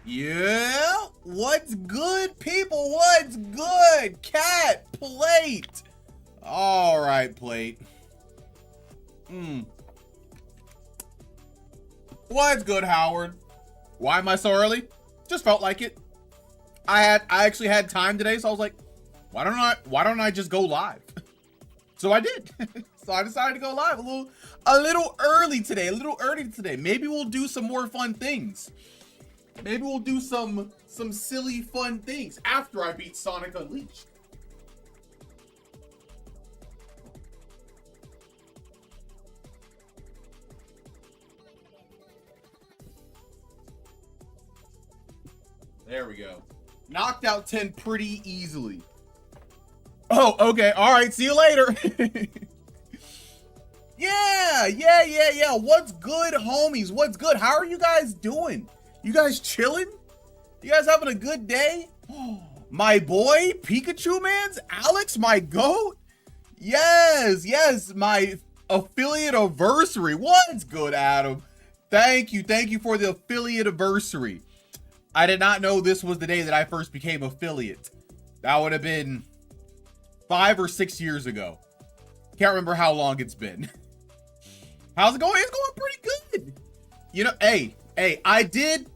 Yeah, what's good, people? What's good? Cat, plate. All right, plate. What's good, Howard? Why am I so early? Just felt like it. I actually had time today, so I was like, why don't I just go live? So I did. So I decided to go live a little early today. Maybe we'll do some more fun things. Maybe we'll do some silly fun things after I beat Sonic Unleashed. There we go. Knocked out 10 pretty easily. Oh, okay. All right. See you later. Yeah. What's good, homies? What's good? How are you guys doing? You guys chilling? You guys having a good day? My boy, Pikachu Mans, Alex, my goat. Yes, my affiliate anniversary. What's good, Adam? Thank you for the affiliate anniversary. I did not know this was the day that I first became affiliate. That would have been 5 or 6 years ago. Can't remember how long it's been. How's it going? It's going pretty good. You know, hey, I did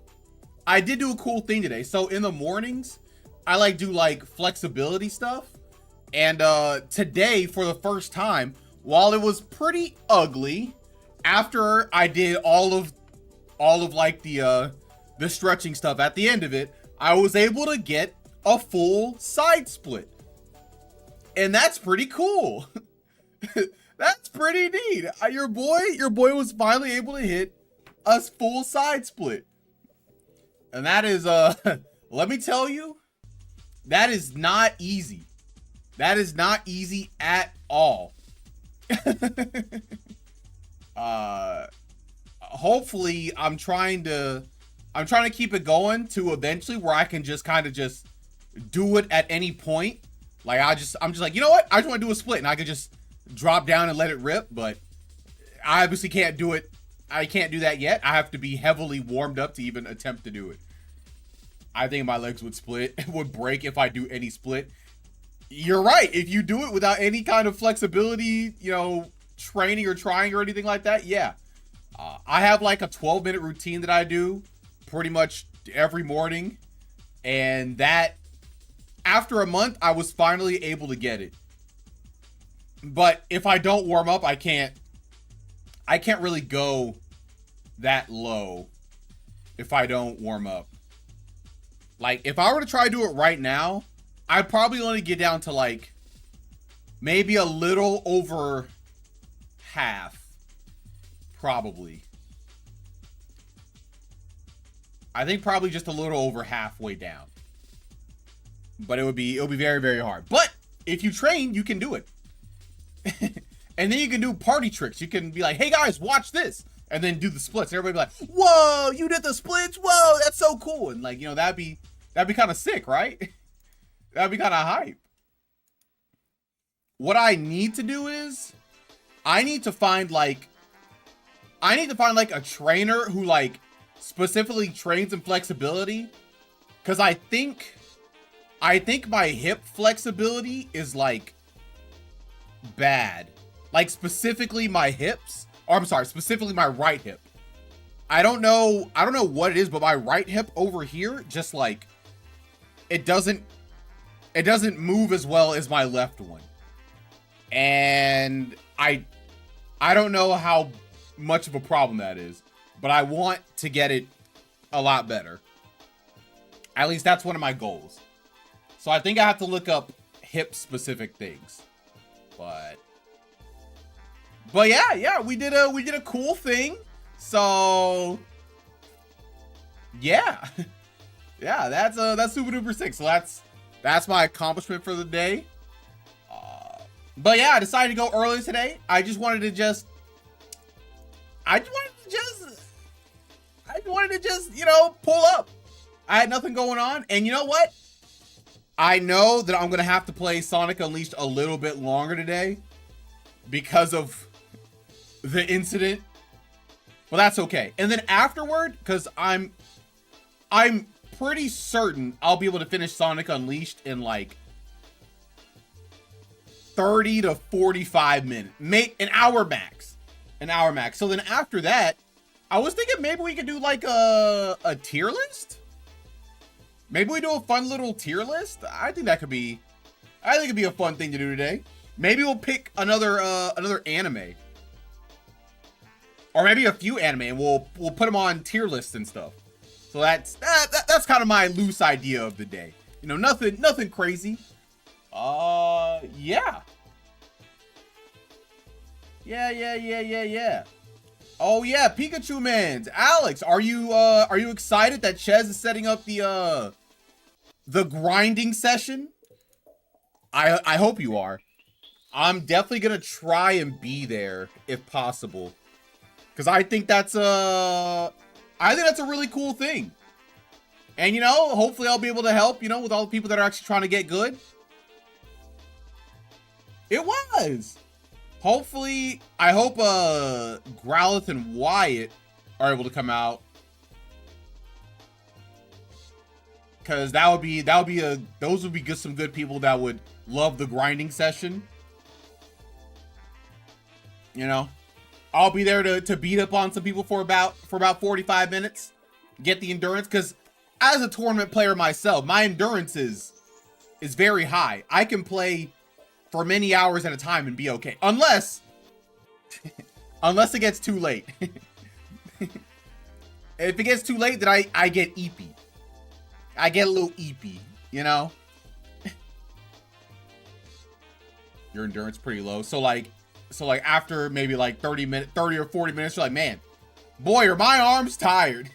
do a cool thing today. So in the mornings, I do flexibility stuff. And today, for the first time, while it was pretty ugly, after I did all of the stretching stuff at the end of it, I was able to get a full side split. And that's pretty cool. That's pretty neat. Your boy was finally able to hit a full side split. And that is, let me tell you, that is not easy. That is not easy at all. Hopefully I'm trying to keep it going to eventually where I can just kind of just do it at any point. I'm just like, you know what? I just want to do a split and I could just drop down and let it rip, but I obviously can't do it. I can't do that yet. I have to be heavily warmed up to even attempt to do it. I think my legs would break if I do any split. You're right. If you do it without any kind of flexibility, training or trying or anything like that, yeah. I have a 12-minute routine that I do pretty much every morning, and that after a month, I was finally able to get it. But if I don't warm up, I can't really go that low if I don't warm up. If I were to try to do it right now, I'd probably only get down to maybe a little over half. Probably. I think probably just a little over halfway down. But it'll be very, very hard. But if you train, you can do it. And then you can do party tricks. You can be like, hey guys, watch this. And then do the splits. Everybody be like, whoa, you did the splits? Whoa, that's so cool. And that'd be kind of sick, right? That'd be kind of hype. What I need to do is I need to find a trainer who specifically trains in flexibility. Cause I think my hip flexibility is bad. Specifically my hips, or I'm sorry, specifically my right hip. I don't know what it is, but my right hip over here just it doesn't move as well as my left one. And I don't know how much of a problem that is, but I want to get it a lot better. At least that's one of my goals. So I think I have to look up hip specific things. But yeah, we did a cool thing. So yeah. Yeah, that's super duper sick. So that's my accomplishment for the day. But yeah, I decided to go early today. I just wanted to just pull up. I had nothing going on, and you know what? I know that I'm gonna have to play Sonic Unleashed a little bit longer today because of the incident. Well, that's okay. And then afterward, because I'm pretty certain I'll be able to finish Sonic Unleashed in like 30 to 45 minutes, an hour max, So then after that, I was thinking maybe we could do like a tier list. Maybe we do a fun little tier list. I think it'd be a fun thing to do today. Maybe we'll pick another anime, or maybe a few anime, and we'll put them on tier lists and stuff. So that's kind of my loose idea of the day. You know, nothing crazy. Yeah. Oh yeah, Pikachu Mans. Alex, are you excited that Chez is setting up the grinding session? I hope you are. I'm definitely gonna try and be there if possible, because I think that's a really cool thing. And you know, hopefully I'll be able to help, you know, with all the people that are actually trying to get good. It was. Hopefully, I hope Growlithe and Wyatt are able to come out, because those would be some good people that would love the grinding session. You know, I'll be there to beat up on some people for about 45 minutes, get the endurance, because as a tournament player myself, my endurance is very high. I can play for many hours at a time and be okay, unless it gets too late. If it gets too late, then I get eepy. I get a little eepy, you know. Your endurance pretty low, so like after maybe like 30 or 40 minutes, you're like, man, boy, are my arms tired.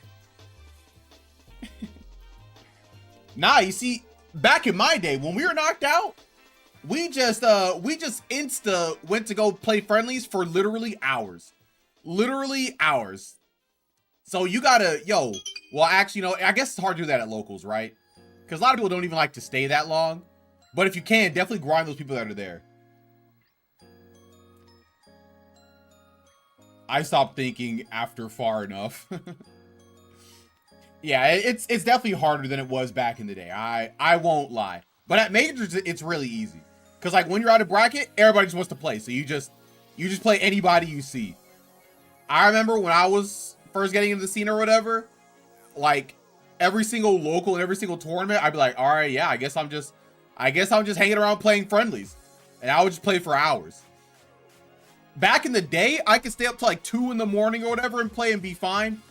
Nah, you see, back in my day when we were knocked out, we just insta went to go play friendlies for literally hours. So you gotta, well, actually, you know, I guess it's hard to do that at locals, right? Because a lot of people don't even like to stay that long. But if you can, definitely grind those people that are there. I stopped thinking after far enough. Yeah, it's definitely harder than it was back in the day. I won't lie. But at majors, it's really easy. Because like when you're out of bracket, everybody just wants to play. So you just play anybody you see. I remember when I was first getting into the scene or whatever, like every single local and every single tournament, I'd be like, all right, yeah, I guess I'm just hanging around playing friendlies. And I would just play for hours. Back in the day, I could stay up till like 2 in the morning or whatever and play and be fine.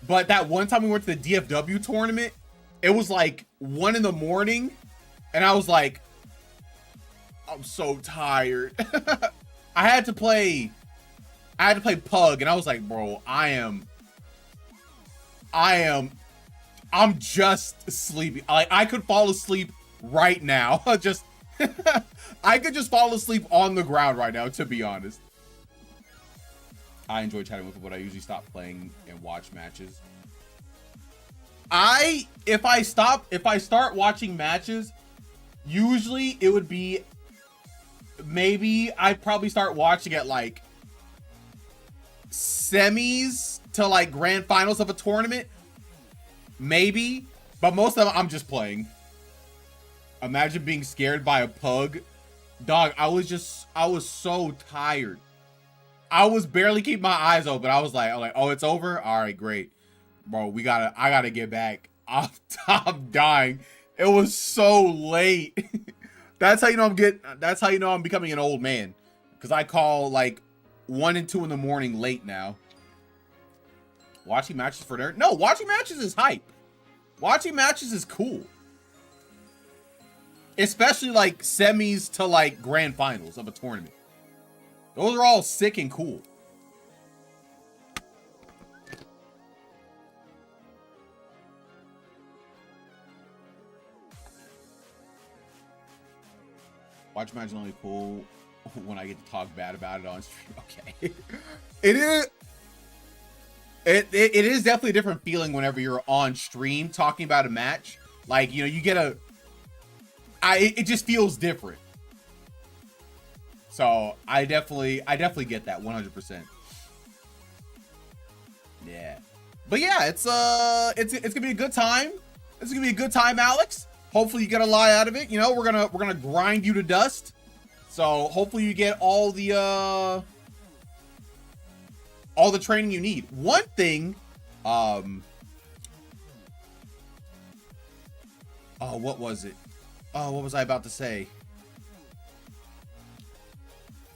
But that one time we went to the DFW tournament, it was like 1 in the morning. And I was like, I'm so tired. I had to play Pug, and I was like, bro, I'm just sleepy. I could fall asleep right now. I could just fall asleep on the ground right now, to be honest. I enjoy chatting with people, but I usually stop playing and watch matches. If I start watching matches, usually it would be, maybe I'd probably start watching at like semis to like grand finals of a tournament, maybe, but most of them I'm just playing. Imagine being scared by a pug. Dog, I was so tired. I was barely keeping my eyes open. I was like, oh, it's over? All right, great. Bro, I gotta get back. I'm dying. It was so late. That's how you know I'm becoming an old man. Because I call like 1 and 2 in the morning late now. Watching matches for nerd? No, watching matches is hype. Watching matches is cool. Especially like semis to like grand finals of a tournament. Those are all sick and cool. Watch match is only cool when I get to talk bad about it on stream. Okay. It is definitely a different feeling whenever you're on stream talking about a match. Like, you know, you get it just feels different. So I definitely get that 100%. Yeah. But yeah, it's gonna be a good time. This is gonna be a good time, Alex. Hopefully you get a lot out of it. You know, we're gonna grind you to dust. So hopefully you get all the training you need. One thing, oh, what was it? Oh, what was I about to say?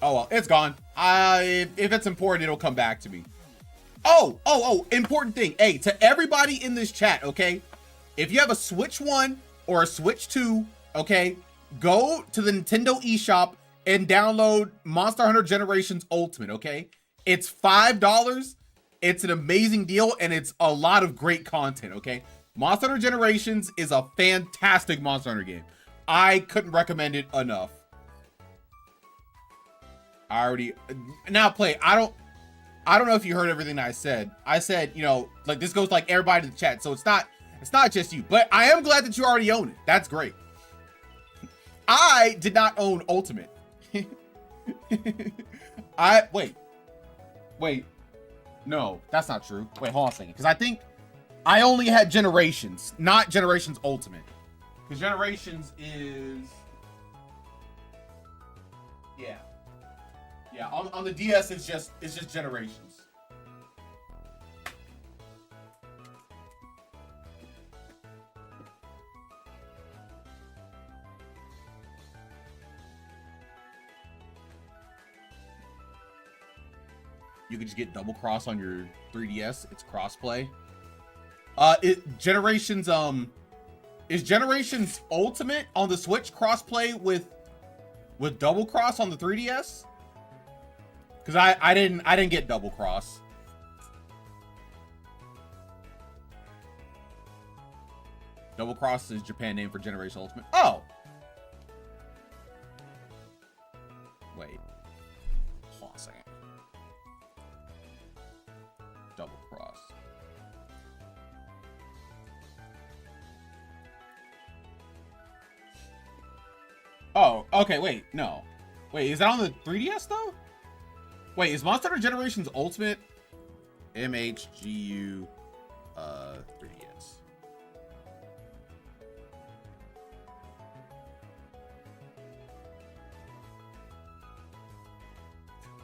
Oh well, it's gone. If it's important, it'll come back to me. Oh, important thing. Hey, to everybody in this chat, okay? If you have a Switch 1 or a Switch 2, okay, go to the Nintendo eShop and download Monster Hunter Generations Ultimate, okay? It's $5. It's an amazing deal, and it's a lot of great content, okay? Monster Hunter Generations is a fantastic Monster Hunter game. I couldn't recommend it enough. I already... Now, play. I don't know if you heard everything that I said. I said, you know, like, this goes like everybody in the chat, so it's not just you. But I am glad that you already own it. That's great. I did not own Ultimate. Wait. No, that's not true. Wait, hold on a second. Because I think I only had Generations, not Generations Ultimate. Because Generations is... Yeah. Yeah, on the DS, it's just Generations. You can just get double cross on your 3DS. It's crossplay. Generations is Generations Ultimate on the Switch crossplay with double cross on the 3DS? Because I didn't get double cross. Double cross is Japan name for Generation Ultimate. Oh! Wait. Hold on a second. Double cross. Oh, okay, wait, no. Wait, is that on the 3DS though? Wait, is Monster Hunter Generations Ultimate MHGU 3DS?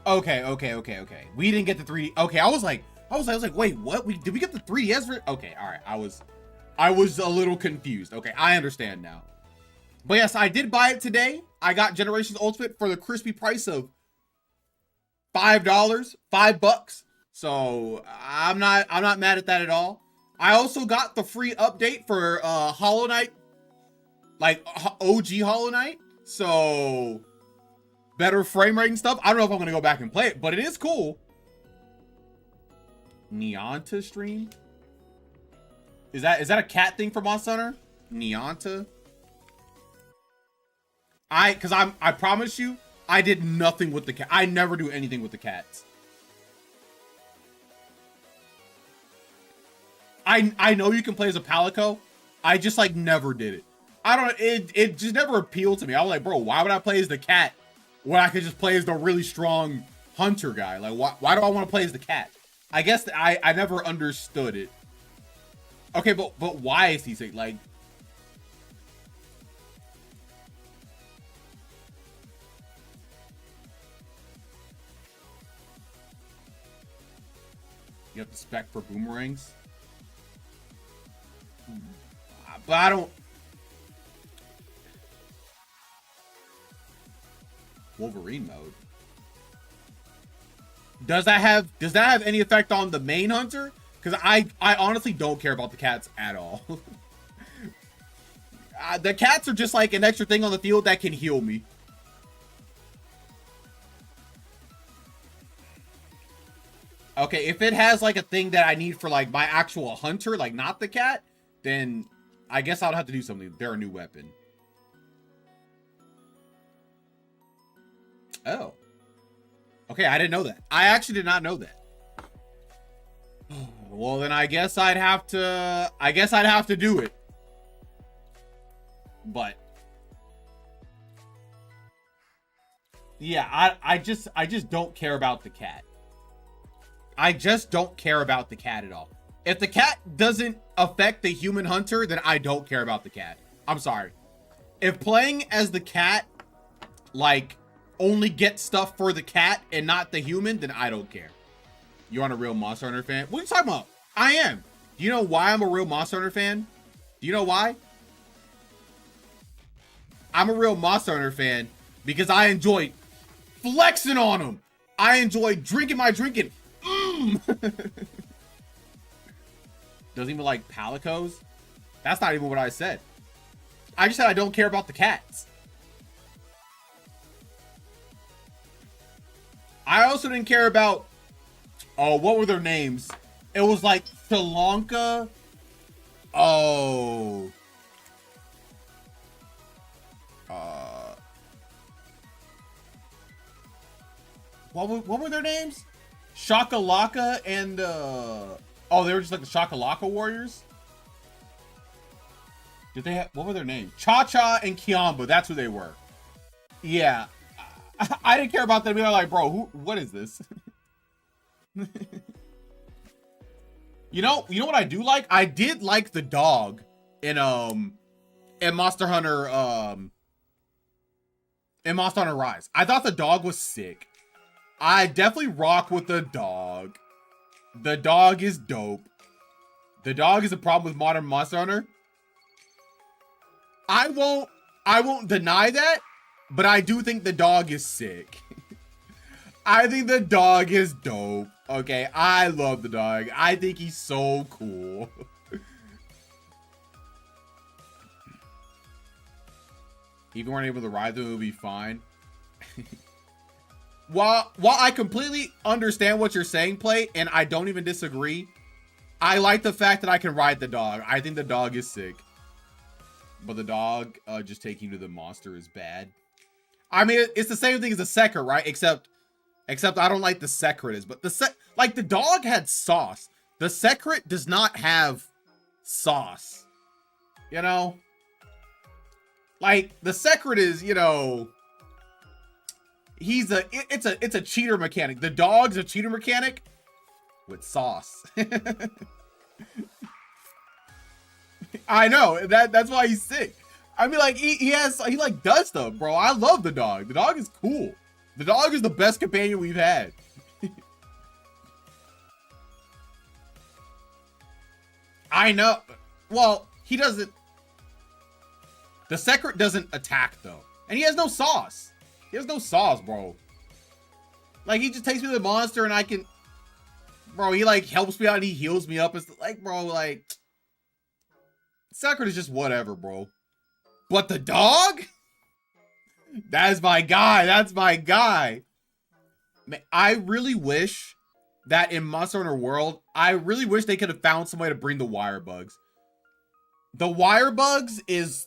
Okay. We didn't get the 3D. Okay, I was like, wait, what? Did we get the 3DS? Okay, all right. I was a little confused. Okay, I understand now. But yes, I did buy it today. I got Generations Ultimate for the crispy price of $5, $5. So I'm not mad at that at all. I also got the free update for Hollow Knight, like OG Hollow Knight. So better frame rate and stuff. I don't know if I'm gonna go back and play it, but it is cool. Neonta stream? Is that a cat thing for Monster Hunter? Neonta? I promise you, I did nothing with the cat. I never do anything with the cats. I know you can play as a Palico. I just like never did it. It just never appealed to me. I was like, bro, why would I play as the cat when I could just play as the really strong hunter guy? Like, why do I want to play as the cat? I guess I never understood it. Okay, but why is he saying, like... You have the spec for boomerangs? But I don't... Wolverine mode. Does that have any effect on the main hunter? Because I honestly don't care about the cats at all. The cats are just like an extra thing on the field that can heal me. Okay, if it has like a thing that I need for like my actual hunter, like not the cat, then I guess I'll have to do something. They're a new weapon. Oh. Okay, I didn't know that. I actually did not know that. Well, then I guess I'd have to do it. But yeah, I just don't care about the cat. I just don't care about the cat at all. If the cat doesn't affect the human hunter, then I don't care about the cat. I'm sorry. If playing as the cat, like, only get stuff for the cat and not the human, then I don't care. You aren't a real Monster Hunter fan? What are you talking about? I am. Do you know why I'm a real Monster Hunter fan? Do you know why? I'm a real Monster Hunter fan because I enjoy flexing on them. I enjoy drinking my drinking. Doesn't even like Palicos? That's not even what I said. I just said I don't care about the cats. I also didn't care about, oh, what were their names? It was like Sri Lanka. Oh. What were their names? Shakalaka and, oh, they were just like the Shakalaka Warriors? Did they have, what were their names? Cha-Cha and Kiamba, that's who they were. Yeah. I didn't care about them. They were like, bro, what is this? You know what I do like? I did like the dog in Monster Hunter Rise. I thought the dog was sick. I definitely rock with the dog. The dog is dope. The dog is a problem with modern Monster Hunter. I won't deny that, but I do think the dog is sick. I think the dog is dope. Okay, I love the dog. I think he's so cool. If you weren't able to ride them, it would be fine. While I completely understand what you're saying, Play, and I don't even disagree, I like the fact that I can ride the dog. I think the dog is sick. But the dog just taking to the monster is bad. I mean, it's the same thing as the Sekret, right? Except I don't like the Sekret, but the dog had sauce. The Sekret does not have sauce. You know? Like, the Sekret is, you know, it's a cheater mechanic. The dog's a cheater mechanic with sauce. I know, that's why he's sick. I mean, like, he like does stuff, bro. I love the dog. The dog is cool. The dog is the best companion we've had. I know. Well, he doesn't. The Sekret doesn't attack, though. And he has no sauce. He has no sauce, bro. Like, he just takes me to the monster and I can... Bro, he, like, helps me out and he heals me up. It's like, bro, like... Sekret is just whatever, bro. But the dog? That's my guy. That's my guy. Man, I really wish that in Monster Hunter World, I really wish they could have found some way to bring the wire bugs. The wire bugs is...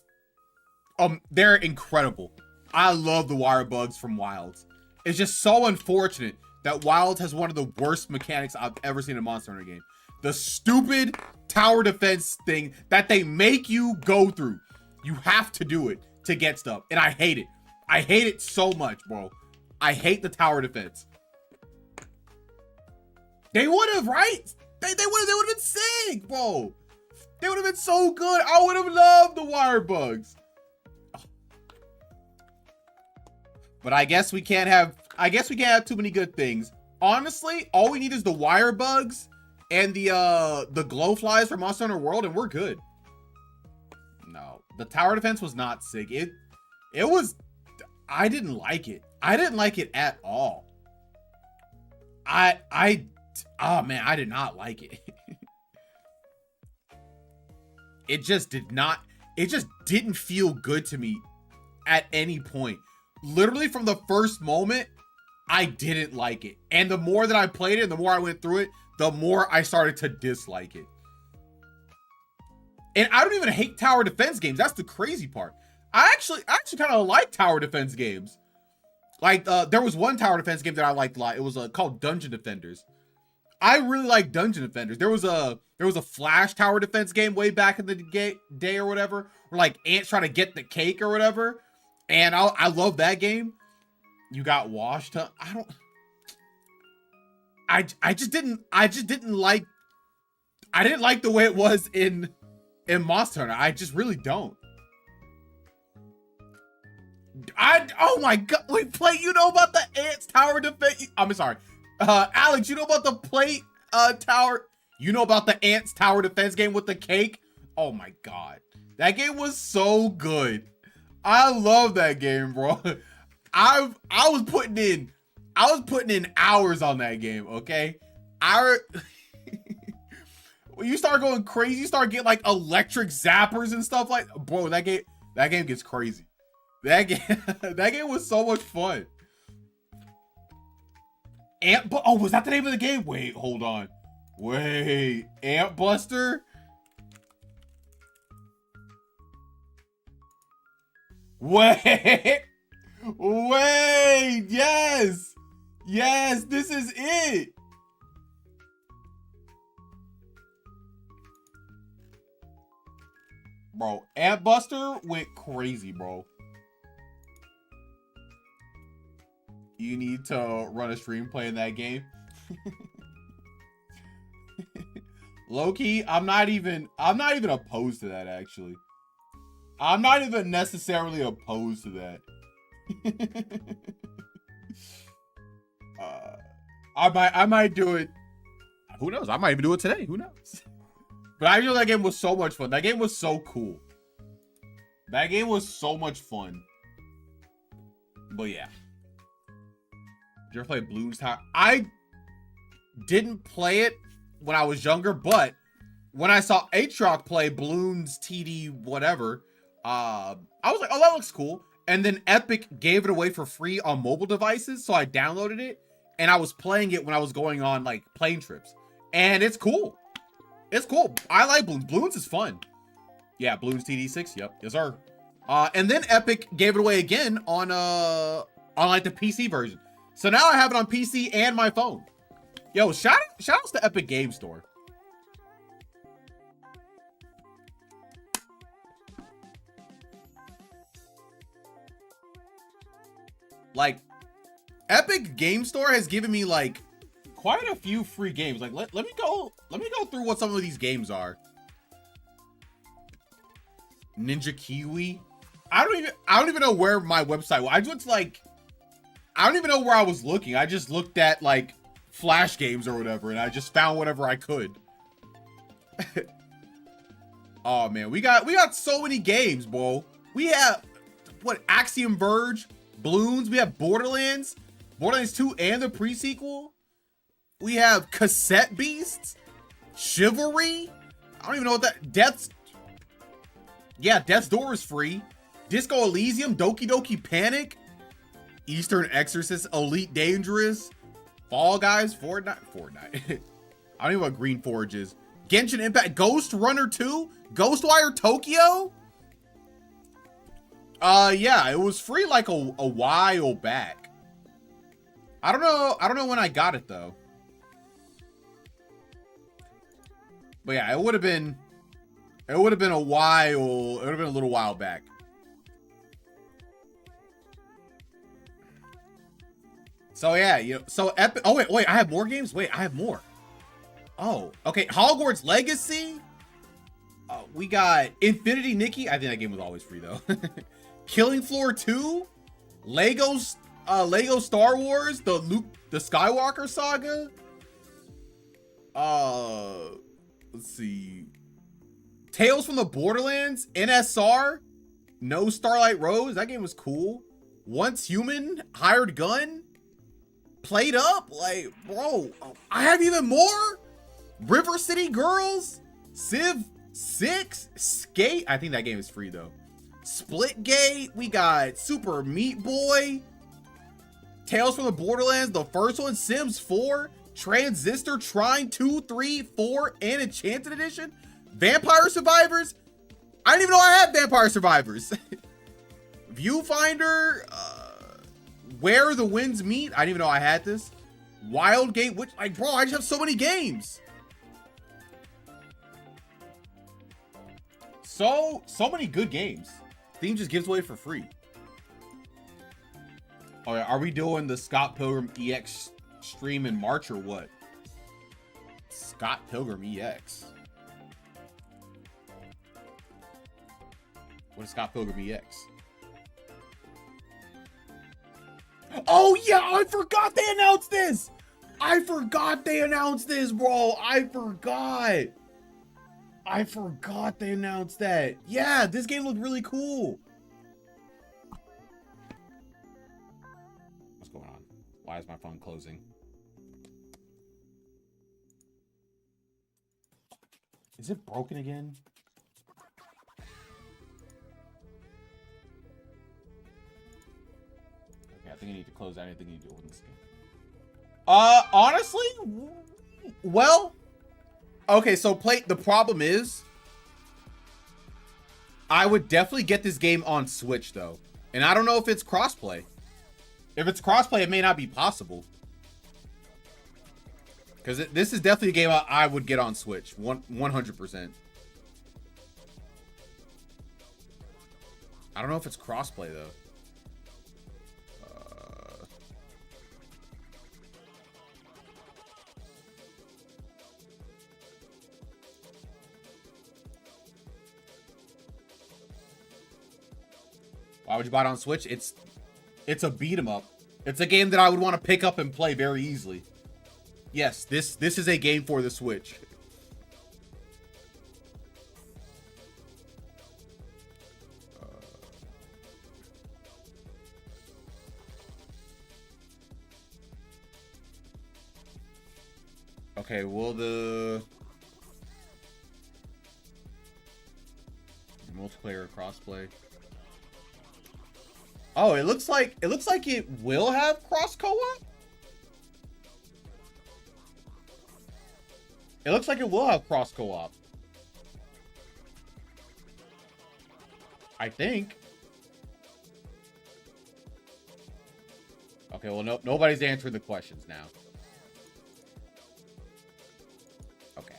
they're incredible. I love the wire bugs from Wilds. It's just so unfortunate that Wilds has one of the worst mechanics I've ever seen in a Monster Hunter game. The stupid tower defense thing that they make you go through. You have to do it to get stuff. And I hate it. I hate it so much, bro. I hate the tower defense. They would have, right? They would have been sick, bro. They would have been so good. I would have loved the wire bugs. But I guess we can't have too many good things. Honestly, all we need is the wire bugs and the glow flies from Monster Hunter World, and we're good. No, the tower defense was not sick. It was. I didn't like it. I didn't like it at all. Oh man, I did not like it. It just didn't feel good to me at any point. Literally from the first moment, I didn't like it. And the more that I played it and the more I went through it, the more I started to dislike it. And I don't even hate tower defense games. That's the crazy part. I actually kind of like tower defense games. Like, there was one tower defense game that I liked a lot. It was called Dungeon Defenders. I really like Dungeon Defenders. There was a Flash tower defense game way back in the day or whatever, where like ants trying to get the cake or whatever. And I love that game. You got washed up. I just didn't like I didn't like the way it was in Monster Hunter. I just really don't. Oh my god, wait, Plate, you know about the Ants Tower defense? I'm sorry. Alex, you know about the Plate tower? You know about the Ants Tower defense game with the cake? Oh my god. That game was so good. I love that game, bro. I was putting in hours on that game, okay? When you start going crazy, you start getting like electric zappers and stuff like, bro, that game gets crazy. That game was so much fun. Oh, was that the name of the game? Wait, hold on. Wait, Ant Buster? Wait, yes, this is it. Bro, Ant Buster went crazy, bro. You need to run a stream playing that game. Low-key, I'm not even opposed to that, actually. I'm not even necessarily opposed to that. I might do it. Who knows? I might even do it today. Who knows? But I know that game was so much fun. That game was so cool. That game was so much fun. But yeah. Did you ever play Bloons Tower? I didn't play it when I was younger, but when I saw Aatrox play Bloons TD whatever, I was like, oh, that looks cool. And then Epic gave it away for free on mobile devices, so I downloaded it, and I was playing it when I was going on like plane trips. And it's cool. It's cool. I like Bloons. Bloons is fun. Yeah, Bloons TD6. Yep, yes sir. And then Epic gave it away again on like the PC version. So now I have it on PC and my phone. Yo, shout outs to Epic Game Store. Like, Epic Game Store has given me like quite a few free games. Like, let me go through what some of these games are. Ninja Kiwi. I don't even know where my website was. I went to like, I don't even know where I was looking. I just looked at like Flash games or whatever, and I just found whatever I could. Oh man, we got so many games, bro. We have what, Axiom Verge, Bloons, we have Borderlands 2 and the pre-sequel. We have Cassette Beasts, Chivalry. I don't even know what that, Death's Door is free. Disco Elysium, Doki Doki Panic, Eastern Exorcist, Elite Dangerous, Fall Guys, Fortnite. I don't even know what Green Forge is. Genshin Impact, Ghost Runner 2, Ghostwire Tokyo. Yeah, it was free like a while back. I don't know when I got it though. But yeah, it would have been a while. It would have been a little while back. So yeah, so Epic. Oh wait, I have more games. Wait, I have more. Oh, okay. Hogwarts Legacy. We got Infinity Nikki. I think that game was always free though. Killing Floor 2, Lego Star Wars, the Skywalker saga. Let's see. Tales from the Borderlands, NSR, No Starlight Rose. That game was cool. Once Human, Hired Gun, Played Up. Like, bro, I have even more. River City Girls, Civ 6, Skate. I think that game is free though. Splitgate. We got Super Meat Boy, Tales from the Borderlands, the first one, Sims 4, Transistor, Trine 2, 3, 4, and Enchanted Edition. Vampire Survivors. I didn't even know I had Vampire Survivors. Viewfinder, Where the Winds Meet. I didn't even know I had this. Wildgate, which, like, bro, I just have so many games. So many good games. Steam just gives away for free. Oh yeah, are we doing the Scott Pilgrim EX stream in March or what? Scott Pilgrim EX. What is Scott Pilgrim EX? Oh yeah, I forgot they announced this. I forgot they announced this, bro. I forgot they announced that. Yeah, this game looked really cool. What's going on? Why is my phone closing? Is it broken again? Okay, I think I need to close anything you do in this game. Honestly, well, okay, so the problem is I would definitely get this game on Switch though. And I don't know if it's crossplay. If it's crossplay, it may not be possible. Because this is definitely a game I would get on Switch. 100%. I don't know if it's crossplay though. Why would you buy it on Switch? It's a beat 'em up. It's a game that I would want to pick up and play very easily. Yes, this is a game for the Switch. Okay, will the multiplayer crossplay? Oh, it looks like it will have cross co-op. It looks like it will have cross co-op. I think. Okay, well, nobody's answering the questions now. Okay.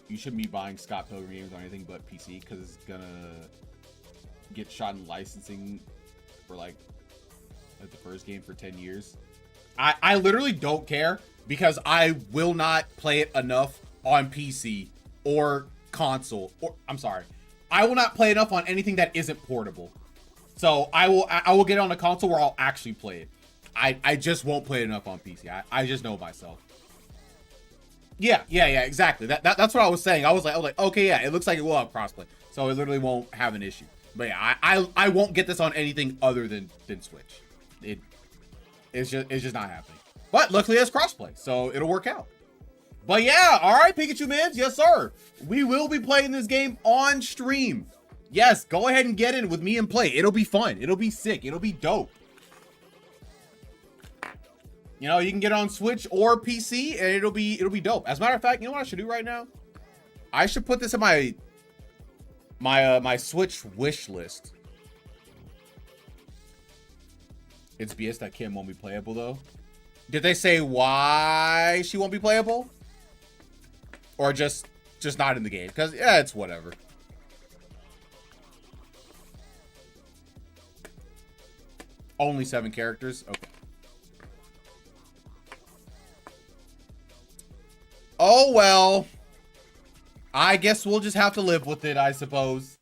You shouldn't be buying Scott Pilgrim games on anything but PC because it's gonna get shot in licensing for like the first game for 10 years. I literally don't care because I will not play it enough on PC or console, or I'm sorry, I will not play enough on anything that isn't portable. So I will get it on a console where I'll actually play it. I just won't play it enough on PC. I just know myself. Yeah, exactly. That's what I was saying. I was like, okay, yeah, it looks like it will have crossplay, so it literally won't have an issue. But yeah, I won't get this on anything other than Switch. It's just not happening. But luckily it's crossplay, so it'll work out. But yeah, all right, Pikachu Mans, yes sir. We will be playing this game on stream. Yes, go ahead and get in with me and play. It'll be fun. It'll be sick. It'll be dope. You know, you can get it on Switch or PC, and it'll be dope. As a matter of fact, you know what I should do right now? I should put this in my Switch wish list. It's BS that Kim won't be playable though. Did they say why she won't be playable? Or just not in the game? Because yeah, it's whatever. Only 7 characters? Okay. Oh well. I guess we'll just have to live with it, I suppose.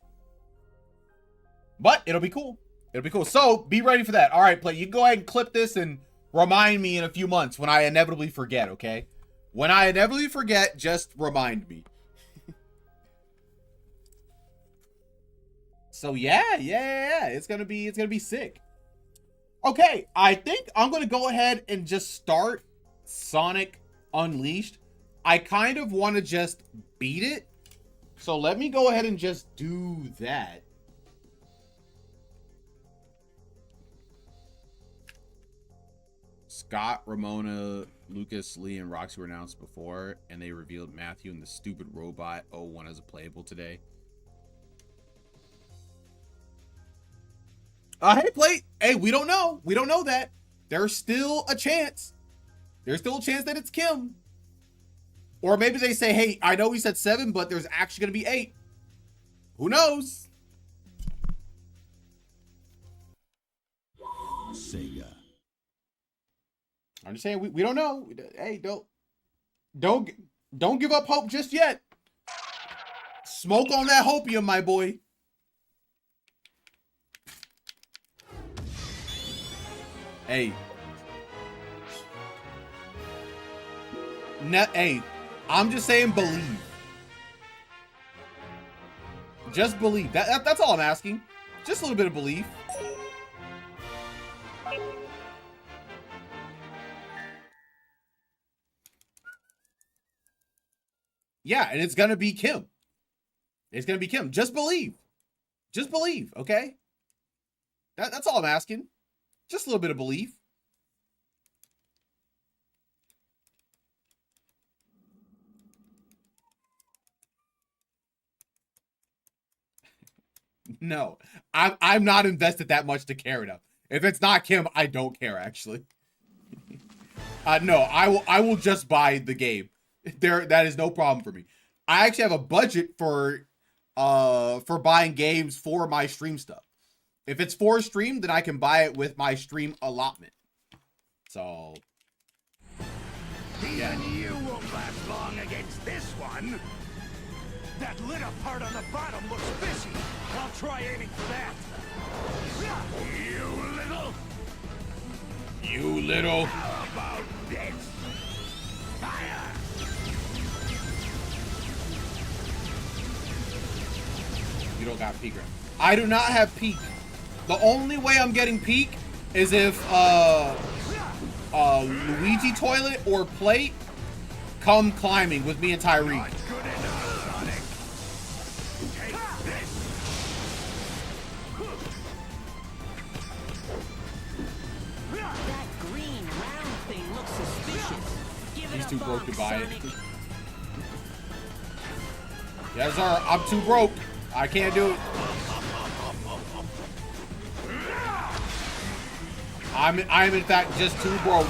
But it'll be cool. It'll be cool. So be ready for that. All right, play. You can go ahead and clip this and remind me in a few months when I inevitably forget, okay? When I inevitably forget, just remind me. So yeah. It's gonna be sick. Okay, I think I'm gonna go ahead and just start Sonic Unleashed. I kind of want to just beat it. So let me go ahead and just do that. Scott, Ramona, Lucas, Lee, and Roxy were announced before, and they revealed Matthew and the stupid robot 01 as a playable today. Hey, play. Hey, we don't know. We don't know that. There's still a chance. There's still a chance that it's Kim. Or maybe they say, hey, I know we said 7, but there's actually going to be 8. Who knows? Sega. I'm just saying, we don't know. Hey, don't give up hope just yet. Smoke on that hopium, my boy. Hey. Hey, I'm just saying believe. Just believe. That's all I'm asking. Just a little bit of belief. Yeah, and it's gonna be Kim. It's gonna be Kim. Just believe. Just believe, okay? That's all I'm asking. Just a little bit of belief. No, I'm not invested that much to care enough. If it's not Kim, I don't care actually. No, I will just buy the game. That is no problem for me. I actually have a budget for buying games for my stream stuff. If it's for stream, then I can buy it with my stream allotment. So yeah. Even you won't last long against this one. That lit up part on the bottom looks fishy. I'll try aiming for that. You little. How about this? Fire! You don't got peak. I do not have peak. The only way I'm getting peak is if Luigi toilet or plate come climbing with me and Tyreek. He's too broke to buy it. Yes, sir. I'm too broke. I can't do it. I'm in fact just too broke.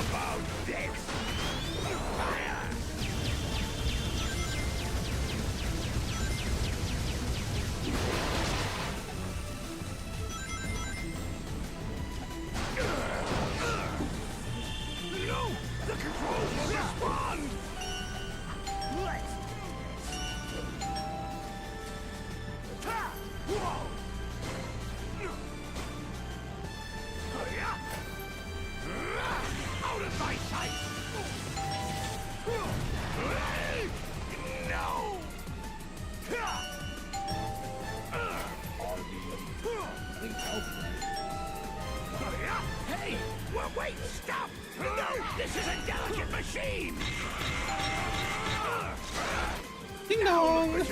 Wait, stop! No, this is a delicate machine! Ding dong!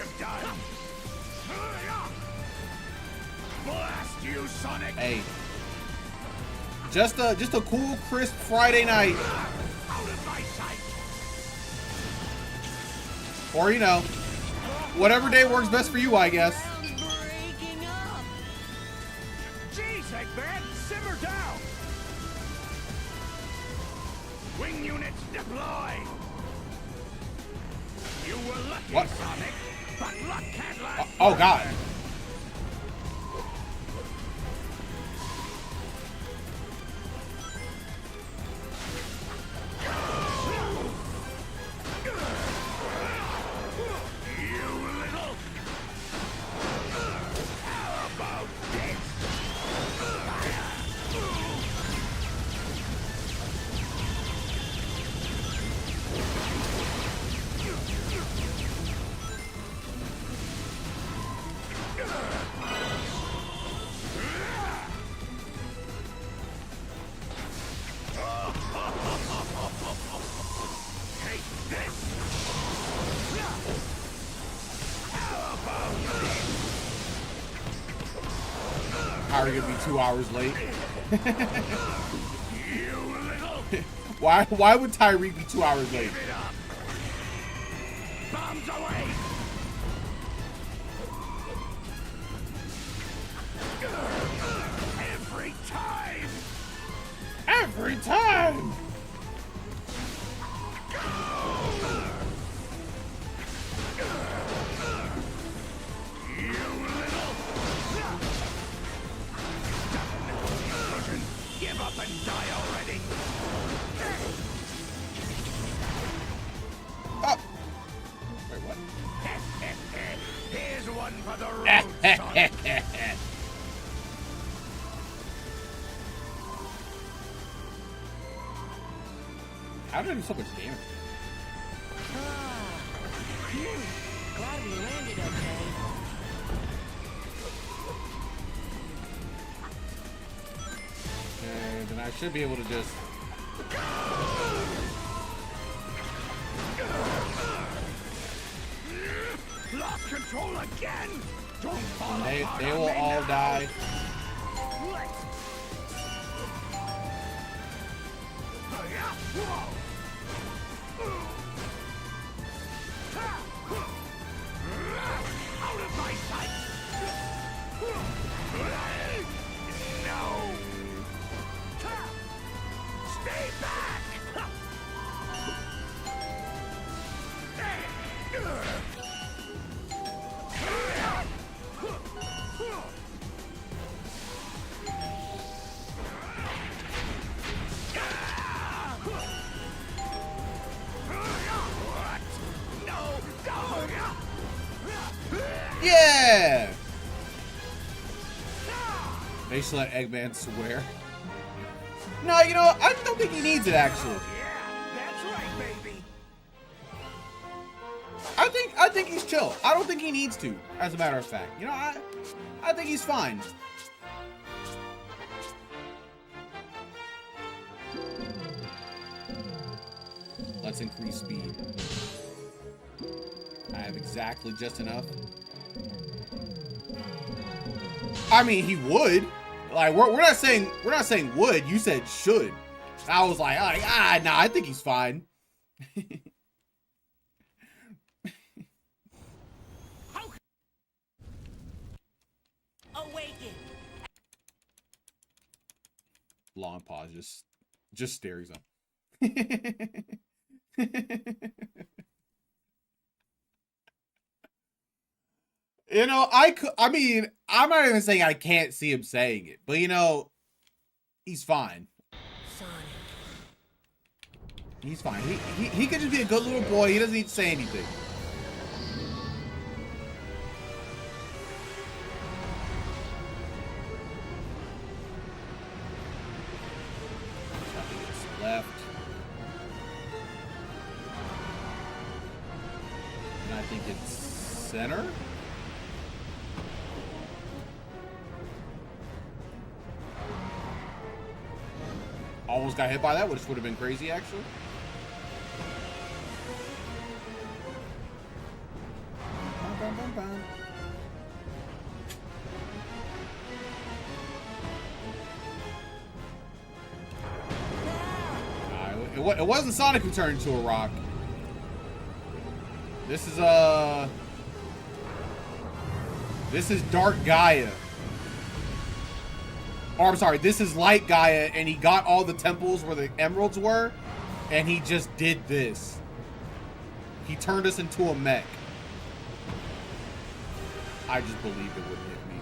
Blast you, Sonic! Hey. Just a cool, crisp Friday night. Out of my sight! Or, you know, whatever day works best for you, I guess. Jeez, Eggman, simmer down! Wing units deploy! You were lucky, What? Sonic, but luck can't last. Oh, God. How are you gonna be 2 hours late? Why would Tyreek be 2 hours late? Bombs away! Every time! Every time! Give up and die already! one for the road, Sonic. How did I do so much damage? Glad we landed okay. Okay, then I should be able to just... Lost control again. Don't fall They apart will on me all now. die. Out of my sight! No! Stay back! Yeah! They should let Eggman swear. No, you know, I don't think he needs it, actually. Yeah, that's right, baby. I think he's chill. I don't think he needs to, as a matter of fact. You know, I think he's fine. Let's increase speed. I have exactly just enough. I mean, he would. Like, we're not saying would. You said should. I was like, nah, I think he's fine. Awaken. Long pause, just stares up. You know, I mean, I'm not even saying I can't see him saying it, but you know, he's fine. Sonic. He's fine. He could just be a good little boy. He doesn't need to say anything. Left. And I think it's center. Almost got hit by that, which would have been crazy, actually. Bum, bum, bum, bum. It wasn't Sonic who turned into a rock. This is Dark Gaia. Or I'm sorry, this is Light Gaia, and he got all the temples where the emeralds were, and he just did this. He turned us into a mech. I just believed it wouldn't hit me.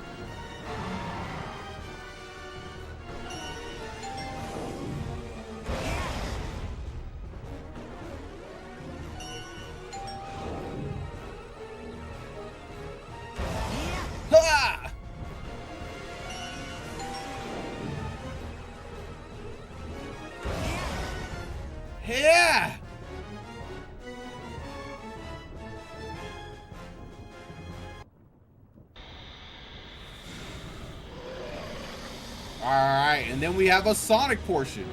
Ha! Yeah! Alright, and then we have a Sonic portion.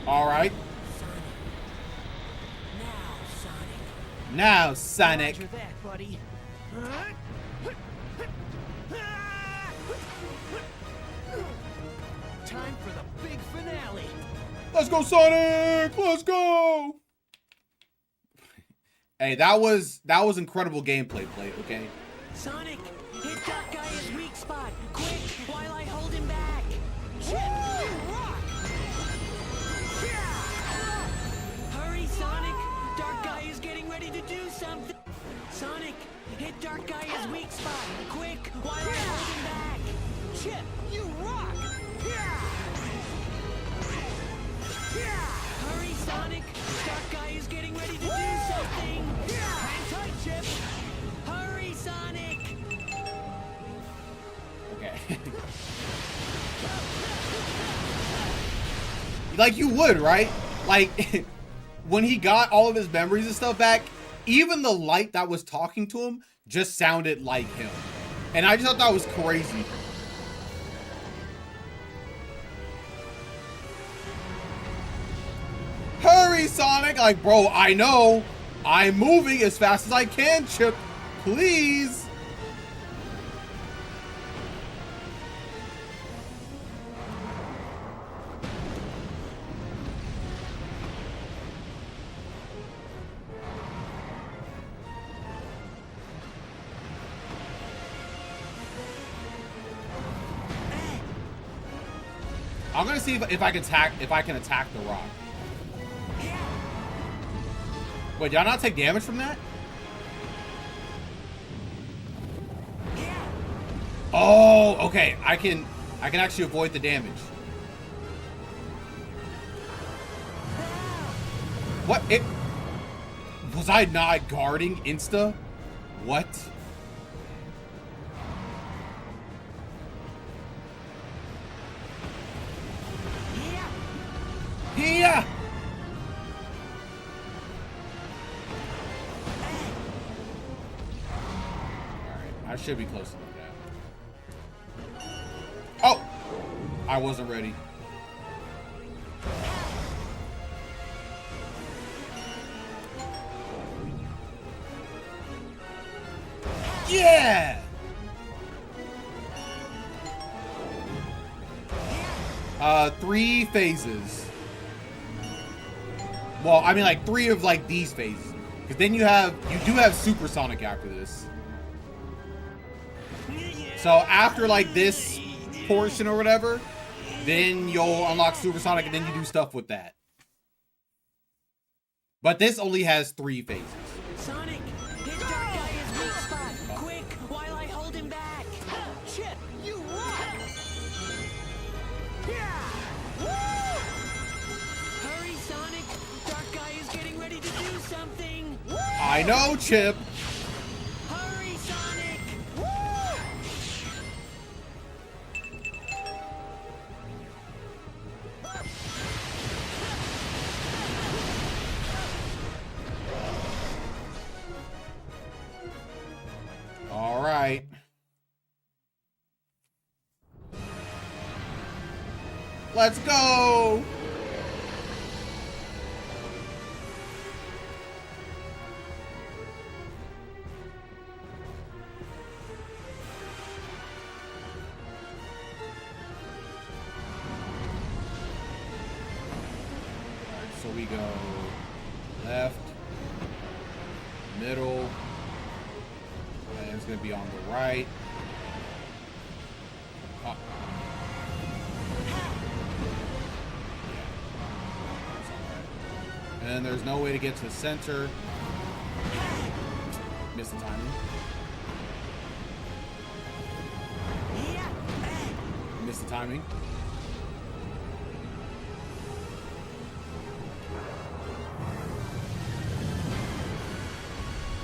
Alright. Now, Sonic. Roger that, buddy. Time for the big finale. Let's go, Sonic! Let's go! Hey, that was incredible gameplay, okay? Sonic, hit that guy's weak spot. Quick, while I hold him back. Chip, you rock! Hurry, Sonic. Dark Guy is getting ready to do something. Sonic, hit Dark Guy's weak spot. Quick, while I hold him back. Chip, you rock! Like you would, right? Like when he got all of his memories and stuff back, even the light that was talking to him just sounded like him. And I just thought that was crazy. Hurry, Sonic! Like, bro, I know. I'm moving as fast as I can, Chip. Please. I'm gonna see if I can attack the rock. Wait, y'all not take damage from that? Oh, okay. I can actually avoid the damage. What? Was I not guarding insta? What? Yeah. I should be close enough now. Oh! I wasn't ready. Yeah! 3 phases. Well, I mean like 3 of like these phases. Because then you do have Supersonic after this. So after like this portion or whatever, then you'll unlock Supersonic and then you do stuff with that. But this only has 3 phases. Sonic, hit Dark Guy his weak spot. Quick, while I hold him back. Chip, you rock! Yeah! Woo! Hurry, Sonic. Dark Guy is getting ready to do something. Woo! I know, Chip. Hurry, Sonic! Woo! All right. Let's go. So we go left, middle, and it's going to be on the right. Oh. And then there's no way to get to the center. Missed the timing. Missed the timing.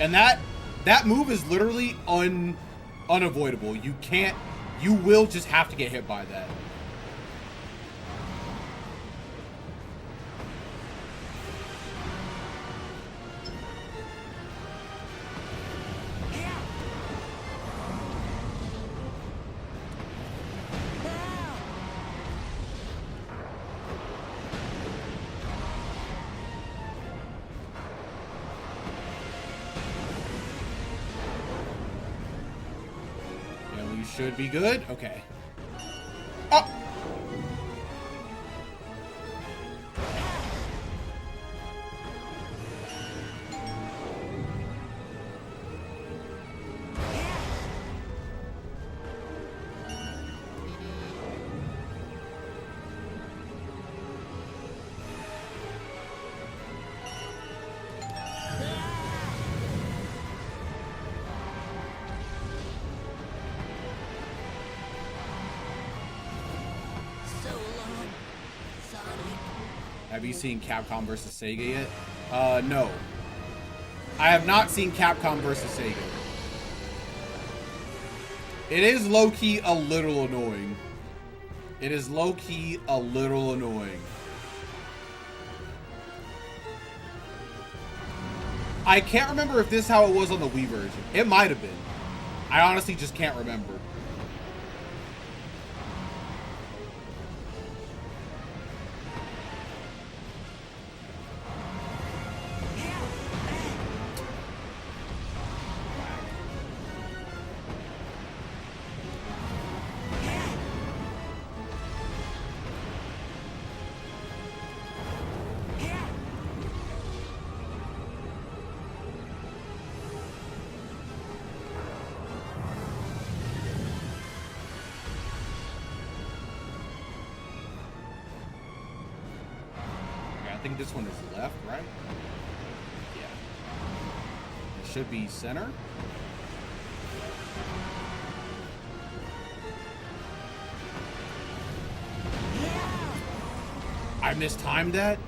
And that move is literally unavoidable. You will just have to get hit by that. Should be good. Okay. Oh! Have you seen Capcom vs. Sega yet? No. I have not seen Capcom vs. Sega. It is low-key a little annoying. It is low-key a little annoying. I can't remember if this is how it was on the Wii version. It might have been. I honestly just can't remember. I think this one is left, right? Yeah. It should be center. I mistimed that?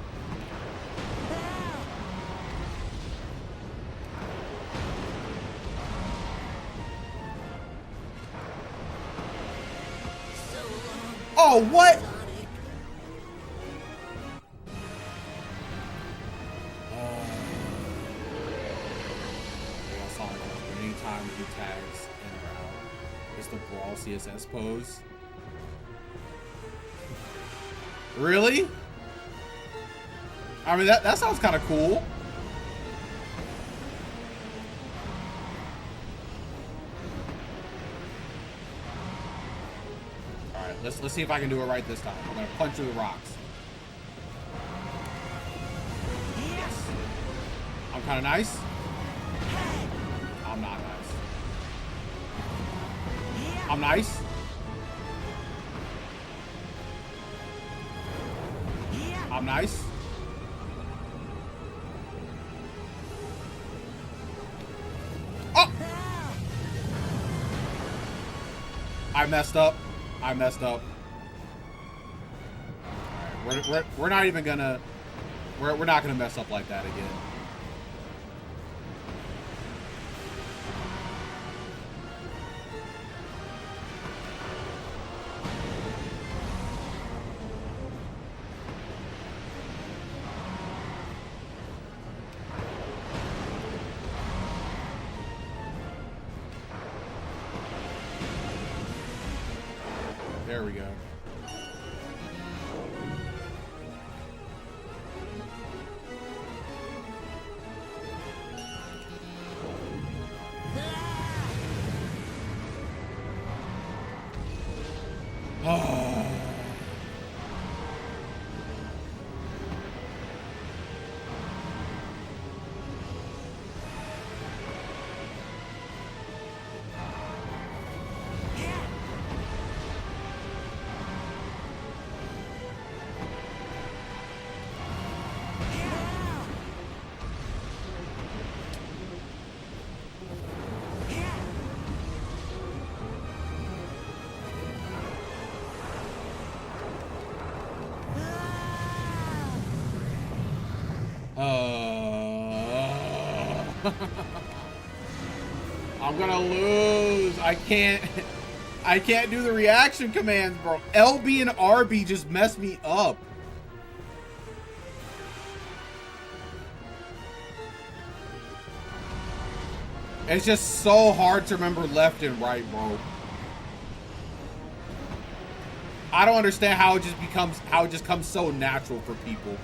Oh, what? Anytime he tags in or out. It's the Brawl CSS pose. Really? I mean, that sounds kind of cool. All right, let's see if I can do it right this time. I'm gonna punch through the rocks. Yes. I'm kind of nice. I'm not nice. I'm nice. I'm nice. Oh! I messed up. I messed up. All right, we're not even gonna we're not gonna mess up like that again. There we go. Oh. I'm gonna lose. I can't do the reaction commands, bro. LB and RB just messed me up. It's just so hard to remember left and right, bro. I don't understand how it just comes so natural for people.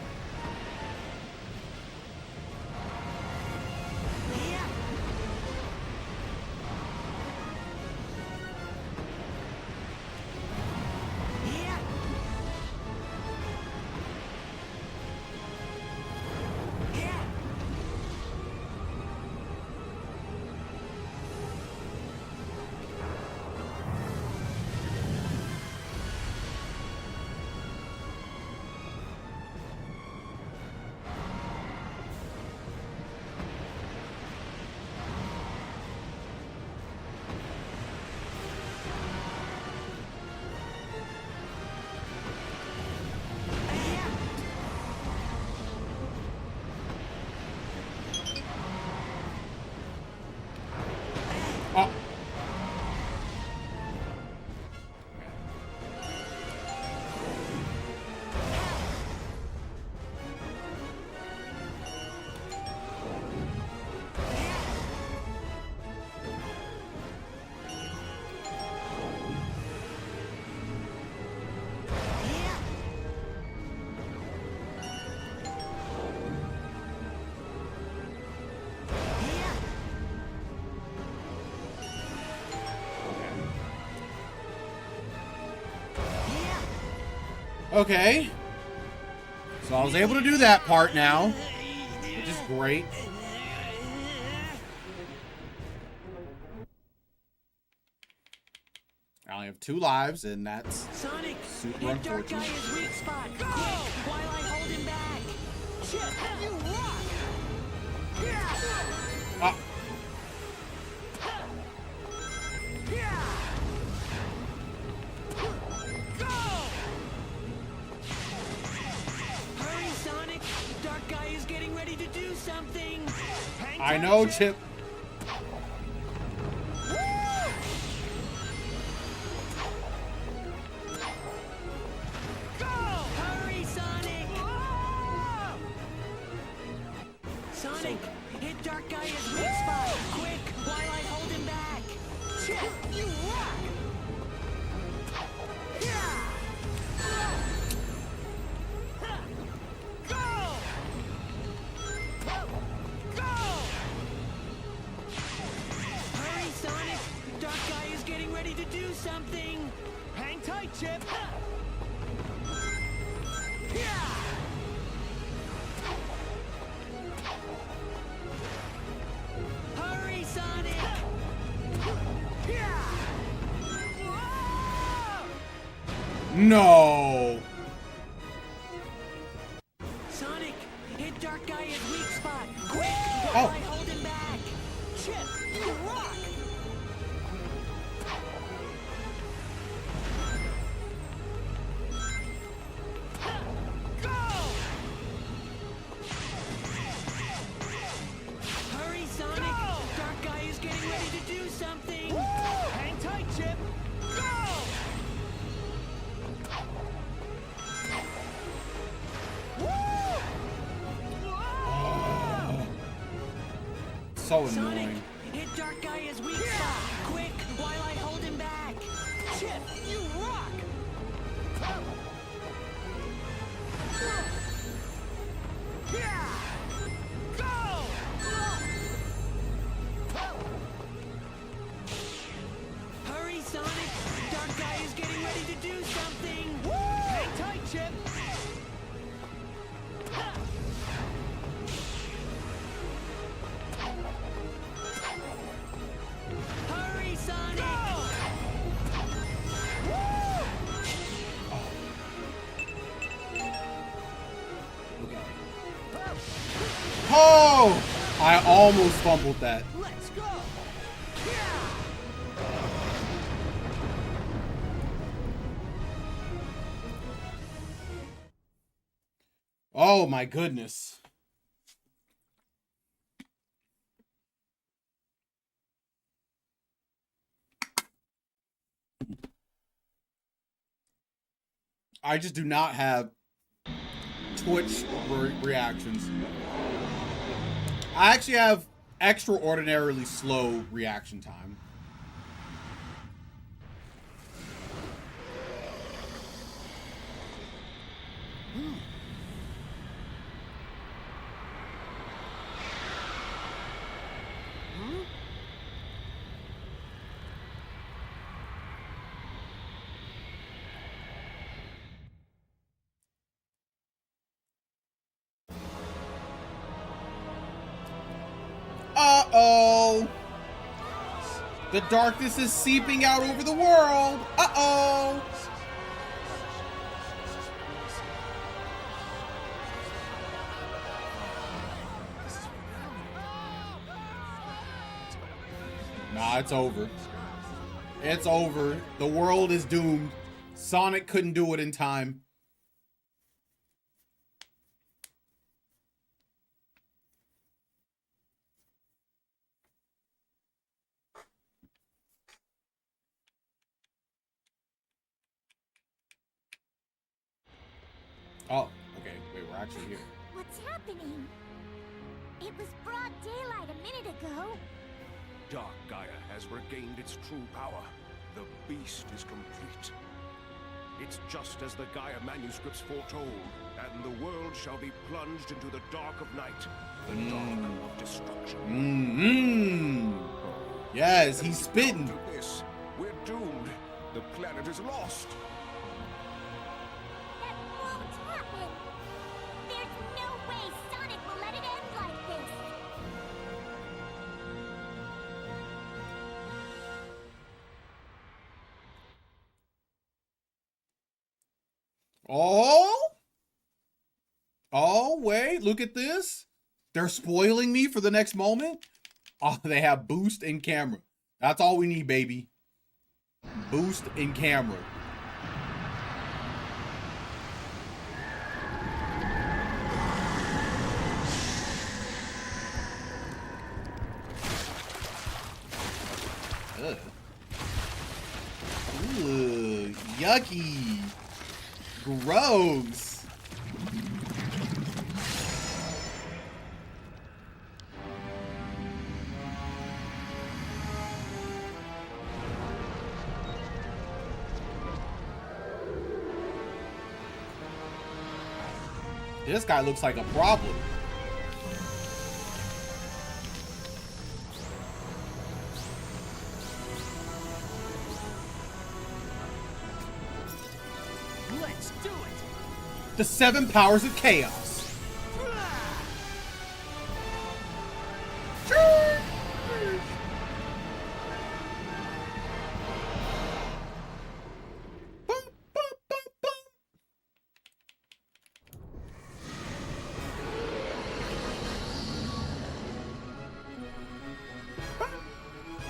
Okay. So I was able to do that part now, which is great. I only have 2 lives, and that's Sonic, super hit Dark unfortunate. Gaia's weak spot. Quick, while I hold him back. Chip, you rock! Ah, Hurry, Sonic. Dark Gaia's getting ready to do something. Hang I tight, know, Chip. Hurry, Sonic. Sonic, hit Dark Gaia's weak spot. Quick, while I hold him back. Chip, you rock! Hurry, Sonic. Dark Gaia's getting ready to do something. Hang tight, Chip! Hurry, Sonic. No. Sonic, hit Dark Gaia's weak spot. Quick, while I hold him back. Chip, you rock! Hurry, Sonic. Dark Gaia's getting ready to do something. Hang tight, Chip! So Sonic, annoying. hit Dark Gaia's weak spot. Quick, while I hold him back. Chip, you rock! Hurry, Sonic. Dark Gaia's getting ready to do something. Hang tight, Chip! Hurry, Sonic. Oh! I almost fumbled that. Let's go! Oh my goodness. I just do not have Twitch reactions. I actually have extraordinarily slow reaction time. Uh-oh! The darkness is seeping out over the world! Uh-oh! Nah, it's over. It's over. The world is doomed. Sonic couldn't do it in time. Oh, okay. Wait, we're actually here. What's happening? It was broad daylight a minute ago. Dark Gaia has regained its true power. The beast is complete. It's just as the Gaia manuscripts foretold, and the world shall be plunged into the dark of night, the dark of destruction. Yes, he's spitting. To this, we're doomed. The planet is lost. That Oh. Oh, wait. Look at this. They're spoiling me for the next moment. Oh, they have boost in camera. That's all we need, baby. Boost in camera. Ugh. Ooh, yucky. Gross. This guy looks like a problem. Let's do it! The 7 powers of chaos.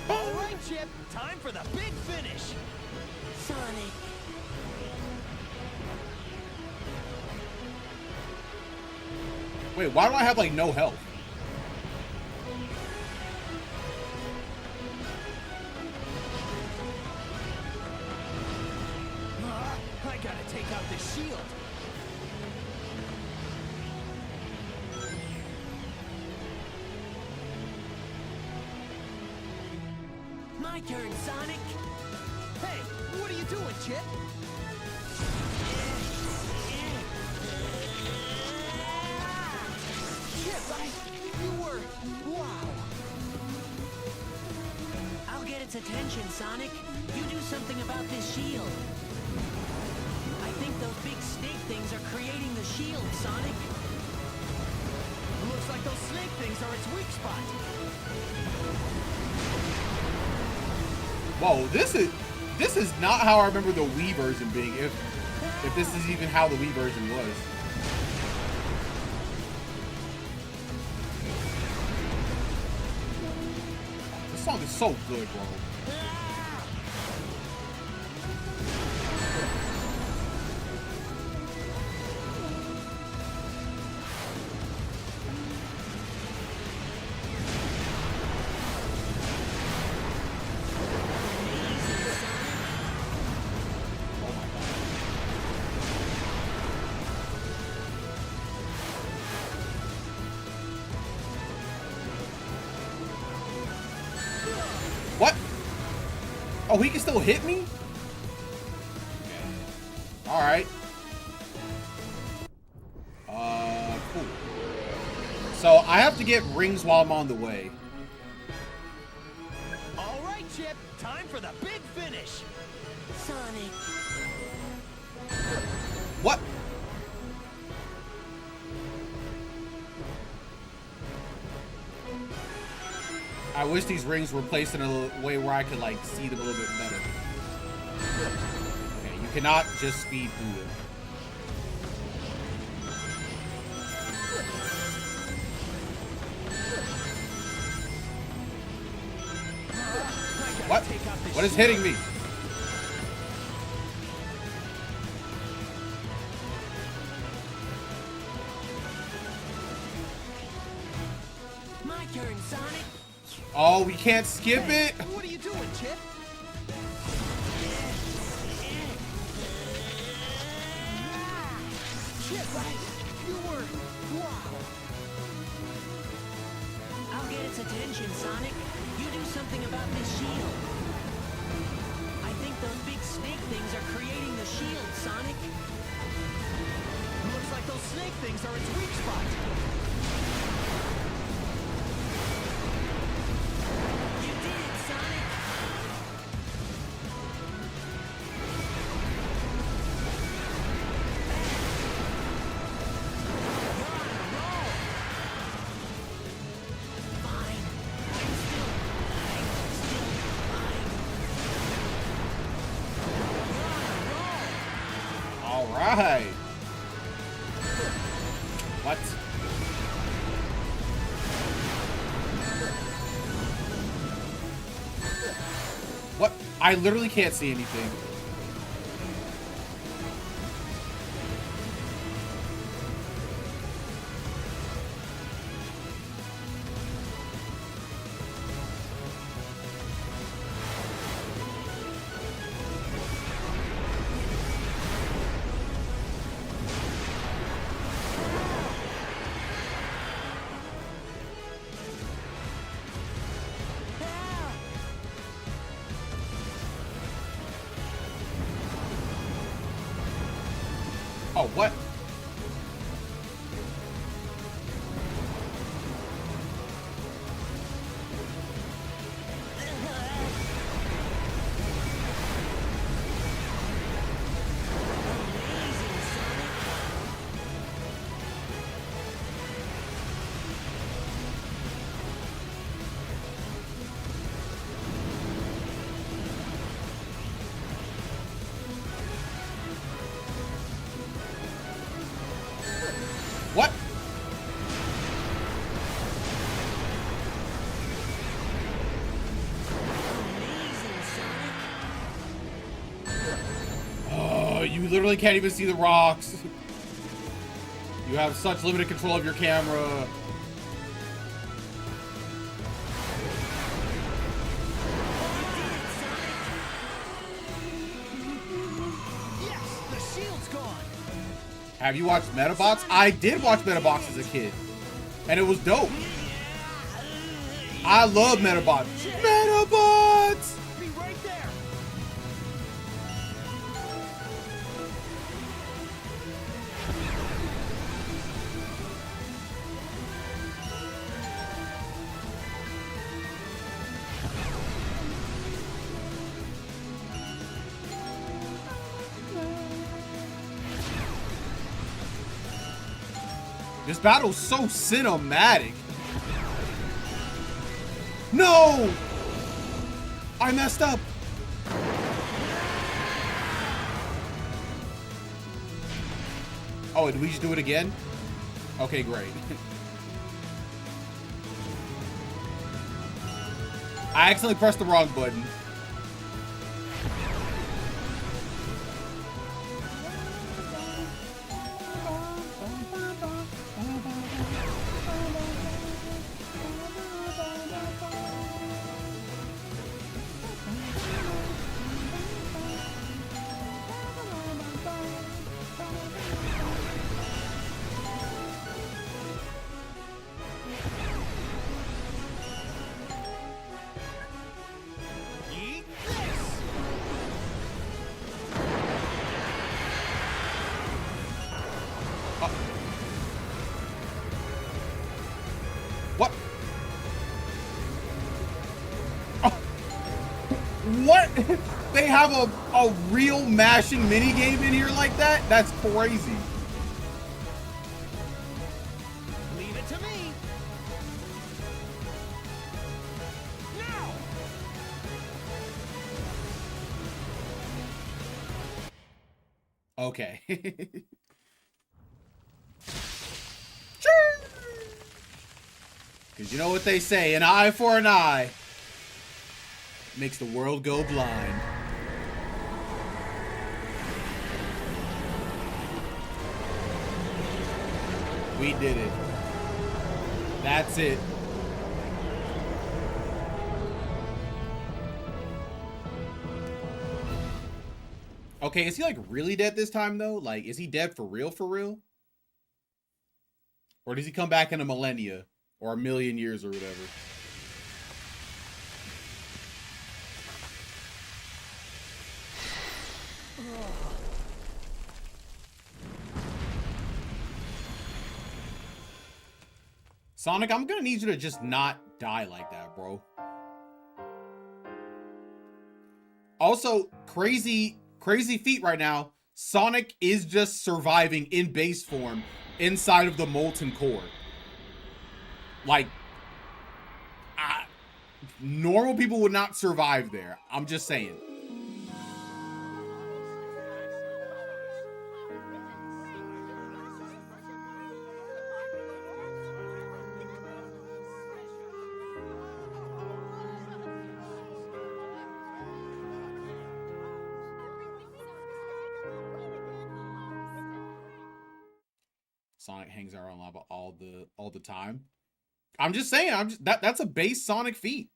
All right, Chip, time for the big finish. Sonic. Wait, why do I have like no health? I gotta take out this shield. My turn, Sonic. Hey, what are you doing, Chip? Chip, you were... Wow. I'll get its attention, Sonic. You do something about this shield. I think those big snake things are creating the shield, Sonic. Looks like those snake things are its weak spot. Whoa, this is not how I remember the Wii version being, if this is even how the Wii version was. This song is so good, bro. What? Oh, he can still hit me? Alright. Cool. So, I have to get rings while I'm on the way. All right, Chip, time for the big finish. Sonic. What? I wish these rings were placed in a way where I could, like, see them a little bit better. Okay, you cannot just speed through them. What? What is hitting me? My turn, Sonic. Oh, we can't skip it? What are you doing, Chip? Chip, you were... Wow. I'll get its attention, Sonic. You do something about this shield. I think those big snake things are creating the shield, Sonic. Looks like those snake things are its weak spot. You did it, Sonic. Fine. I'm still fine. All right. right. What? What? I literally can't see anything. Oh, what? What? Oh, you literally can't even see the rocks. You have such limited control of your camera. Yes, the shield's gone. Have you watched Metabots? I did watch Metabots as a kid. And it was dope. I love Metabots. Metabots! Be right there. This battle's so cinematic. No! I messed up. Oh, did we just do it again? Okay, great. I accidentally pressed the wrong button. Eat this. What? Oh. What? They have a real mashing minigame in here like that? That's crazy. Leave it to me. Now. Okay. Because you know what they say, an eye for an eye makes the world go blind. We did it. That's it. Okay, is he like really dead this time though? Like, is he dead for real for real? Or does he come back in a millennia? Or a million years or whatever? Sonic, I'm gonna need you to just not die like that, bro. Also, crazy feat right now. Sonic is just surviving in base form inside of the molten core. Like, normal people would not survive there. I'm just saying. Sonic hangs out on lava all the time. I'm just saying, that's a base Sonic feat.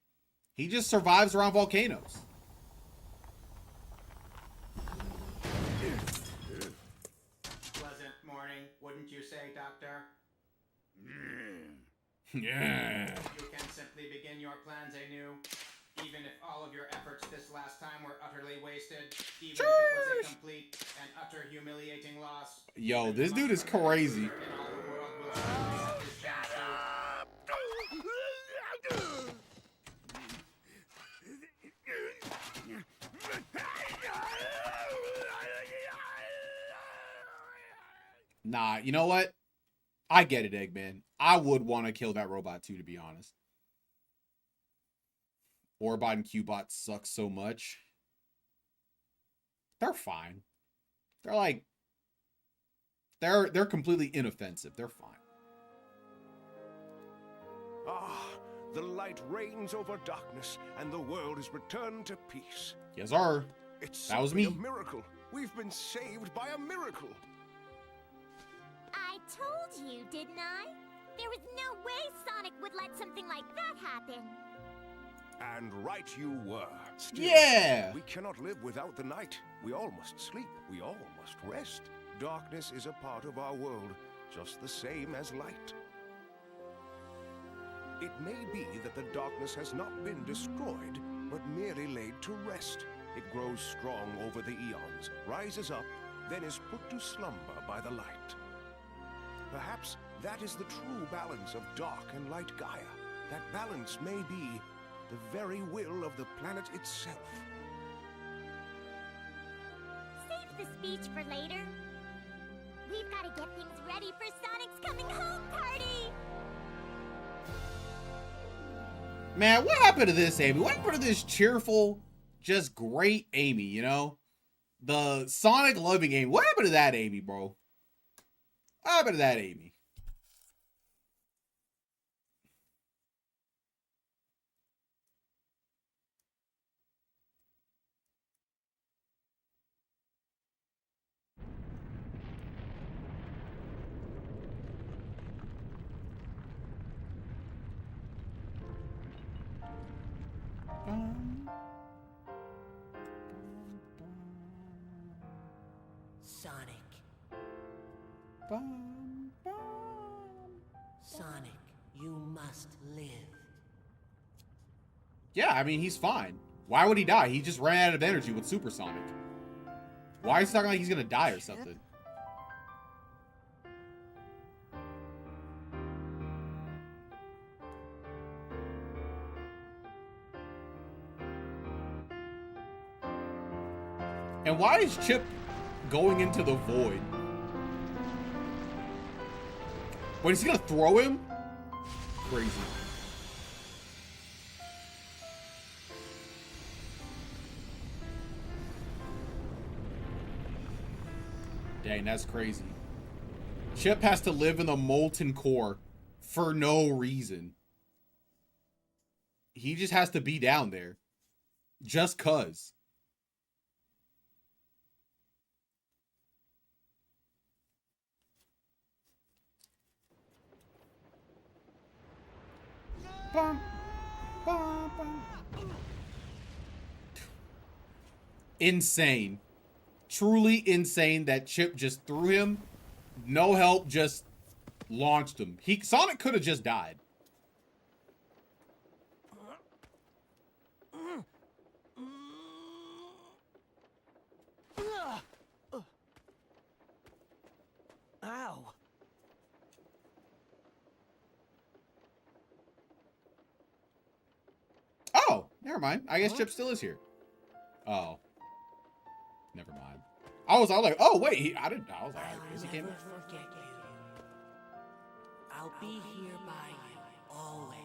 He just survives around volcanoes. Pleasant morning, wouldn't you say, Doctor? Yeah. You can simply begin your plans anew. Even if all of your efforts this last time were utterly wasted, even if it was a complete and utter humiliating loss. Yo, this dude is crazy. And all the world will surely his chance Nah, you know what? I get it, Eggman. I would want to kill that robot too, to be honest. Orbot and Cubot suck so much. They're fine. They're like... They're completely inoffensive. They're fine. Ah, the light reigns over darkness, and the world is returned to peace. Yes, sir. It's That was simply me. a miracle. We've been saved by a miracle. I told you, didn't I? There was no way Sonic would let something like that happen. And right you were. Still, Yeah! we cannot live without the night. We all must sleep. We all must rest. Darkness is a part of our world, just the same as light. It may be that the darkness has not been destroyed, but merely laid to rest. It grows strong over the eons, rises up, then is put to slumber by the light. Perhaps that is the true balance of dark and light Gaia. That balance may be the very will of the planet itself. Save the speech for later. We've got to get things ready for Sonic's coming home party! Man, what happened to this Amy? What happened to this cheerful, just great Amy, you know? The Sonic loving Amy. What happened to that Amy, bro? What happened to that Amy? Sonic. Sonic, you must live. Yeah, I mean, he's fine. Why would he die? He just ran out of energy with Super Sonic. Why is he talking like he's gonna die or something? And why is Chip going into the void? Wait, is he gonna throw him? Crazy. Dang, that's crazy. Chip has to live in the molten core for no reason. He just has to be down there. Just cuz. Bum, bum, bum. Insane. Truly insane that Chip just threw him. No help, just launched him. Sonic could have just died. Ow. Oh, never mind. I guess Chip still is here. Oh. Never mind. I was like, oh wait, I was like, I guess he came. Never forget you. I'll be here by you, always.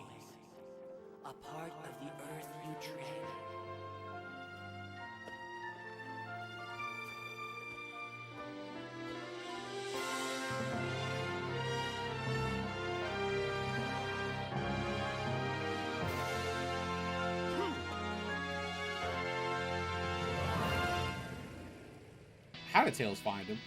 A part of the earth you tread. How did Tails find him?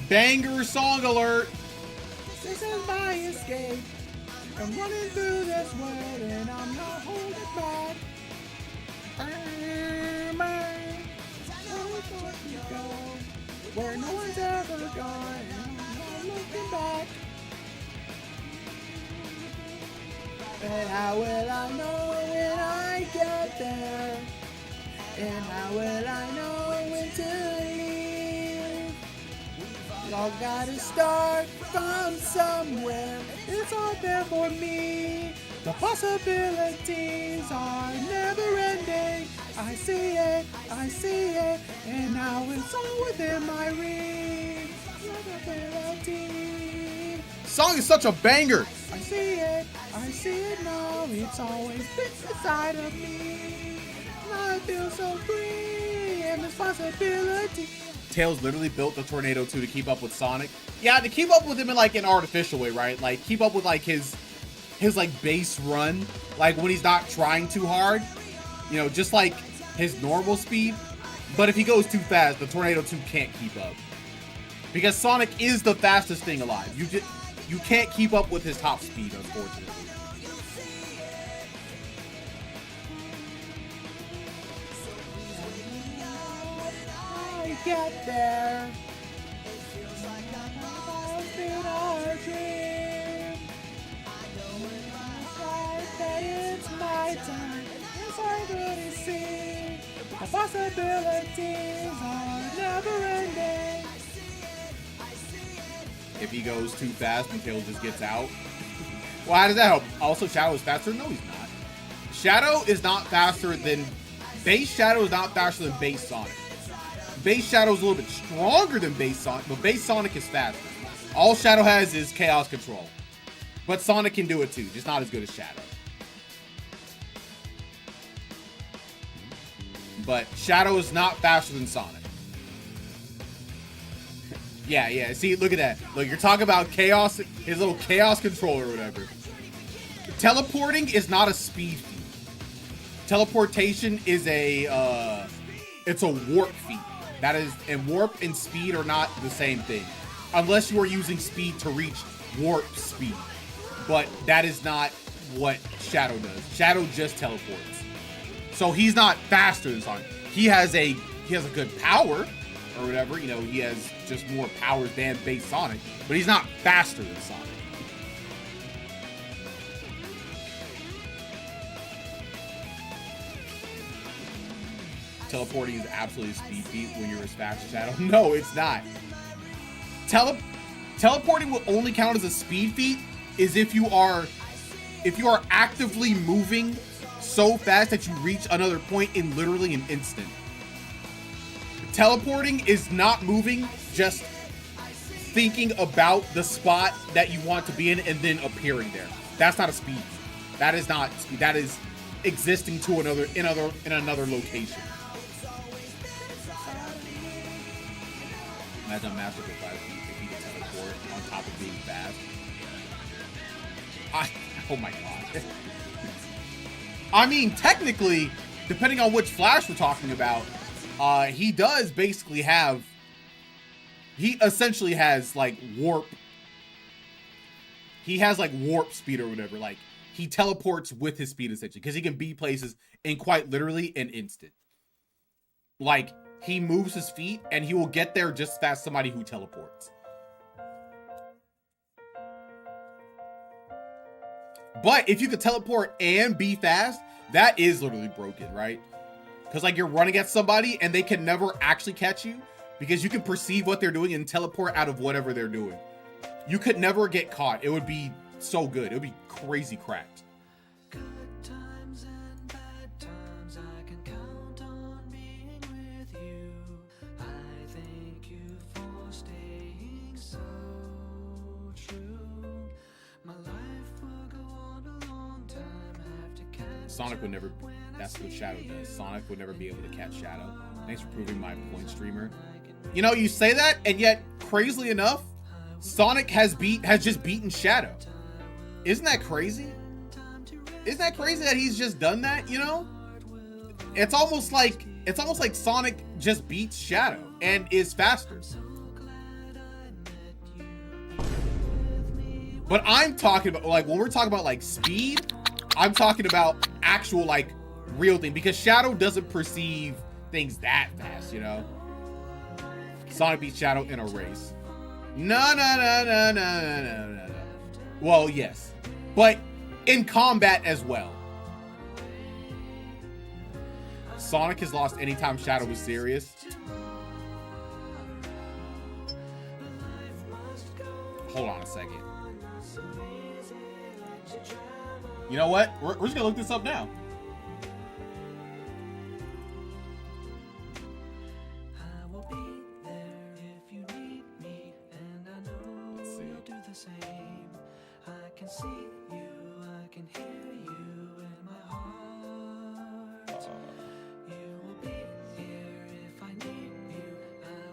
Banger song alert. This is my escape. I'm running through this world and I'm not holding back. Where no one's ever gone and I'm not looking back. And how will I know when I get there? And how will I know when to leave? Y'all gotta start from somewhere. It's all there for me. The possibilities are never ending. I see it, and now it's all within my reach. Possibility. Song is such a banger. I see it now. It's always been inside of me. I feel so free, and this possibility. Tails literally built the Tornado 2 to keep up with Sonic. Yeah, to keep up with him in like an artificial way, right? Like keep up with like his like base run, like when he's not trying too hard, you know, just like his normal speed. But if he goes too fast, the Tornado 2 can't keep up, because Sonic is the fastest thing alive. You can't keep up with his top speed, unfortunately. I get there. It feels like I've been our dream. It's my time. It's all good to see. The possibilities are never ending. If he goes too fast, Mikhail just gets out. Well, how does that help? Also, Shadow is faster? No, he's not. Shadow is not faster than... Base Shadow is not faster than Base Sonic. Base Shadow is a little bit stronger than Base Sonic, but Base Sonic is faster. All Shadow has is Chaos Control. But Sonic can do it too, just not as good as Shadow. But Shadow is not faster than Sonic. Yeah, see, look at that. Look, you're talking about Chaos, his little Chaos Controller or whatever. Teleporting is not a speed feat. Teleportation is it's a warp feat. That is, and warp and speed are not the same thing. Unless you are using speed to reach warp speed. But that is not what Shadow does. Shadow just teleports. So he's not faster than Sonic. He has a good power or whatever, you know, he has just more powers than base Sonic, but he's not faster than Sonic. Teleporting is absolutely a speed feat when you're as fast as Shadow. No, it's not. Teleporting will only count as a speed feat is if you are actively moving so fast that you reach another point in literally an instant. Teleporting is not moving, just thinking about the spot that you want to be in and then appearing there. That's not a speed. That is not speed. That is existing to another in another location. Imagine a masterful fighter if he could teleport on top of being fast. Oh my god. I mean, technically, depending on which Flash we're talking about, he does basically have, he essentially has like warp. He has like warp speed or whatever. Like he teleports with his speed essentially because he can be places in quite literally an instant. Like he moves his feet and he will get there just as fast as somebody who teleports. But if you could teleport and be fast, that is literally broken, right? Because like you're running at somebody and they can never actually catch you because you can perceive what they're doing and teleport out of whatever they're doing. You could never get caught. It would be so good. It would be crazy cracked. Good times and bad times, I can count on being with you. I thank you for staying so true. My life will go on a long time. Have to catch Sonic would never, that's what Shadow does. Sonic would never be able to catch Shadow. Thanks for proving my point, streamer. You know, you say that, and yet, crazily enough, Sonic has just beaten Shadow. Isn't that crazy? Isn't that crazy that he's just done that, you know? It's almost like Sonic just beats Shadow and is faster. But I'm talking about, like, when we're talking about, like, speed, I'm talking about actual, like, real thing. Because Shadow doesn't perceive things that fast, you know? Sonic beats Shadow in a race. No. Well, yes. But in combat as well. Sonic has lost anytime Shadow was serious. Hold on a second. You know what? We're just gonna look this up now. Let's see.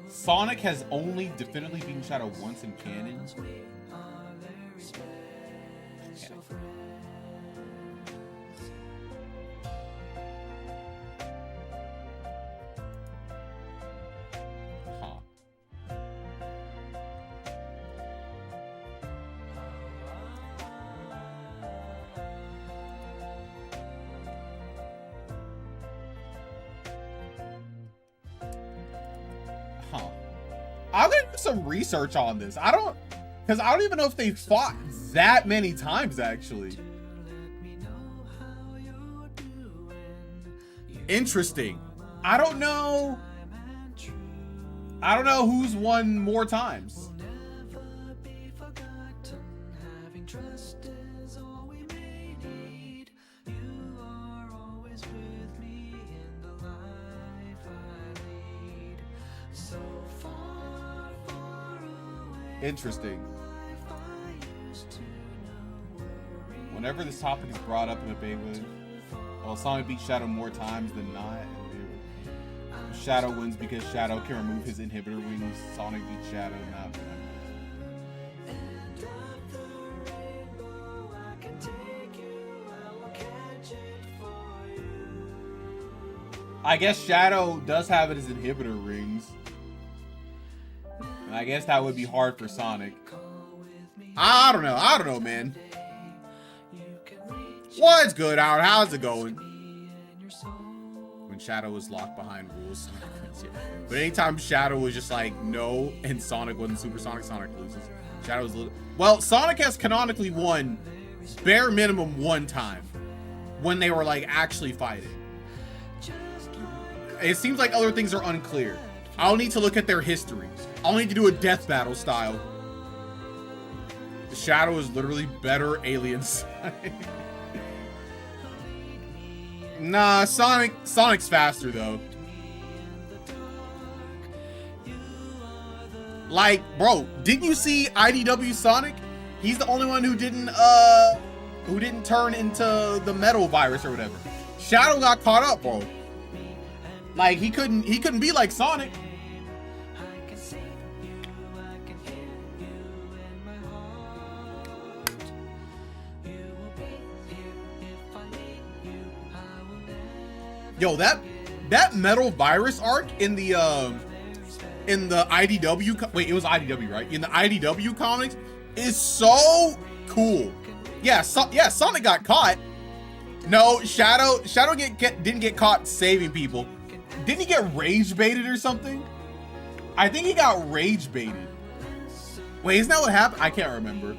Sonic has only definitively beaten Shadow once in canon. I'm gonna do some research on this. Because I don't even know if they fought that many times, actually. Interesting. I don't know who's won more times. Interesting. Whenever this topic is brought up in a Beyblade, well, Sonic beats Shadow more times than not. Shadow wins because Shadow can remove his inhibitor wings. Sonic beats Shadow, not. I guess Shadow does have his inhibitor rings. And I guess that would be hard for Sonic. I don't know, man. What's good, Howard? How's it going? When Shadow was locked behind rules. But anytime Shadow was just like, no, and Sonic wasn't supersonic, Sonic loses. Shadow was little. Well, Sonic has canonically won bare minimum one time. When they were like actually fighting. It seems like other things are unclear. I'll need to look at their history. I'll need to do a death battle style. Shadow is literally better aliens. Nah, Sonic's faster though. Like, bro, didn't you see IDW Sonic? He's the only one who didn't turn into the metal virus or whatever. Shadow got caught up, bro. Like he couldn't be like Sonic. Yo, that metal virus arc in the IDW, wait, it was IDW, right? In the IDW comics is so cool. Yeah, Sonic got caught. No, Shadow didn't get caught saving people. Didn't he get rage baited or something? I think he got rage baited. Wait, isn't that what happened? I can't remember.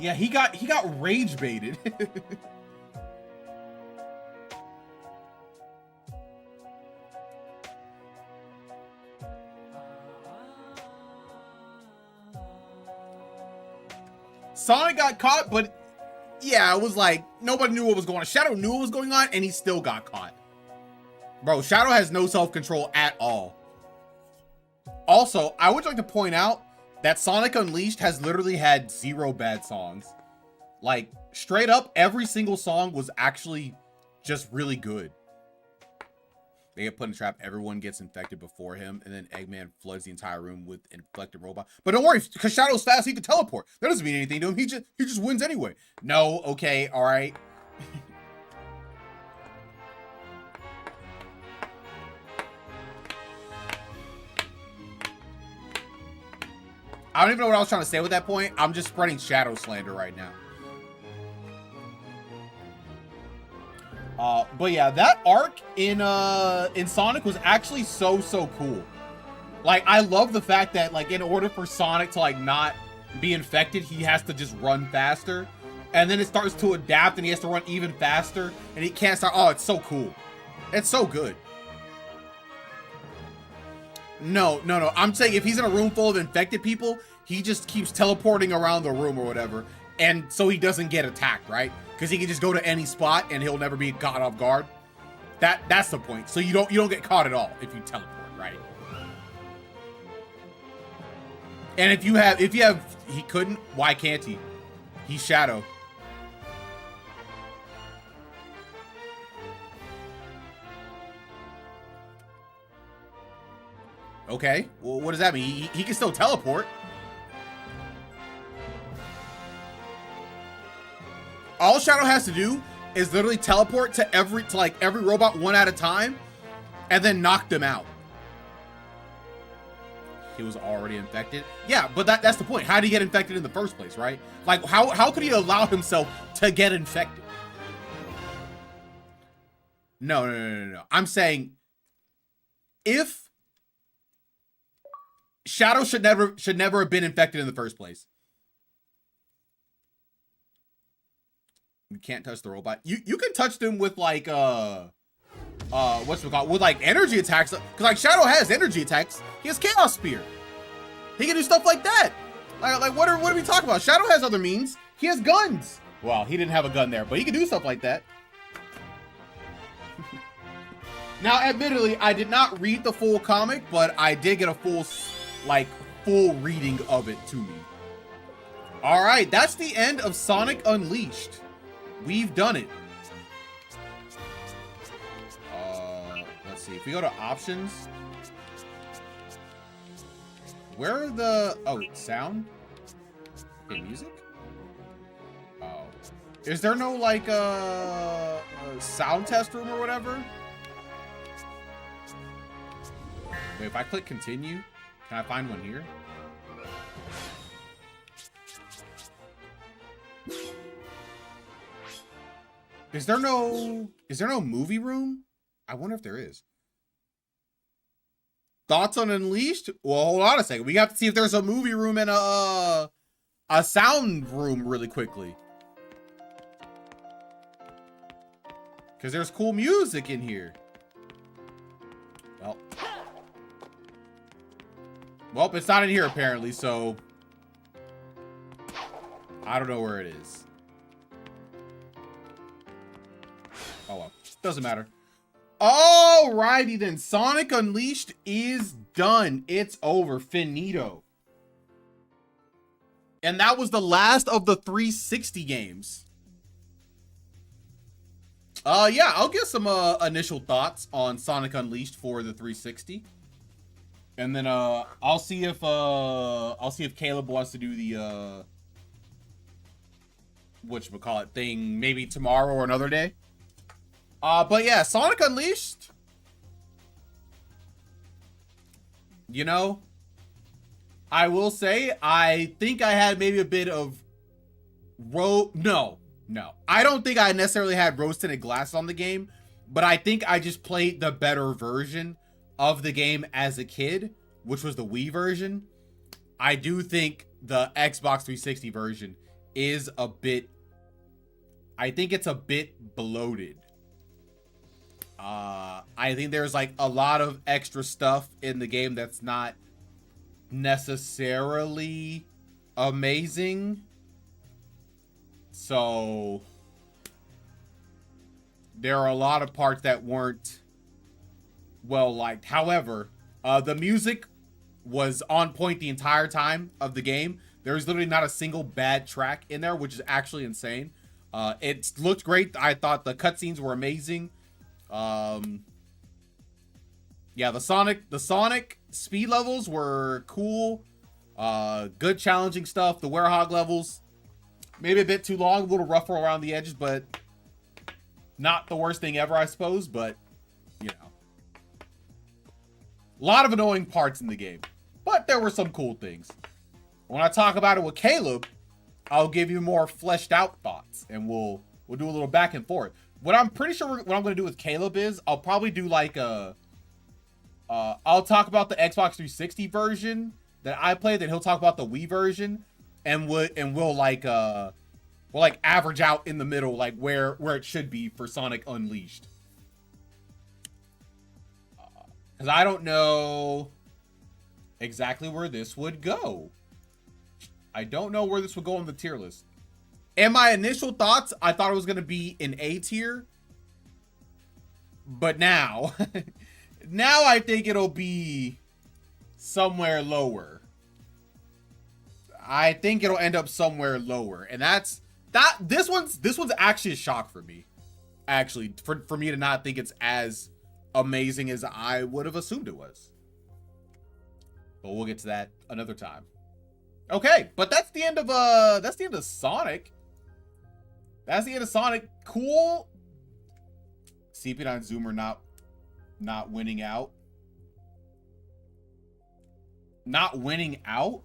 Yeah, he got rage baited. Sonic got caught, but yeah, it was like nobody knew what was going on. Shadow knew what was going on, and he still got caught. Bro, Shadow has no self-control at all. Also, I would like to point out that Sonic Unleashed has literally had 0 bad songs. Like, straight up, every single song was actually just really good. They get put in a trap. Everyone gets infected before him, and then Eggman floods the entire room with infected robot. But don't worry, because Shadow's fast, he can teleport. That doesn't mean anything to him. He just wins anyway. No, okay, all right. I don't even know what I was trying to say with that point. I'm just spreading Shadow slander right now. But yeah, that arc in Sonic was actually so cool. Like, I love the fact that, like, in order for Sonic to, like, not be infected, he has to just run faster. And then it starts to adapt and he has to run even faster. And he can't start. Oh, it's so cool. It's so good. No. I'm saying if he's in a room full of infected people, he just keeps teleporting around the room or whatever. And so he doesn't get attacked, right? Because he can just go to any spot and he'll never be caught off guard. That's the point. So you don't get caught at all if you teleport, right? And if you have he couldn't, why can't he? He's Shadow. Okay, well, what does that mean? He can still teleport. All Shadow has to do is literally teleport to every robot one at a time and then knock them out. He was already infected. Yeah, but that's the point. How did he get infected in the first place, right? Like, how could he allow himself to get infected? No. I'm saying if Shadow should never have been infected in the first place. You can't touch the robot. You can touch them with like what's it called? With like energy attacks. Cause like Shadow has energy attacks. He has Chaos Spear. He can do stuff like that. Like what are we talking about? Shadow has other means. He has guns. Well, he didn't have a gun there, but he can do stuff like that. Now, admittedly, I did not read the full comic, but I did get a full reading of it to me. All right, that's the end of Sonic Unleashed. We've done it. Let's see. If we go to options, where are the sound? Okay, music. Oh, is there no like a sound test room or whatever? Wait, if I click continue, can I find one here? Is there no movie room? I wonder if there is. Thoughts on Unleashed? Well, hold on a second. We have to see if there's a movie room and a sound room really quickly. Because there's cool music in here. Well, it's not in here apparently, so I don't know where it is. Oh well, doesn't matter. Alrighty then, Sonic Unleashed is done. It's over, finito. And that was the last of the 360 games. Yeah, I'll give some initial thoughts on Sonic Unleashed for the 360. And then I'll see if Caleb wants to do the whatchamacallit thing maybe tomorrow or another day. But yeah, Sonic Unleashed. You know, I will say I think I had maybe a bit of no. I don't think I necessarily had rose-tinted glasses on the game, but I think I just played the better version of the game as a kid, which was the Wii version. I do think the Xbox 360 version is a bit, I think it's a bit bloated. I think there's like a lot of extra stuff in the game that's not necessarily amazing. So there are a lot of parts that weren't well liked. However, the music was on point the entire time of the game. There was literally not a single bad track in there, which is actually insane. It looked great. I thought the cutscenes were amazing. Yeah, the Sonic speed levels were cool. Good challenging stuff. The Werehog levels, maybe a bit too long, a little rougher around the edges, but not the worst thing ever, I suppose. But, you know, a lot of annoying parts in the game, but there were some cool things. When I talk about it with Caleb, I'll give you more fleshed out thoughts, and we'll do a little back and forth. What I'm pretty sure what I'm going to do with Caleb is I'll probably do like a I'll talk about the Xbox 360 version that I played, then he'll talk about the Wii version, and we'll like average out in the middle, like where it should be for Sonic Unleashed. Because I don't know exactly where this would go. I don't know where this would go on the tier list. And my initial thoughts, I thought it was going to be in A tier. But now, now I think it'll be somewhere lower. I think it'll end up somewhere lower. And this one's actually a shock for me. Actually, for me to not think it's as amazing as I would have assumed it was. But we'll get to that another time. Okay, but that's the end of Sonic. That's the end of Sonic. Cool. CP9 Zoomer not winning out. Not winning out?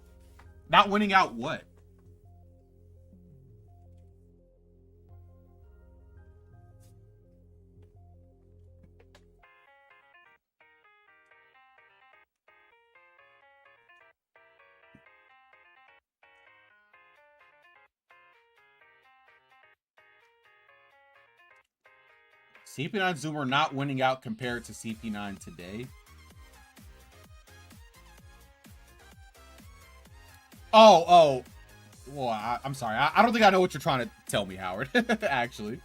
Not winning out what? CP9 Zoomer not winning out compared to CP9 today. Oh. Well, I'm sorry. I don't think I know what you're trying to tell me, Howard. Actually.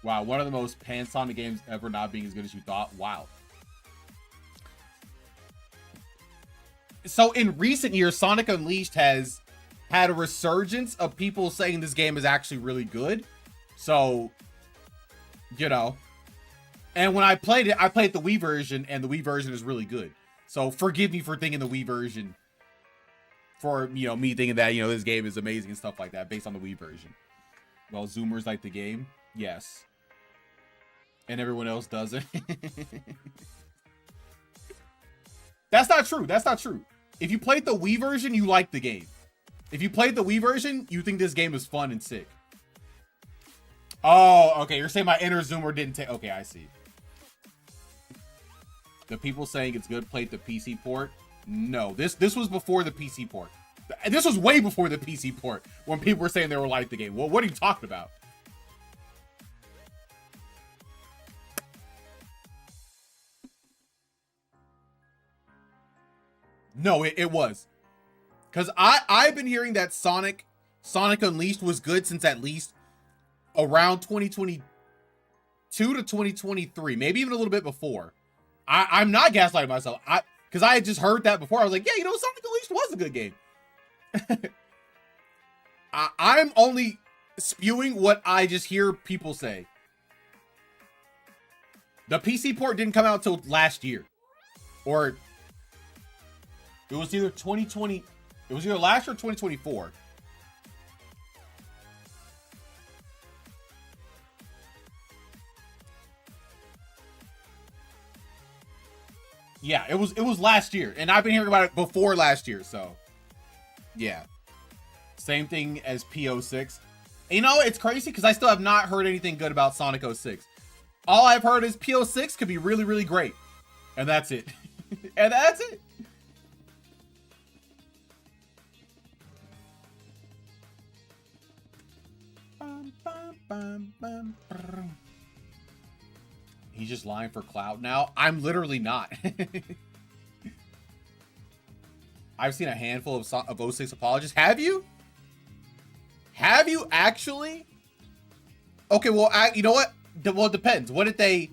Wow, one of the most pan-Sonic games ever not being as good as you thought. Wow. So in recent years, Sonic Unleashed has had a resurgence of people saying this game is actually really good. So, you know. And when I played it, I played the Wii version, and the Wii version is really good. So forgive me for thinking the Wii version, for, you know, me thinking that, you know, this game is amazing and stuff like that based on the Wii version. Well, Zoomers like the game. Yes. And everyone else doesn't. That's not true. That's not true. If you played the Wii version, you like the game. If you played the Wii version, you think this game is fun and sick. Oh, okay. You're saying my inner Zoomer didn't take... Okay, I see. The people saying it's good played the PC port. No, this was before the PC port. This was way before the PC port when people were saying they were like the game. Well, what are you talking about? No, it was. Because I've been hearing that Sonic Unleashed was good since at least around 2022 to 2023. Maybe even a little bit before. I'm not gaslighting myself. Because I had just heard that before. I was like, yeah, you know, Sonic Unleashed was a good game. I'm only spewing what I just hear people say. The PC port didn't come out until last year. Or it was either 2020. It was either last year or 2024. Yeah, it was last year, and I've been hearing about it before last year, so yeah. Same thing as P06. You know, it's crazy because I still have not heard anything good about Sonic 06. All I've heard is P06 could be really, really great. And that's it. And that's it. He's just lying for clout now. I'm literally not. I've seen a handful of 06 apologists. Have you? Have you actually? Okay, well, you know what? Well, it depends. What did they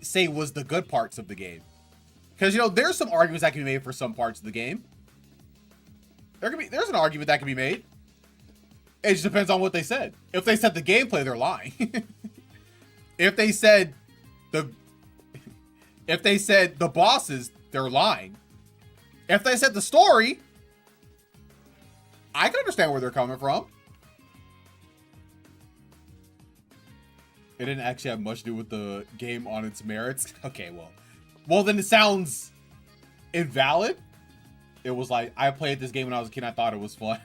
say was the good parts of the game? Because, you know, there's some arguments that can be made for some parts of the game. There's an argument that can be made. It just depends on what they said. If they said the gameplay, they're lying. If they said If they said the bosses, they're lying. If they said the story, I can understand where they're coming from. It didn't actually have much to do with the game on its merits. Okay, well then it sounds invalid. It was like, I played this game when I was a kid and I thought it was fun.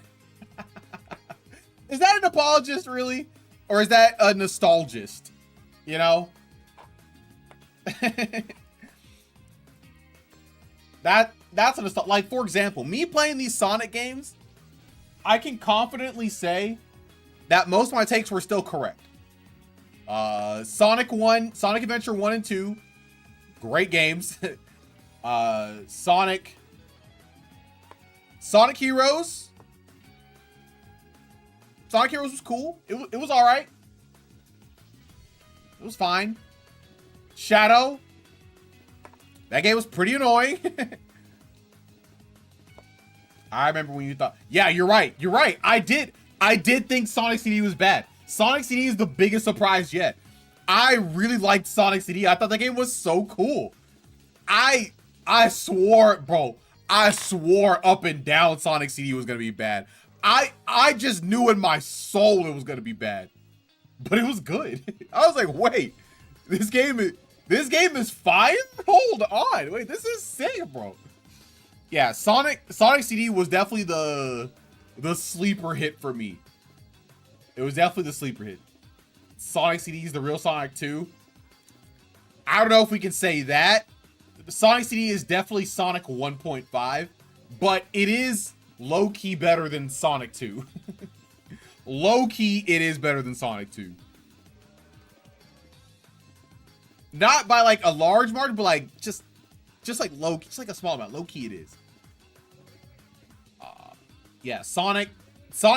Is that an apologist, really? Or is that a nostalgist? You know? That's a nostalgia. Like, for example, me playing these Sonic games, I can confidently say that most of my takes were still correct. Sonic Adventure 1 and 2, great games. Sonic Heroes. Sonic Heroes was cool. It was all right. It was fine. Shadow. That game was pretty annoying. I remember when you thought, yeah, you're right. You're right. I did think Sonic CD was bad. Sonic CD is the biggest surprise yet. I really liked Sonic CD. I thought that game was so cool. I swore, bro. I swore up and down Sonic CD was gonna be bad. I just knew in my soul it was gonna be bad, but it was good. I was like, wait, this game is fire? Hold on, wait, this is sick, bro. Yeah, Sonic CD was definitely the sleeper hit for me. It was definitely the sleeper hit. Sonic CD is the real Sonic 2. I don't know if we can say that. Sonic CD is definitely Sonic 1.5, but it is low-key better than Sonic 2. Low-key, it is better than Sonic 2. Not by like a large margin, but like just like low, just like a small amount. Low-key, it is. Yeah, Sonic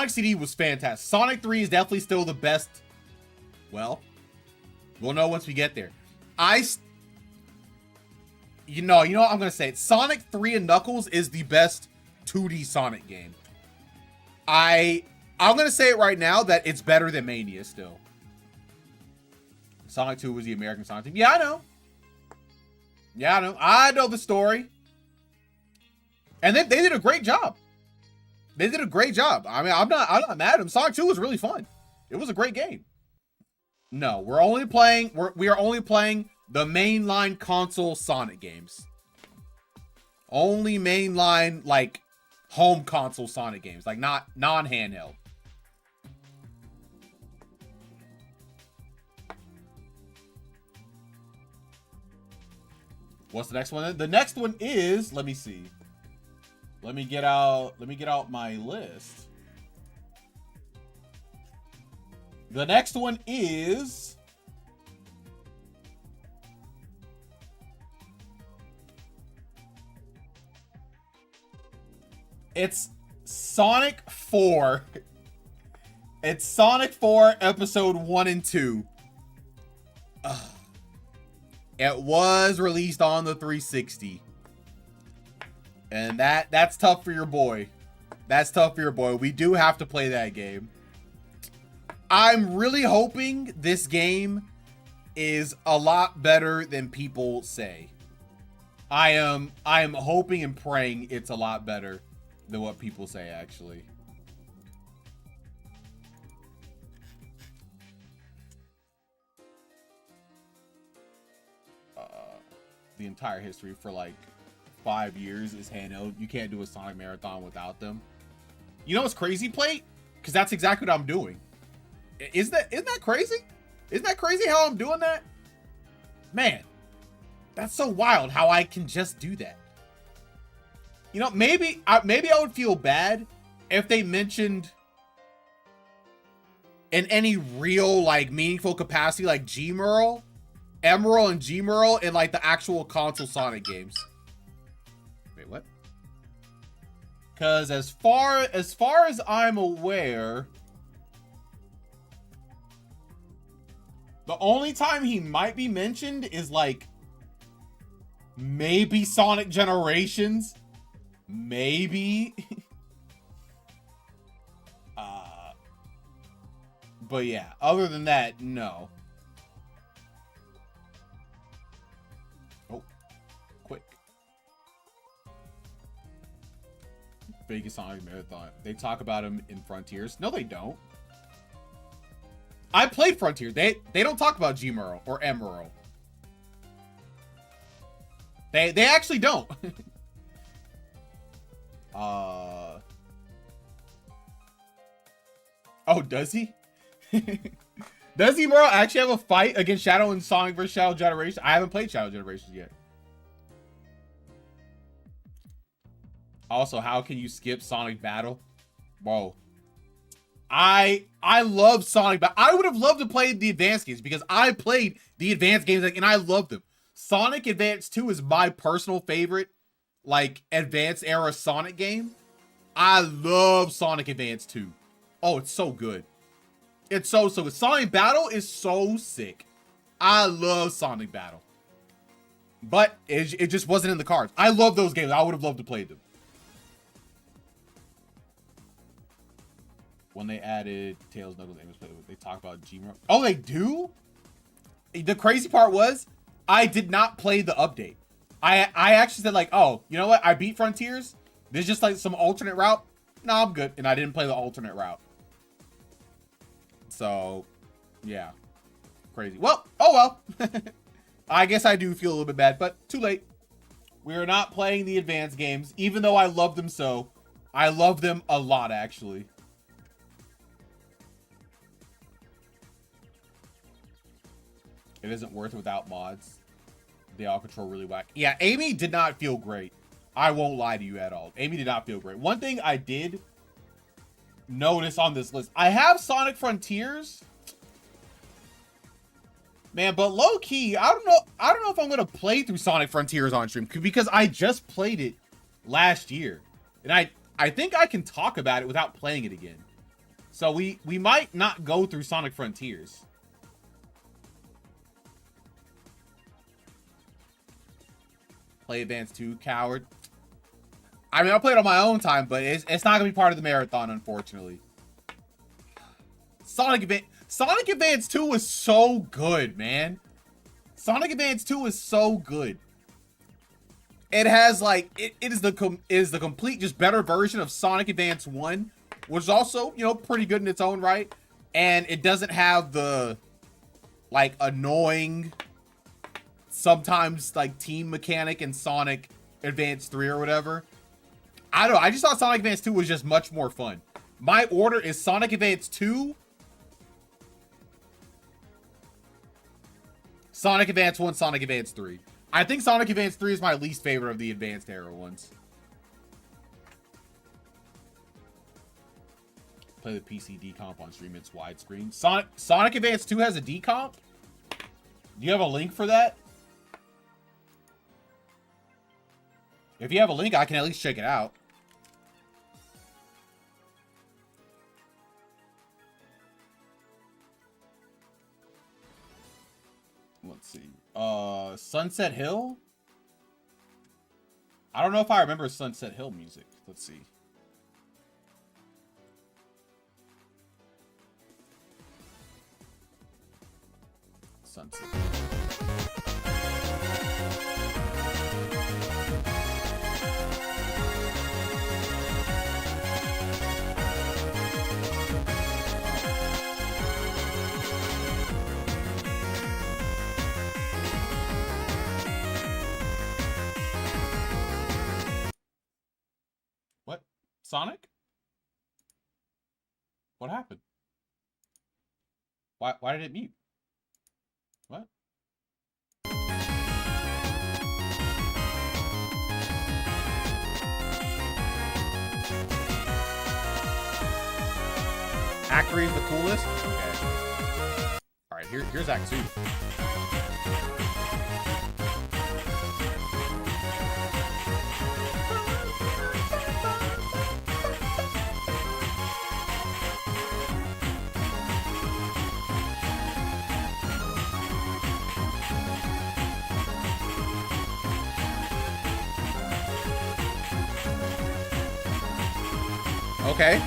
CD was fantastic. Sonic 3 is definitely still the best. Well, we'll know once we get there. You know what I'm gonna say? Sonic 3 and Knuckles is the best 2D Sonic game. I'm gonna say it right now that it's better than Mania still. Sonic 2 was the American Sonic team. Yeah, I know. Yeah, I know. I know the story. And they did a great job. They did a great job. I mean, I'm not mad at them. Sonic 2 was really fun. It was a great game. No, we are only playing the mainline console Sonic games. Only mainline, like, home console Sonic games, like not non-handheld. What's the next one? The next one is, let me see. Let me get out my list. The next one is it's Sonic 4. It's Sonic 4 episode 1 and 2. It was released on the 360. And that's tough for your boy. That's tough for your boy. We do have to play that game. I'm really hoping this game is a lot better than people say. I am hoping and praying it's a lot better than what people say, actually. The entire history for like 5 years is handheld. You can't do a Sonic Marathon without them. You know what's crazy, Plate? Because that's exactly what I'm doing. Isn't that crazy? Isn't that crazy how I'm doing that? Man, that's so wild how I can just do that. You know, maybe I would feel bad if they mentioned in any real, like, meaningful capacity, like G-Merle, Emerald and G-Merle in, like, the actual console Sonic games. Wait, what? Because as far as I'm aware, the only time he might be mentioned is, like, maybe Sonic Generations. Maybe. But yeah, other than that, no. Oh, Vegas Sonic Marathon. They talk about him in Frontiers. No, they don't. I played Frontier. They don't talk about G Murrow or M Murrow. They actually don't. Oh, does he? Does he, Murrow, actually have a fight against Shadow and Sonic vs. Shadow Generation? I haven't played Shadow Generations yet. Also, how can you skip Sonic Battle? Bro. I love Sonic Battle. I would have loved to play the advanced games because I played the advanced games and I loved them. Sonic Advance 2 is my personal favorite, like, advanced era Sonic game. I love Sonic Advance 2. Oh, it's so good. It's so good. Sonic Battle is so sick. I love Sonic Battle. But it just wasn't in the cards. I love those games. I would have loved to play them. When they added Tails, Knuckles, Amos, they talk about G-Murrow. Oh, they do? The crazy part was, I did not play the update. I actually said like, oh, you know what? I beat Frontiers. There's just like some alternate route. No, I'm good. And I didn't play the alternate route. So, yeah. Crazy. Well, oh well. I guess I do feel a little bit bad, but too late. We are not playing the advanced games, even though I love them so. I love them a lot, actually. It isn't worth it without mods. They all control really whack. Yeah, Amy did not feel great. I won't lie to you at all. Amy did not feel great. One thing I did notice on this list, I have Sonic Frontiers. Man, but low key, I don't know if I'm gonna play through Sonic Frontiers on stream because I just played it last year. And I think I can talk about it without playing it again. So we might not go through Sonic Frontiers. Play Advance 2, coward. I mean, I'll play it on my own time, but it's not gonna be part of the marathon, unfortunately. Sonic Advance 2 was so good, man. Sonic Advance 2 is so good. It has like it is the complete just better version of Sonic Advance 1, which is also, you know, pretty good in its own right. And it doesn't have the like annoying sometimes like team mechanic in Sonic Advance 3 or whatever. I don't know. I just thought Sonic Advance 2 was just much more fun. My order is Sonic Advance 2, Sonic Advance 1, Sonic Advance 3. I think Sonic Advance 3 is my least favorite of the advanced era ones. Play the PC decomp on stream. It's widescreen. Sonic Advance 2 has a decomp? Do you have a link for that? If you have a link, I can at least check it out. Let's see. Sunset Hill? I don't know if I remember Sunset Hill music. Let's see. Sunset. What? Sonic? What happened? Why did it mute? What? Act 3 is the coolest? Okay. Alright, here's Act 2. Okay.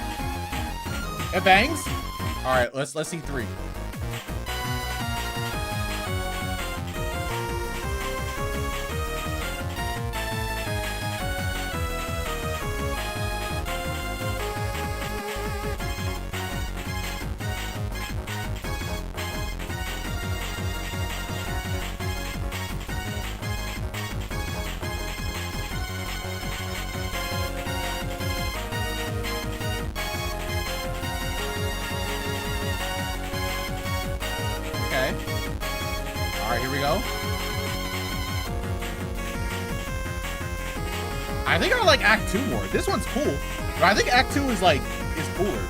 It bangs. All right, let's see 3. right, here we go. I think I like Act 2 more. This one's cool, but I think Act 2 is like cooler.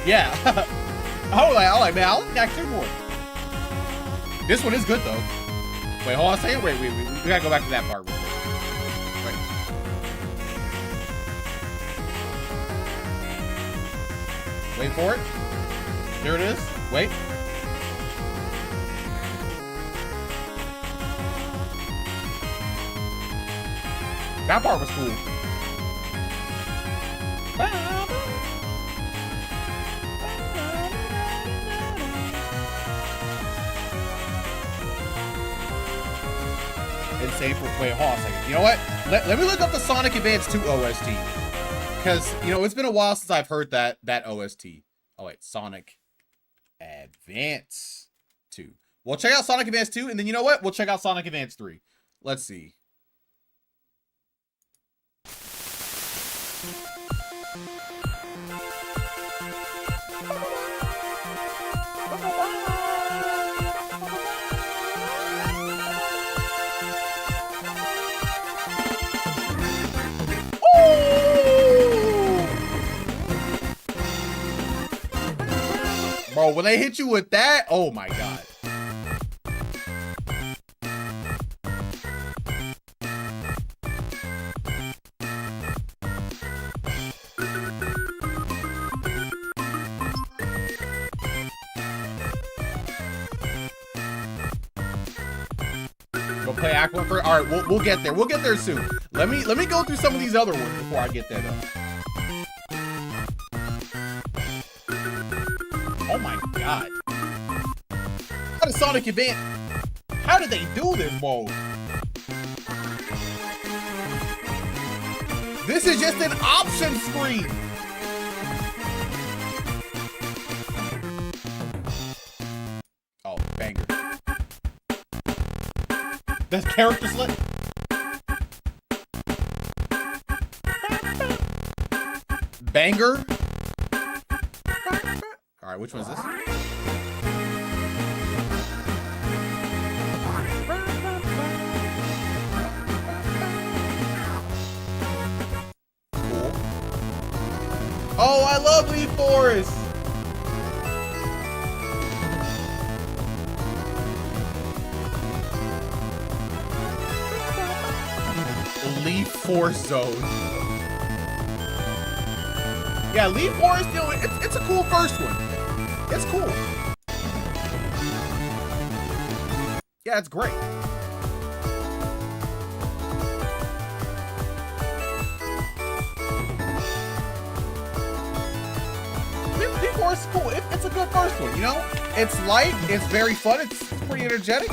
Yeah. I like, man, I like Act 2 more. This one is good though. Wait, hold on a second. Wait. We gotta go back to that part real quick. Wait for it. Here it is. Wait. That part was cool. Insane for, wait, hold on a second. You know what? Let me look up the Sonic Advance 2 OST. Because, you know, it's been a while since I've heard that OST. Oh, wait. Sonic Advance 2. We'll check out Sonic Advance 2, and then you know what? We'll check out Sonic Advance 3. Let's see. Bro, when they hit you with that, oh my god. Go play Act 1 first. All right, we'll get there. We'll get there soon. Let me go through some of these other ones before I get there though. Oh my god. How did Sonic Advance? How did they do this, bro? This is just an option screen. Oh, banger. That's character select. Banger. All right, which one is this? Cool. Oh, I love Leaf Forest. Leaf Forest Zone. Yeah, Leaf Forest, you know, it's a cool first one. It's cool. Yeah, it's great. Leaf Forest is cool. It's a good first one, you know? It's light, it's very fun, it's pretty energetic.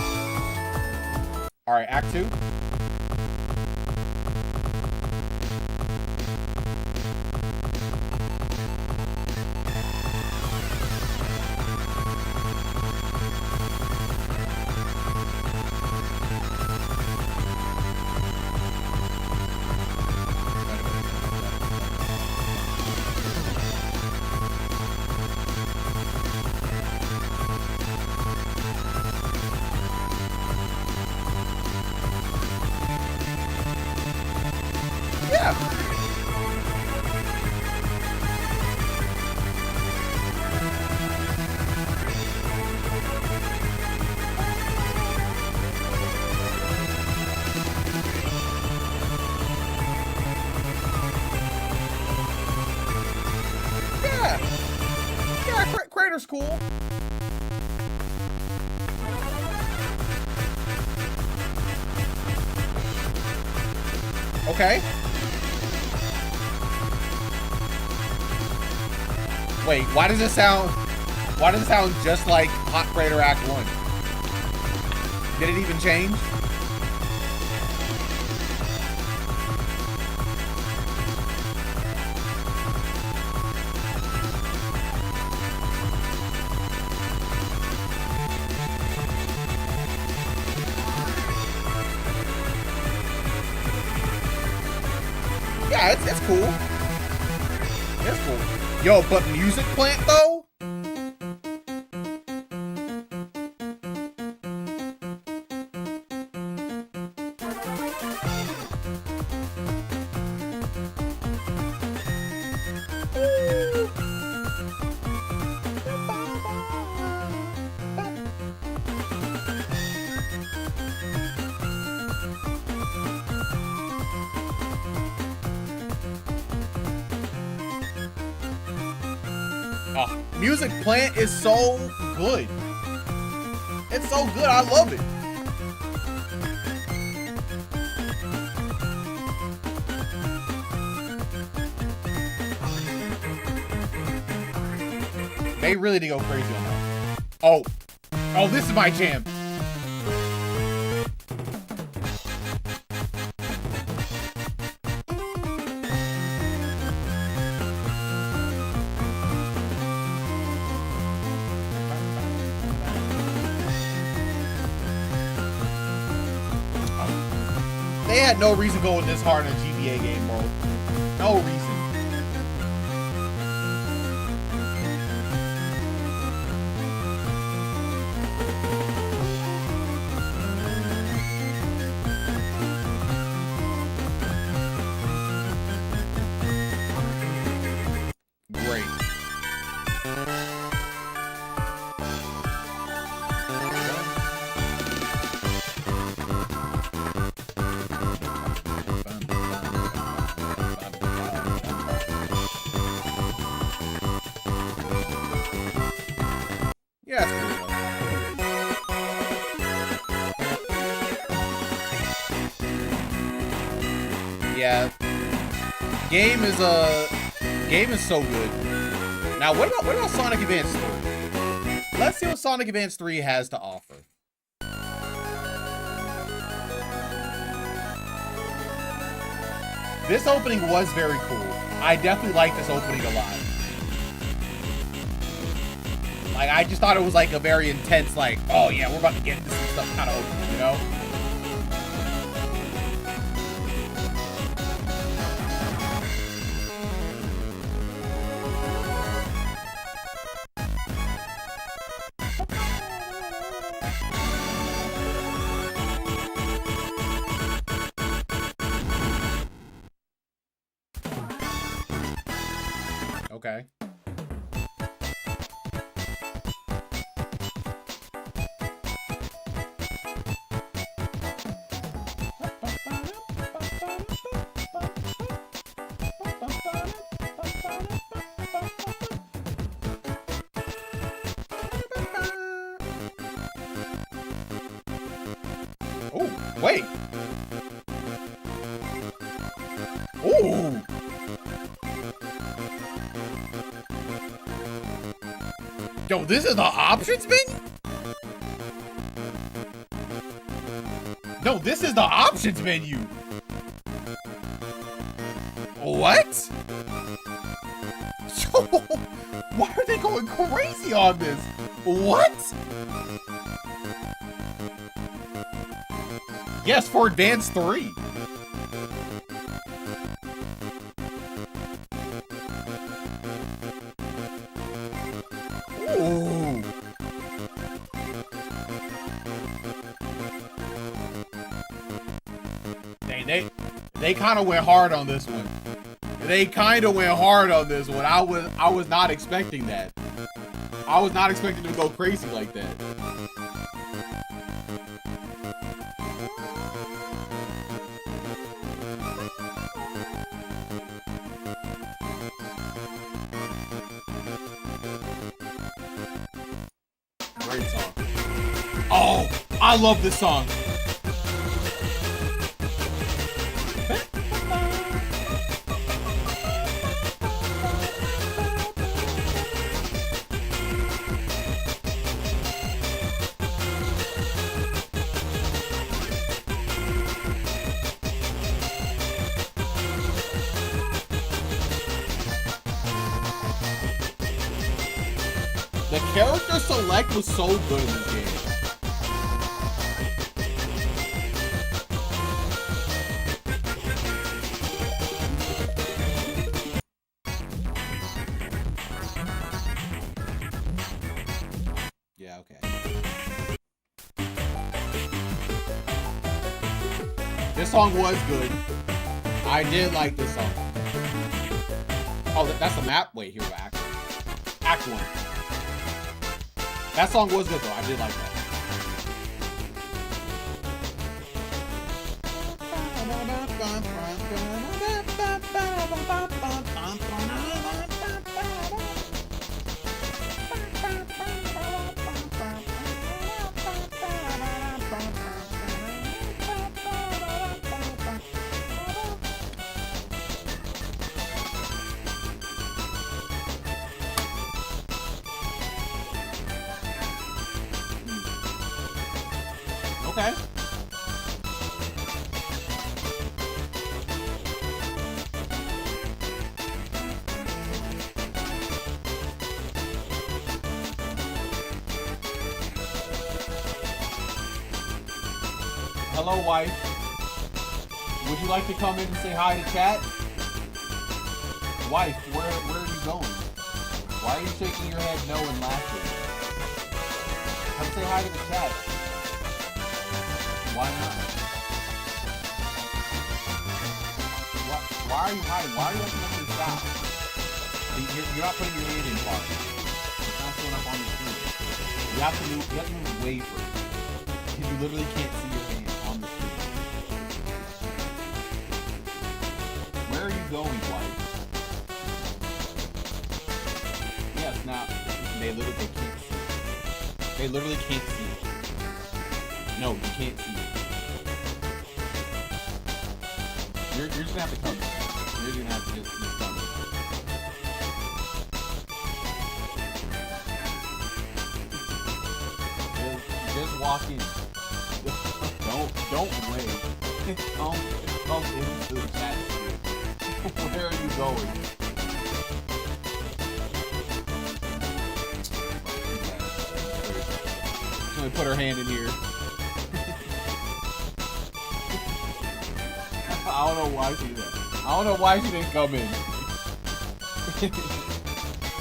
All right, Act 2. Crater's cool. Okay. Wait, why does it sound just like Hot Crater Act 1? Did it even change? Yeah, it's cool. It's cool. Yo, but Music Plant though? Oh, Music Plant is so good. It's so good. I love it. They really did go crazy on that. Oh. Oh, this is my jam. They had no reason going this hard in a GBA game, bro. No reason. Great. Yeah, that's cool. Yeah. Game is so good. Now, what about Sonic Advance 3? Let's see what Sonic Advance 3 has to offer. This opening was very cool. I definitely like this opening a lot. Like, I just thought it was like a very intense, like, oh yeah, we're about to get into some stuff kind of opening, you know? Okay. Oh, wait. Ooh. Yo, this is the options menu? No, this is the options menu. What? Yo, why are they going crazy on this? What? Yes, for Advance 3. Ooh. They kind of went hard on this one. They kind of went hard on this one. I was not expecting that. I was not expecting to go crazy like that. Great song. Oh, I love this song. The character select was so good in this game. Yeah, okay. This song was good. I did like this song. Oh, that's the map? Wait, here we go. Act 1. That song was good though. I did like that. Okay. Hello, wife. Would you like to come in and say hi to chat? Wife, where are you going? Why are you shaking your head no and laughing? Come say hi to the chat. Why not? Why are you hiding? Why are you looking at me stop? You're not putting your hand in part. It's not showing up on the screen. You have to move away from it. Because you literally can't see your hand on the screen. Where are you going, wife? Yes, now they literally can't see it. They literally can't see it. No, you can't see it. You're just gonna have to come. You're gonna have to just come. Just walk in. Don't wait. Come into the chat stream. Where are you going? She's gonna put her hand in here. I don't know why she did that. I don't know why she didn't come in.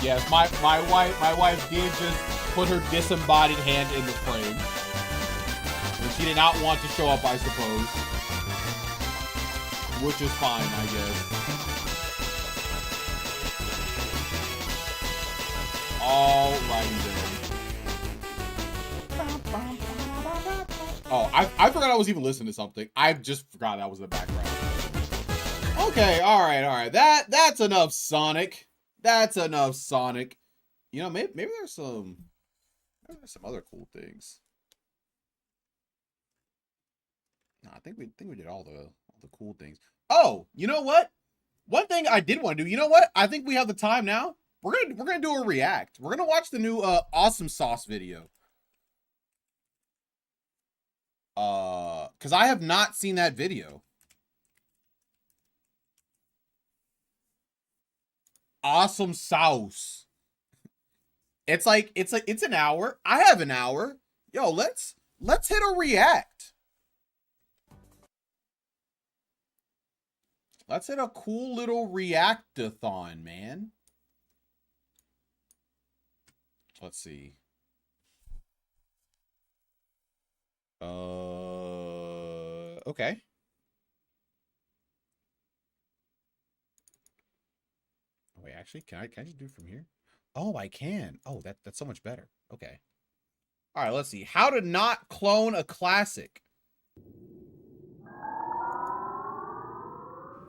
Yes, my wife did just put her disembodied hand in the frame. And she did not want to show up, I suppose. Which is fine, I guess. Alrighty then. Oh, I forgot I was even listening to something. I just forgot I was in the background. Okay, alright. That's enough Sonic. That's enough Sonic. You know, maybe there's some other cool things. No, I think we did all the cool things. Oh, you know what? One thing I did want to do. You know what? I think we have the time now. We're gonna do a react. We're gonna watch the new Asumsaus video. Because I have not seen that video. Asumsaus. It's an hour. I have an hour. Yo, let's hit a react. Let's hit a cool little react-a-thon, man. Let's see. Okay. Wait, actually, can I just do it from here? Oh, I can. Oh, that's so much better. Okay. All right, let's see. How to not clone a classic.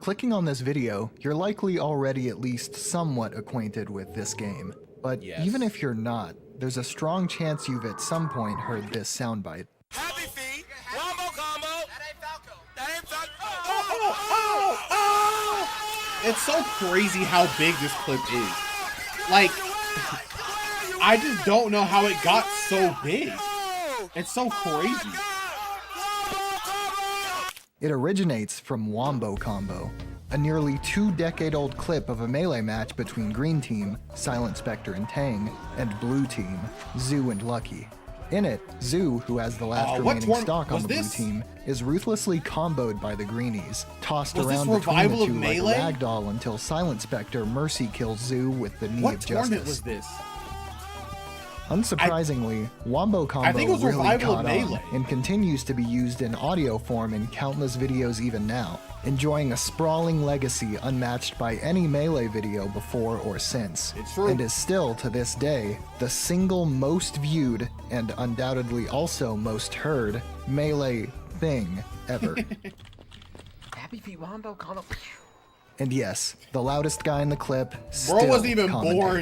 Clicking on this video, you're likely already at least somewhat acquainted with this game. But Yes. even if you're not, there's a strong chance you've at some point heard this soundbite. Happy feet, wombo combo. That ain't Falco. That ain't Falco. It's so crazy how big this clip is. Like, I just don't know how it got so big. It's so crazy. It originates from Wombo Combo, a nearly 2-decade-old clip of a melee match between Green Team, Silent Spectre and Tang, and Blue Team, Zoo and Lucky. In it, Zoo, who has the last remaining stock on the Blue Team, is ruthlessly comboed by the Greenies, tossed around between the two like a ragdoll until Silent Spectre mercy kills Zoo with the knee of justice. What tournament was this? Unsurprisingly, Wombo Combo I think it was really Revival caught of on Melee. and continues to be used in audio form in countless videos even now, enjoying a sprawling legacy unmatched by any Melee video before or since, It's true. and is still, to this day, the single most viewed, and undoubtedly also most heard, Melee thing ever. Happy Feet Wombo Combo. And yes, the loudest guy in the clip still wasn't even commentates. born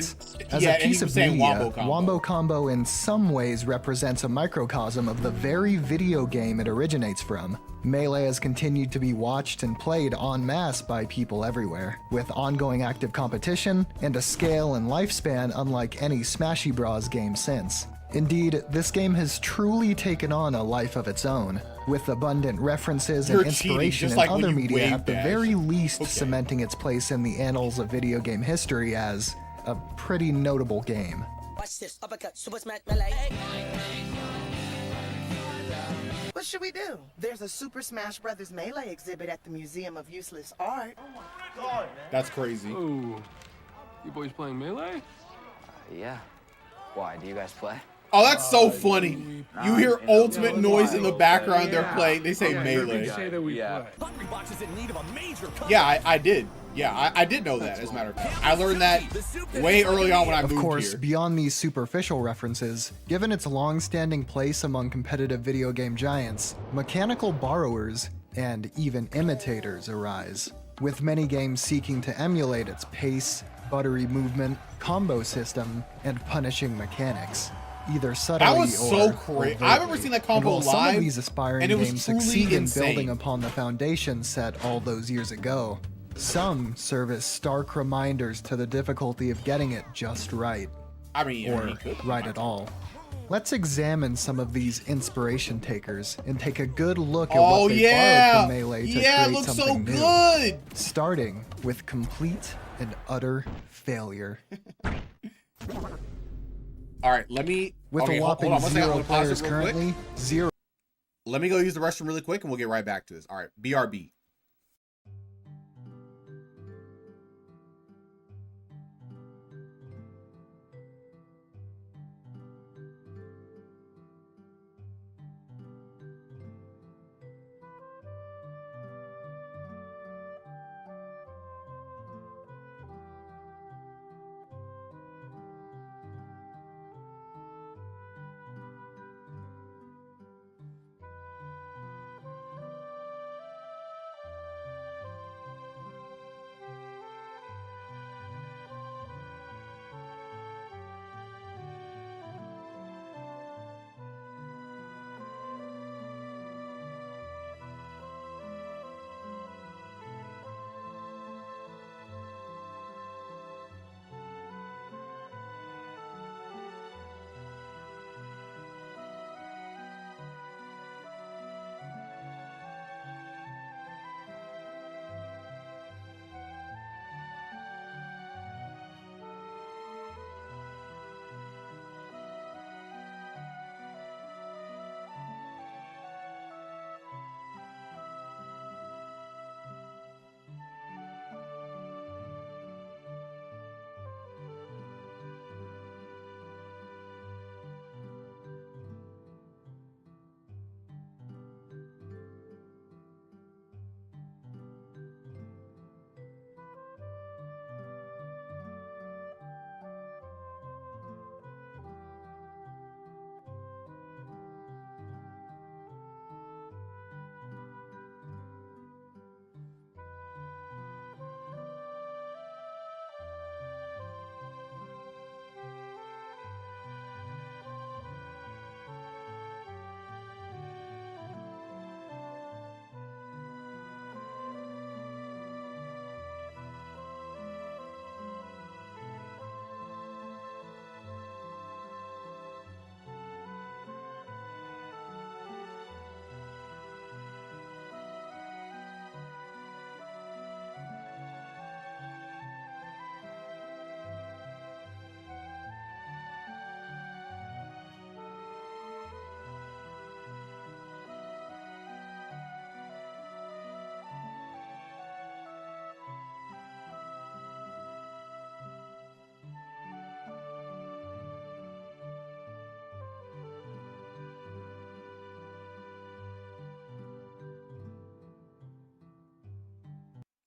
As yet, a and he piece was of saying media, Wombo Combo. in some ways represents a microcosm of the very video game it originates from. Melee has continued to be watched and played en masse by people everywhere, with ongoing active competition and a scale and lifespan unlike any Smashy Bros game since. Indeed, this game has truly taken on a life of its own, with abundant references and You're cheating, inspiration just in like when other you media wave at the dash. very least Okay. cementing its place in the annals of video game history as a pretty notable game. Watch this, uppercut, super smash, melee. What should we do? There's a Super Smash Brothers Melee exhibit at the Museum of Useless Art. That's crazy. Ooh, you boys playing Melee? Yeah. Why, do you guys play? Oh, that's so funny. You hear ultimate noise in the background. They're playing. They say I heard melee. you say that we Yeah. play. Hungrybox is in need of a major Yeah, I did. Yeah, I did know that, as a matter of fact. I learned that way early on when I Of moved course, here. beyond these superficial references, given its long-standing place among competitive video game giants, mechanical borrowers and even imitators arise, with many games seeking to emulate its pace, buttery movement, combo system, and punishing mechanics, either subtly That was so or crazy. overtly. I remember seeing that combo And while some live, of these aspiring and it was games truly succeed in insane. building upon the foundation set all those years ago, some serve as stark reminders to the difficulty of getting it just right, I mean, or he could. right at all. Let's examine some of these inspiration takers and take a good look at Oh what they yeah, borrowed from Melee to yeah, it create looks so something new. good. Starting with complete and utter failure. All right, let me. With okay, a hold whopping on one second, I'm 0 gonna pause players it real quick. currently, 0. Let me go use the restroom really quick, and we'll get right back to this. All right, BRB.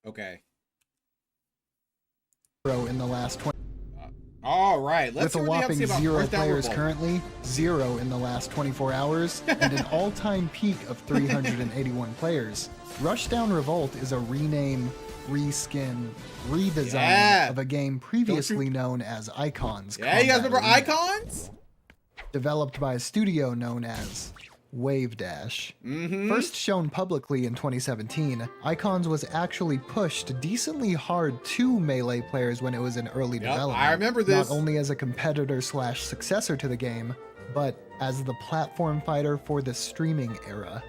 Okay. In the last 20. All right, let's With see a what they have to whopping say about 0 Earth Down players Revolt. currently, 0 in the last 24 hours, and an all-time peak of 381 players. Rushdown Revolt is a rename, reskin, redesign Yeah. of a game previously known as Icons. Yeah, you guys Combat remember Arena. Icons? Developed by a studio known as Wave Dash. Mm-hmm. First shown publicly in 2017, Icons was actually pushed decently hard to Melee players when it was in early development. I remember this. Not only as a competitor/successor to the game, but as the platform fighter for the streaming era,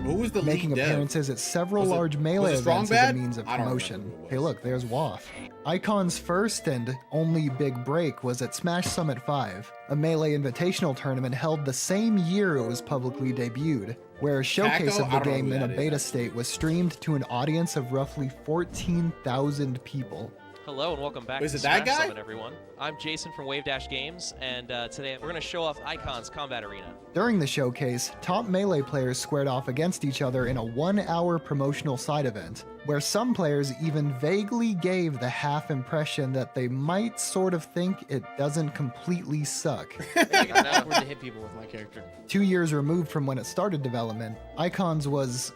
Who was the making lead dev? appearances at several Was it- large was Melee it Strong events as a Bad? means of I don't promotion. remember who it Hey was. look, there's Waff. Icon's first and only big break was at Smash Summit 5, a Melee invitational tournament held the same year it was publicly debuted, where a showcase Kako? of I the don't know game who in a that is, beta actually. state was streamed to an audience of roughly 14,000 people. Hello and welcome back Is to it that Smash guy? Summit, everyone. I'm Jason from Wave Dash Games, and today we're going to show off Icon's Combat Arena. During the showcase, top Melee players squared off against each other in a 1-hour promotional side event, where some players even vaguely gave the half impression that they might sort of think it doesn't completely suck. It's awkward to hit people with my character. 2 years removed from when it started development, Icon's was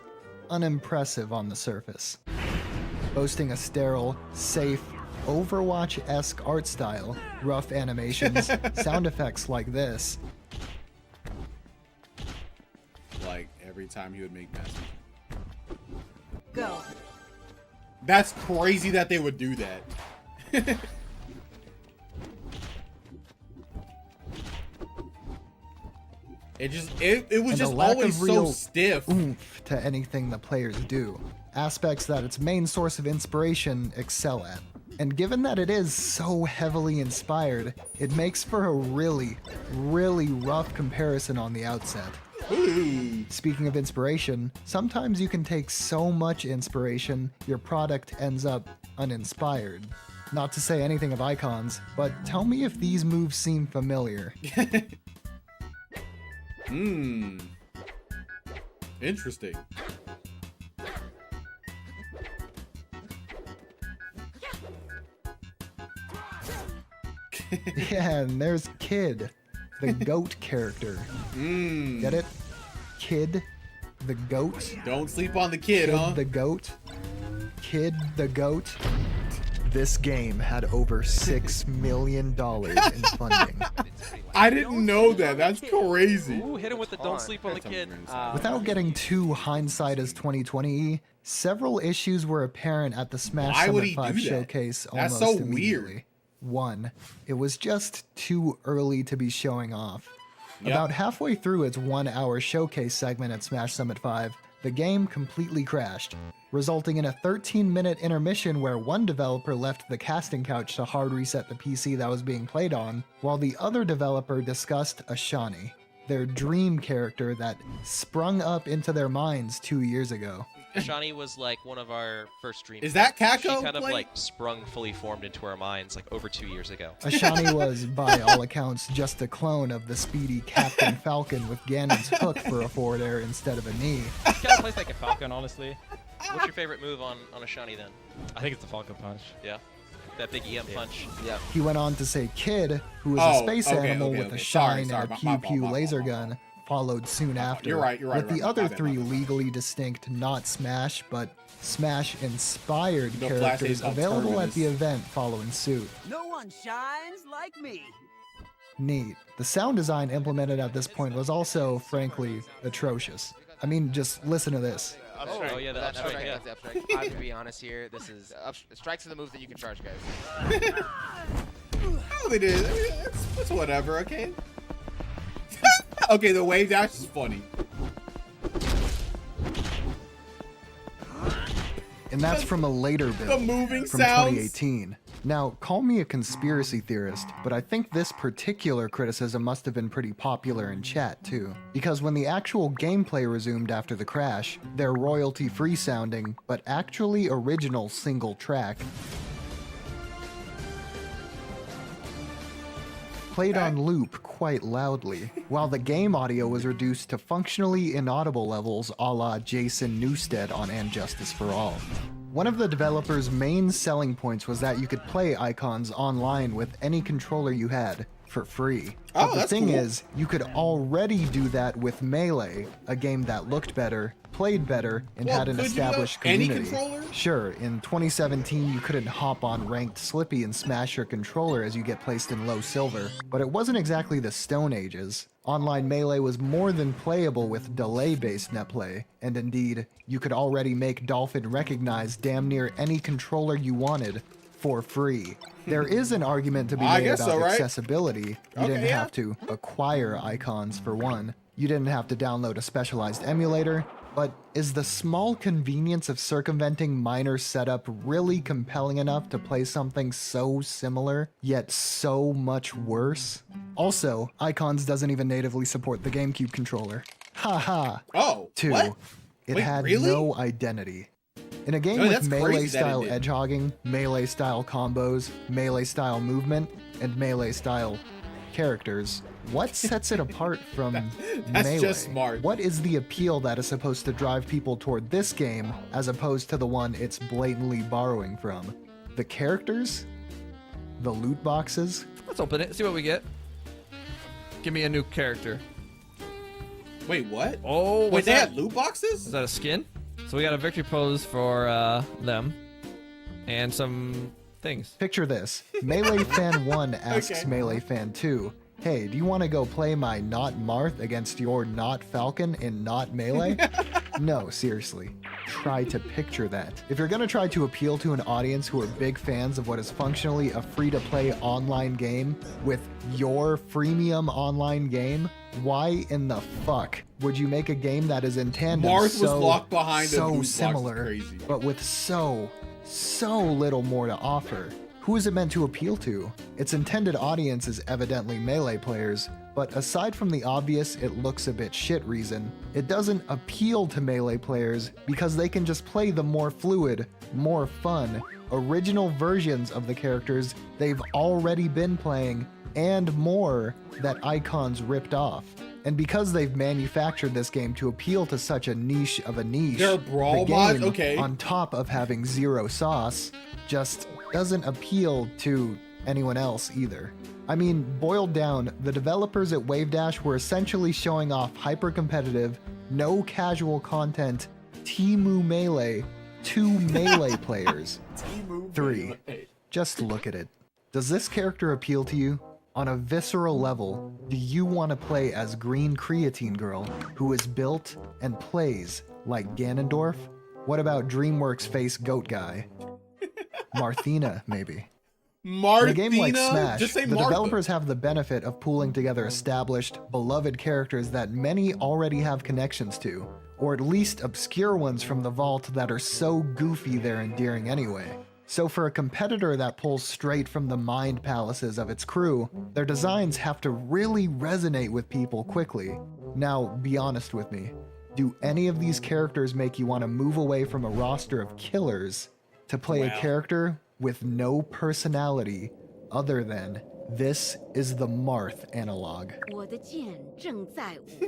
unimpressive on the surface. Boasting a sterile, safe, Overwatch-esque art style, rough animations, sound effects like this. Like every time he would make messages. Go. That's crazy that they would do that. It was And just a lack always of real so stiff. oomph to anything the players do. Aspects that its main source of inspiration excel at. And given that it is so heavily inspired, it makes for a really, really rough comparison on the outset. Speaking of inspiration, sometimes you can take so much inspiration, your product ends up uninspired. Not to say anything of Icons, but tell me if these moves seem familiar. Interesting. Yeah, and there's Kid, the goat character. Get it? Kid, the goat. Don't sleep on the kid, huh? The goat. Kid, the goat. This game had over $6 million in funding. I didn't know that. That's crazy. Ooh, hit him with the don't sleep on the kid. Without getting too hindsight as 2020, several issues were apparent at the Smash Why would Summit he 5 do that? showcase That's almost so immediately. weird. 1. It was just too early to be showing off. Yep. About halfway through its 1-hour showcase segment at Smash Summit 5, the game completely crashed, resulting in a 13-minute intermission where one developer left the casting couch to hard reset the PC that was being played on, while the other developer discussed Ashani, their dream character that sprung up into their minds 2 years ago. Shani was like one of our first dreams. Is that Kako She kind of playing? like sprung fully formed into our minds like over 2 years ago. Ashani was, by all accounts, just a clone of the speedy Captain Falcon with Ganon's hook for a forward air instead of a knee. He kind of plays like a Falcon, honestly. What's your favorite move on a Shani then? I think it's the Falcon Punch. Yeah? That big EM punch. Yeah. He went on to say Kid, who is Oh, a space okay, animal okay, with okay. a Sorry, shine sorry. and a My pew fault, pew my fault, laser my fault. gun, followed soon after. You're right, With the my other bad, three my bad. legally distinct, not Smash, but Smash-inspired No, Flash characters is available at the Terminus. event following suit. No one shines like me. Neat. The sound design implemented at this point was also, frankly, atrocious. I mean, just listen to this. Oh, yeah, the upstrike, yeah. That's the upstrike. I have to be honest here. This is strikes are the moves that you can charge, guys. Oh, they did. I mean, it's whatever, okay? Okay, the wave dash is funny. And that's from a later build The moving from sounds. 2018. Now, call me a conspiracy theorist, but I think this particular criticism must have been pretty popular in chat too. Because when the actual gameplay resumed after the crash, their royalty-free sounding, but actually original single track, played on loop quite loudly, while the game audio was reduced to functionally inaudible levels a la Jason Newsted on And Justice for All. One of the developer's main selling points was that you could play Icons online with any controller you had, for free. Oh, But the that's thing cool. is, you could already do that with Melee, a game that looked better, played better, and Well, had an could you do that established with any community. controller? Sure, in 2017 you couldn't hop on ranked Slippy and smash your controller as you get placed in low silver, but it wasn't exactly the Stone Ages. Online Melee was more than playable with delay-based netplay, and indeed, you could already make Dolphin recognize damn near any controller you wanted for free. There is an argument to be I made guess about so, right? accessibility. You Okay, didn't yeah. have to acquire icons for one. You didn't have to download a specialized emulator. But is the small convenience of circumventing minor setup really compelling enough to play something so similar, yet so much worse? Also, Icons doesn't even natively support the GameCube controller. Haha. Oh, 2. what? It Wait, had really? no identity. In a game No, with that's crazy that it melee-style did. edgehogging, melee-style combos, melee-style movement, and melee-style characters, what sets it apart from That's Melee? just smart. What is the appeal that is supposed to drive people toward this game as opposed to the one it's blatantly borrowing from? The characters? The loot boxes? Let's open it, see what we get. Give me a new character. Wait, what? Oh, Wait, what's they that? had loot boxes? Is that a skin? So we got a victory pose for them. And some things. Picture this. Melee Fan 1 asks Okay. Melee Fan 2, hey, do you want to go play my not Marth against your not Falcon in not Melee? No, seriously. Try to picture that. If you're going to try to appeal to an audience who are big fans of what is functionally a free-to-play online game with your freemium online game, why in the fuck would you make a game that is in tandem Marth was locked behind a loot so box. similar, Crazy. but with so little more to offer? Who is it meant to appeal to? Its intended audience is evidently Melee players, but aside from the obvious it looks a bit shit reason, it doesn't appeal to Melee players because they can just play the more fluid, more fun, original versions of the characters they've already been playing, and more that Icons ripped off. And because they've manufactured this game to appeal to such a niche of a niche, There are brawl the game, mods? Okay. on top of having zero sauce, just doesn't appeal to anyone else either. I mean, boiled down, the developers at Wavedash were essentially showing off hyper-competitive, no casual content, Temu Melee to Melee players. 3. Just look at it. Does this character appeal to you? On a visceral level, do you want to play as Green Creatine Girl, who is built and plays like Ganondorf? What about DreamWorks face Goat Guy? Marthina, maybe. Marthina? In a game like Smash, Just say the Martha. developers have the benefit of pooling together established, beloved characters that many already have connections to, or at least obscure ones from the vault that are so goofy they're endearing anyway. So for a competitor that pulls straight from the mind palaces of its crew, their designs have to really resonate with people quickly. Now, be honest with me. Do any of these characters make you want to move away from a roster of killers to play a character with no personality other than this is the Marth analog? 我的剑正在舞动。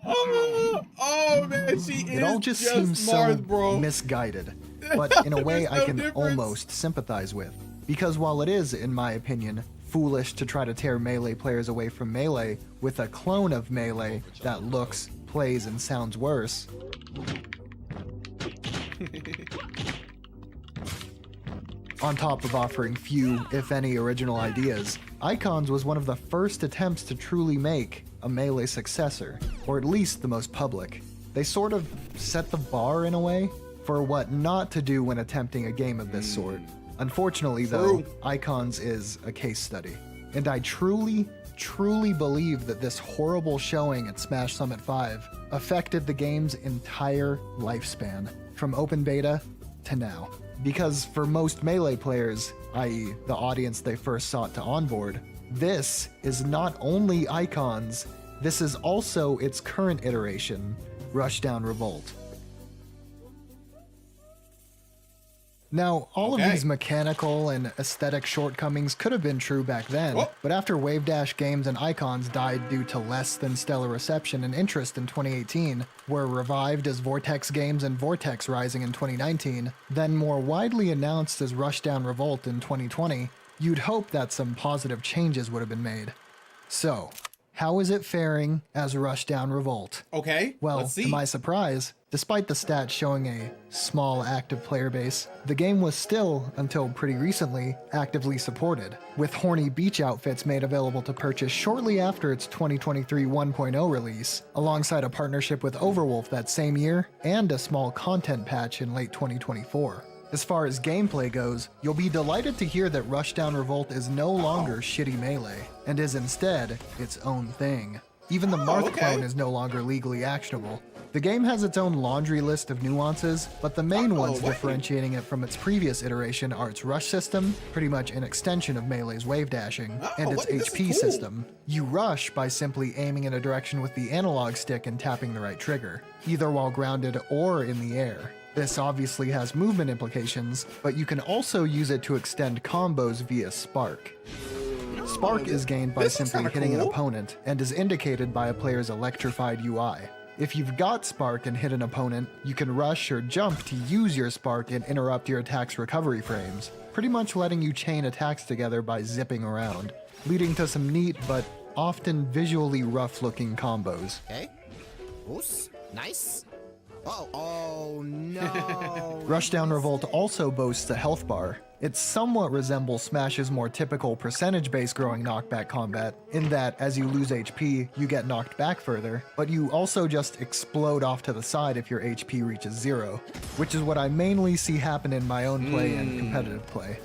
Oh man, she is It all just seems so Marth, bro. misguided, but in a way There's I no can difference. almost sympathize with. Because while it is, in my opinion, foolish to try to tear Melee players away from Melee with a clone of Melee that looks, plays, and sounds worse, on top of offering few, if any, original ideas, Icons was one of the first attempts to truly make a Melee successor, or at least the most public. They sort of set the bar in a way for what not to do when attempting a game of this sort. Unfortunately, though, Icons is a case study. And I truly believe that this horrible showing at Smash Summit 5 affected the game's entire lifespan, from open beta to now. Because for most Melee players, i.e. the audience they first sought to onboard, this is not only Icons, this is also its current iteration, Rushdown Revolt. Now, all of these mechanical and aesthetic shortcomings could have been true back then, but after Wavedash Games and Icons died due to less than stellar reception and interest in 2018, were revived as Vortex Games and Vortex Rising in 2019, then more widely announced as Rushdown Revolt in 2020, you'd hope that some positive changes would have been made. So, how is it faring as Rushdown Revolt? Okay, well, let's see. to my surprise, despite the stats showing a small active player base, the game was still, until pretty recently, actively supported, with horny beach outfits made available to purchase shortly after its 2023 1.0 release, alongside a partnership with Overwolf that same year, and a small content patch in late 2024. As far as gameplay goes, you'll be delighted to hear that Rushdown Revolt is no longer shitty melee, and is instead its own thing. Even the Marth clone is no longer legally actionable. The game has its own laundry list of nuances, but the main ones differentiating it from its previous iteration are its rush system, pretty much an extension of Melee's wave dashing, and its HP system. You rush by simply aiming in a direction with the analog stick and tapping the right trigger, either while grounded or in the air. This obviously has movement implications, but you can also use it to extend combos via Spark. Spark is gained by simply hitting an opponent, and is indicated by a player's electrified UI. If you've got Spark and hit an opponent, you can rush or jump to use your Spark and interrupt your attack's recovery frames, pretty much letting you chain attacks together by zipping around, leading to some neat but often visually rough-looking combos. Okay. Oops. Nice. Oh no. Rushdown Revolt also boasts a health bar. It somewhat resembles Smash's more typical percentage-based growing knockback combat, in that as you lose HP, you get knocked back further, but you also just explode off to the side if your HP reaches 0, which is what I mainly see happen in my own play and competitive play.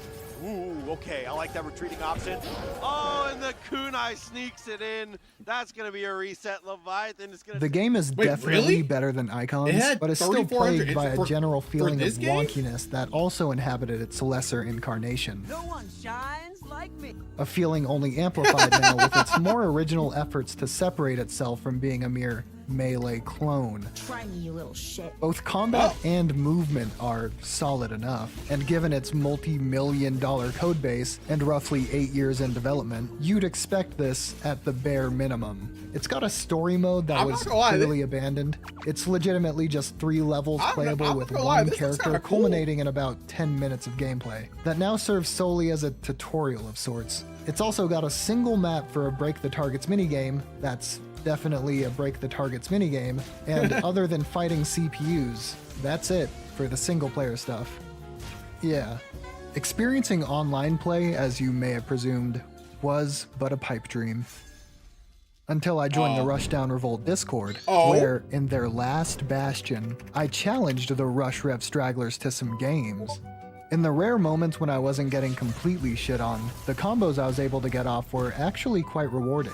Ooh, okay, I like that retreating option. Oh, and the kunai sneaks it in. That's gonna be a reset. Leviathan is gonna... The game is definitely better than Icons, but is still plagued by a general feeling of wonkiness that also inhabited its lesser incarnation. No one shines like me. A feeling only amplified now with its more original efforts to separate itself from being a mere melee clone. Try me, you little shit. Both combat and movement are solid enough, and given its multi-million-dollar codebase and roughly 8 years in development, you'd expect this at the bare minimum. It's got a story mode that was clearly abandoned. It's legitimately just 3 levels playable with one character, culminating in about 10 minutes of gameplay, that now serves solely as a tutorial of sorts. It's also got a single map for a Break the Targets minigame that's definitely a Break the Targets minigame, and other than fighting CPUs, that's it for the single player stuff. Yeah. Experiencing online play, as you may have presumed, was but a pipe dream. Until I joined the Rushdown Revolt Discord, where, in their last bastion, I challenged the Rush Rev stragglers to some games. In the rare moments when I wasn't getting completely shit on, the combos I was able to get off were actually quite rewarding.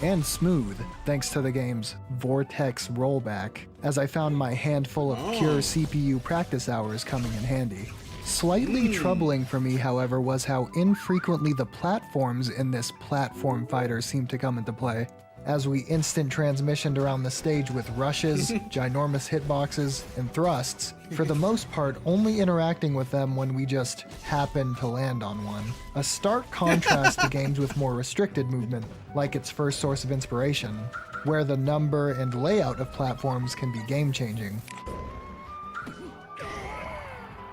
And smooth, thanks to the game's Vortex rollback, as I found my handful of pure CPU practice hours coming in handy. Slightly troubling for me, however, was how infrequently the platforms in this platform fighter seemed to come into play, as we instant transmissioned around the stage with rushes, ginormous hitboxes, and thrusts, for the most part only interacting with them when we just happened to land on one. A stark contrast to games with more restricted movement, like its first source of inspiration, where the number and layout of platforms can be game-changing.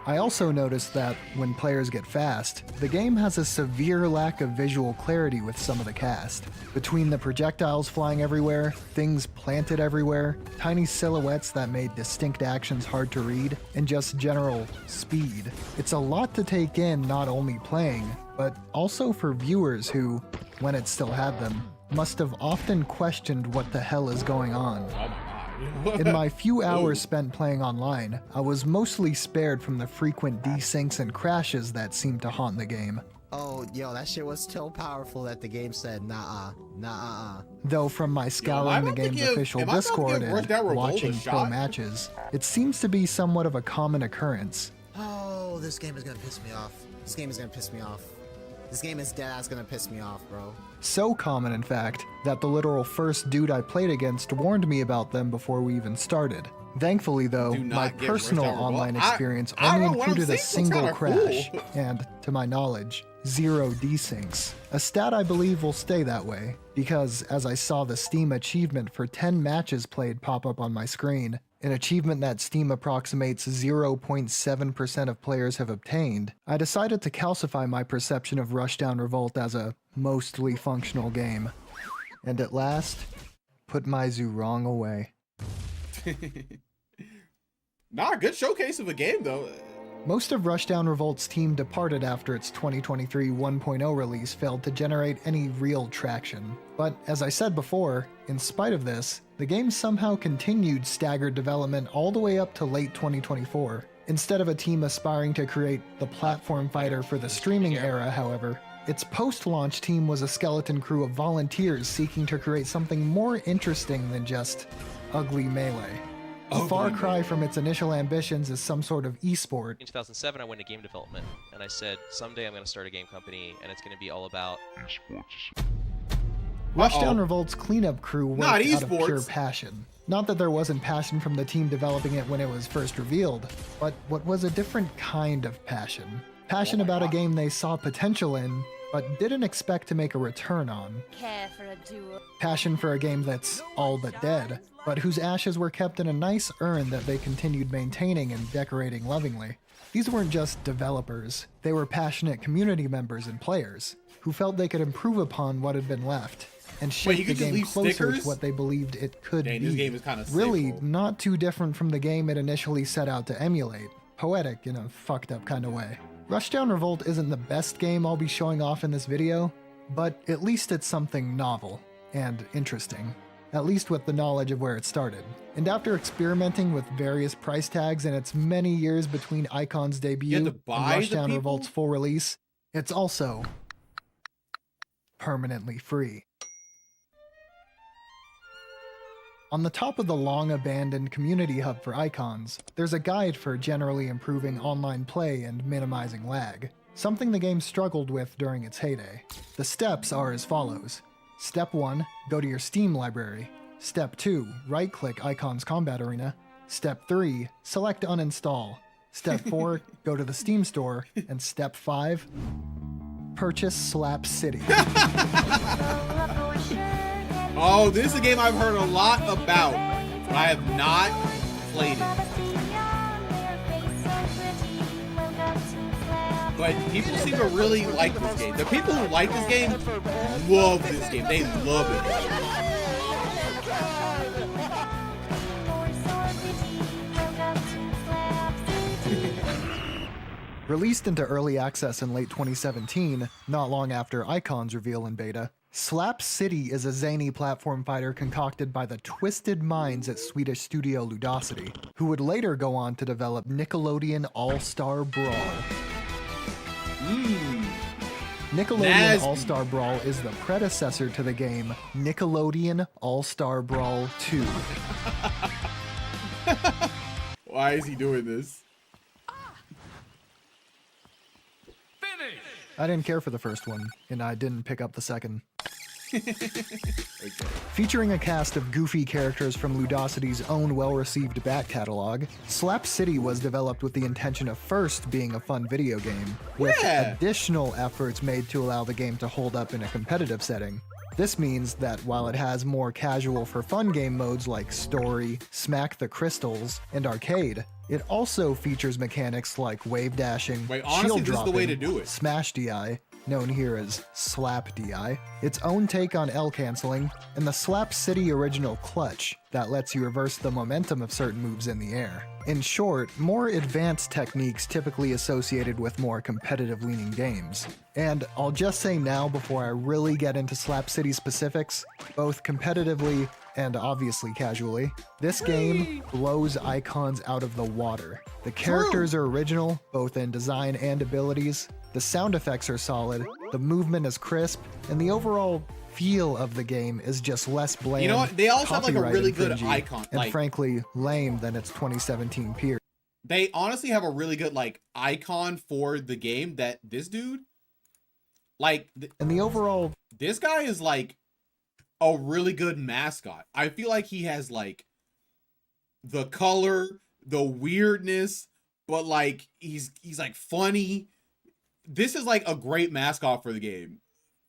I also noticed that, when players get fast, the game has a severe lack of visual clarity with some of the cast. Between the projectiles flying everywhere, things planted everywhere, tiny silhouettes that made distinct actions hard to read, and just general speed. It's a lot to take in not only playing, but also for viewers who, when it still had them, must have often questioned what the hell is going on. In my few hours spent playing online, I was mostly spared from the frequent desyncs and crashes that seemed to haunt the game. Oh, yo, that shit was so powerful that the game said, nah. Though from my scouring the game's official Discord and watching pro matches, it seems to be somewhat of a common occurrence. Oh, this game is gonna piss me off. This game is gonna piss me off. This game is dead ass gonna piss me off, bro. So common, in fact, that the literal first dude I played against warned me about them before we even started. Thankfully, though, my personal online experience only included a single crash, and, to my knowledge, 0 desyncs. A stat I believe will stay that way, because as I saw the Steam achievement for 10 matches played pop up on my screen, an achievement that Steam approximates 0.7% of players have obtained, I decided to calcify my perception of Rushdown Revolt as a mostly functional game. And at last, put my Zurong away. Nah, good showcase of a game, though. Most of Rushdown Revolt's team departed after its 2023 1.0 release failed to generate any real traction. But as I said before, in spite of this, the game somehow continued staggered development all the way up to late 2024. Instead of a team aspiring to create the platform fighter for the streaming era, however, its post-launch team was a skeleton crew of volunteers seeking to create something more interesting than just ugly melee. A far cry from its initial ambitions as some sort of esport. In 2007, I went to game development, and I said, someday I'm going to start a game company, and it's going to be all about esports. Rushdown Revolt's cleanup crew worked out of pure passion. Not that there wasn't passion from the team developing it when it was first revealed, but what was a different kind of passion. Passion about a game they saw potential in, but didn't expect to make a return on. Care for a duel. Passion for a game that's all but dead, but whose ashes were kept in a nice urn that they continued maintaining and decorating lovingly. These weren't just developers, they were passionate community members and players, who felt they could improve upon what had been left, and shape the game closer to what they believed it could be. This game is kind of really not too different from the game it initially set out to emulate. Poetic in a fucked up kind of way. Rushdown Revolt isn't the best game I'll be showing off in this video, but at least it's something novel and interesting. At least with the knowledge of where it started. And after experimenting with various price tags in its many years between Icon's debut and Rushdown Revolt's full release, it's also permanently free. On the top of the long-abandoned community hub for Icons, there's a guide for generally improving online play and minimizing lag, something the game struggled with during its heyday. The steps are as follows. Step 1, go to your Steam library. Step 2, right-click Icon's Combat Arena. Step 3, select uninstall. Step 4, go to the Steam store. And Step 5, purchase Slap City. Oh, this is a game I've heard a lot about, but I have not played it. But people seem to really like this game. The people who like this game love this game. They love it. Released into early access in late 2017, not long after Icon's reveal in beta, Slap City is a zany platform fighter concocted by the twisted minds at Swedish studio Ludosity, who would later go on to develop Nickelodeon All-Star Brawl. Nickelodeon All-Star Brawl is the predecessor to the game Nickelodeon All-Star Brawl 2. Why is he doing this? I didn't care for the first one, and I didn't pick up the second. Okay. Featuring a cast of goofy characters from Ludosity's own well-received back catalog, Slap City was developed with the intention of first being a fun video game, with additional efforts made to allow the game to hold up in a competitive setting. This means that while it has more casual for fun game modes like Story, Smack the Crystals, and Arcade, it also features mechanics like wave dashing, shield dropping, Smash DI, known here as Slap DI, its own take on L canceling, and the Slap City original clutch that lets you reverse the momentum of certain moves in the air. In short, more advanced techniques typically associated with more competitive-leaning games. And I'll just say now before I really get into Slap City specifics, both competitively and obviously casually, this game blows Icons out of the water. The characters are original, both in design and abilities, the sound effects are solid, the movement is crisp, and the overall feel of the game is just less bland. You know what? They also have like a really good icon. And frankly, lame than its 2017 peer. They honestly have a really good like icon for the game that this dude, like, and the overall, this guy is like a really good mascot. I feel like he has like the color, the weirdness, but like he's like funny. This is like a great mascot for the game.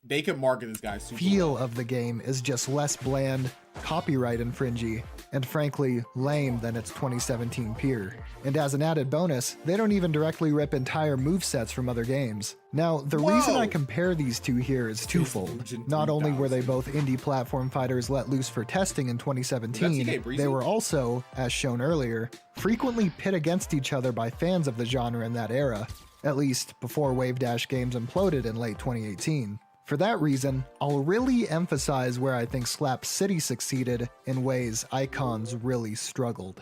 They can market this guy super feel well. Of the game is just less bland, copyright infringy, and frankly lame than its 2017 peer. And as an added bonus, they don't even directly rip entire movesets from other games. Now, the reason I compare these two here is twofold. Not only were they both indie platform fighters let loose for testing in 2017, they were also, as shown earlier, frequently pit against each other by fans of the genre in that era, at least before Wave Dash Games imploded in late 2018. For that reason, I'll really emphasize where I think Slap City succeeded in ways Icons really struggled.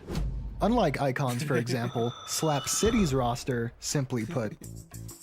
Unlike Icons, for example, Slap City's roster, simply put,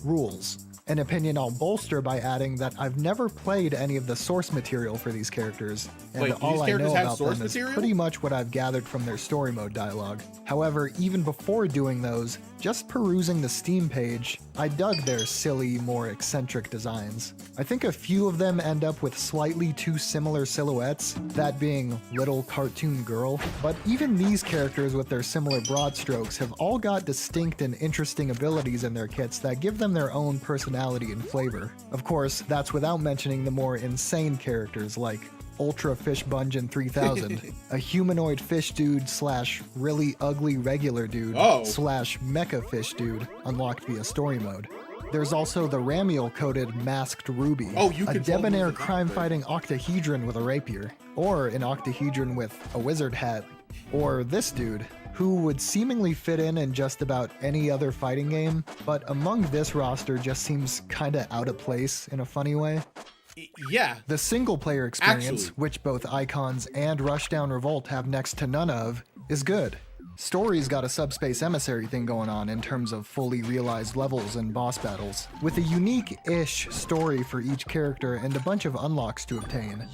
rules. An opinion I'll bolster by adding that I've never played any of the source material for these characters, and Wait, all these I characters know have about source them material? is pretty much what I've gathered from their story mode dialogue. However, even before doing those, just perusing the Steam page, I dug their silly, more eccentric designs. I think a few of them end up with slightly too similar silhouettes, that being Little Cartoon Girl, but even these characters with their similar broad strokes have all got distinct and interesting abilities in their kits that give them their own personality and flavor. Of course, that's without mentioning the more insane characters like Ultra Fish Bungeon 3000, a humanoid fish dude slash really ugly regular dude slash mecha fish dude unlocked via story mode. There's also the Ramiel-coated Masked Ruby, a debonair crime-fighting octahedron with a rapier, or an octahedron with a wizard hat, or this dude, who would seemingly fit in just about any other fighting game, but among this roster just seems kinda out of place in a funny way. Yeah. The single-player experience, which both Icons and Rushdown Revolt have next to none of, is good. Story's got a Subspace Emissary thing going on in terms of fully realized levels and boss battles, with a unique-ish story for each character and a bunch of unlocks to obtain.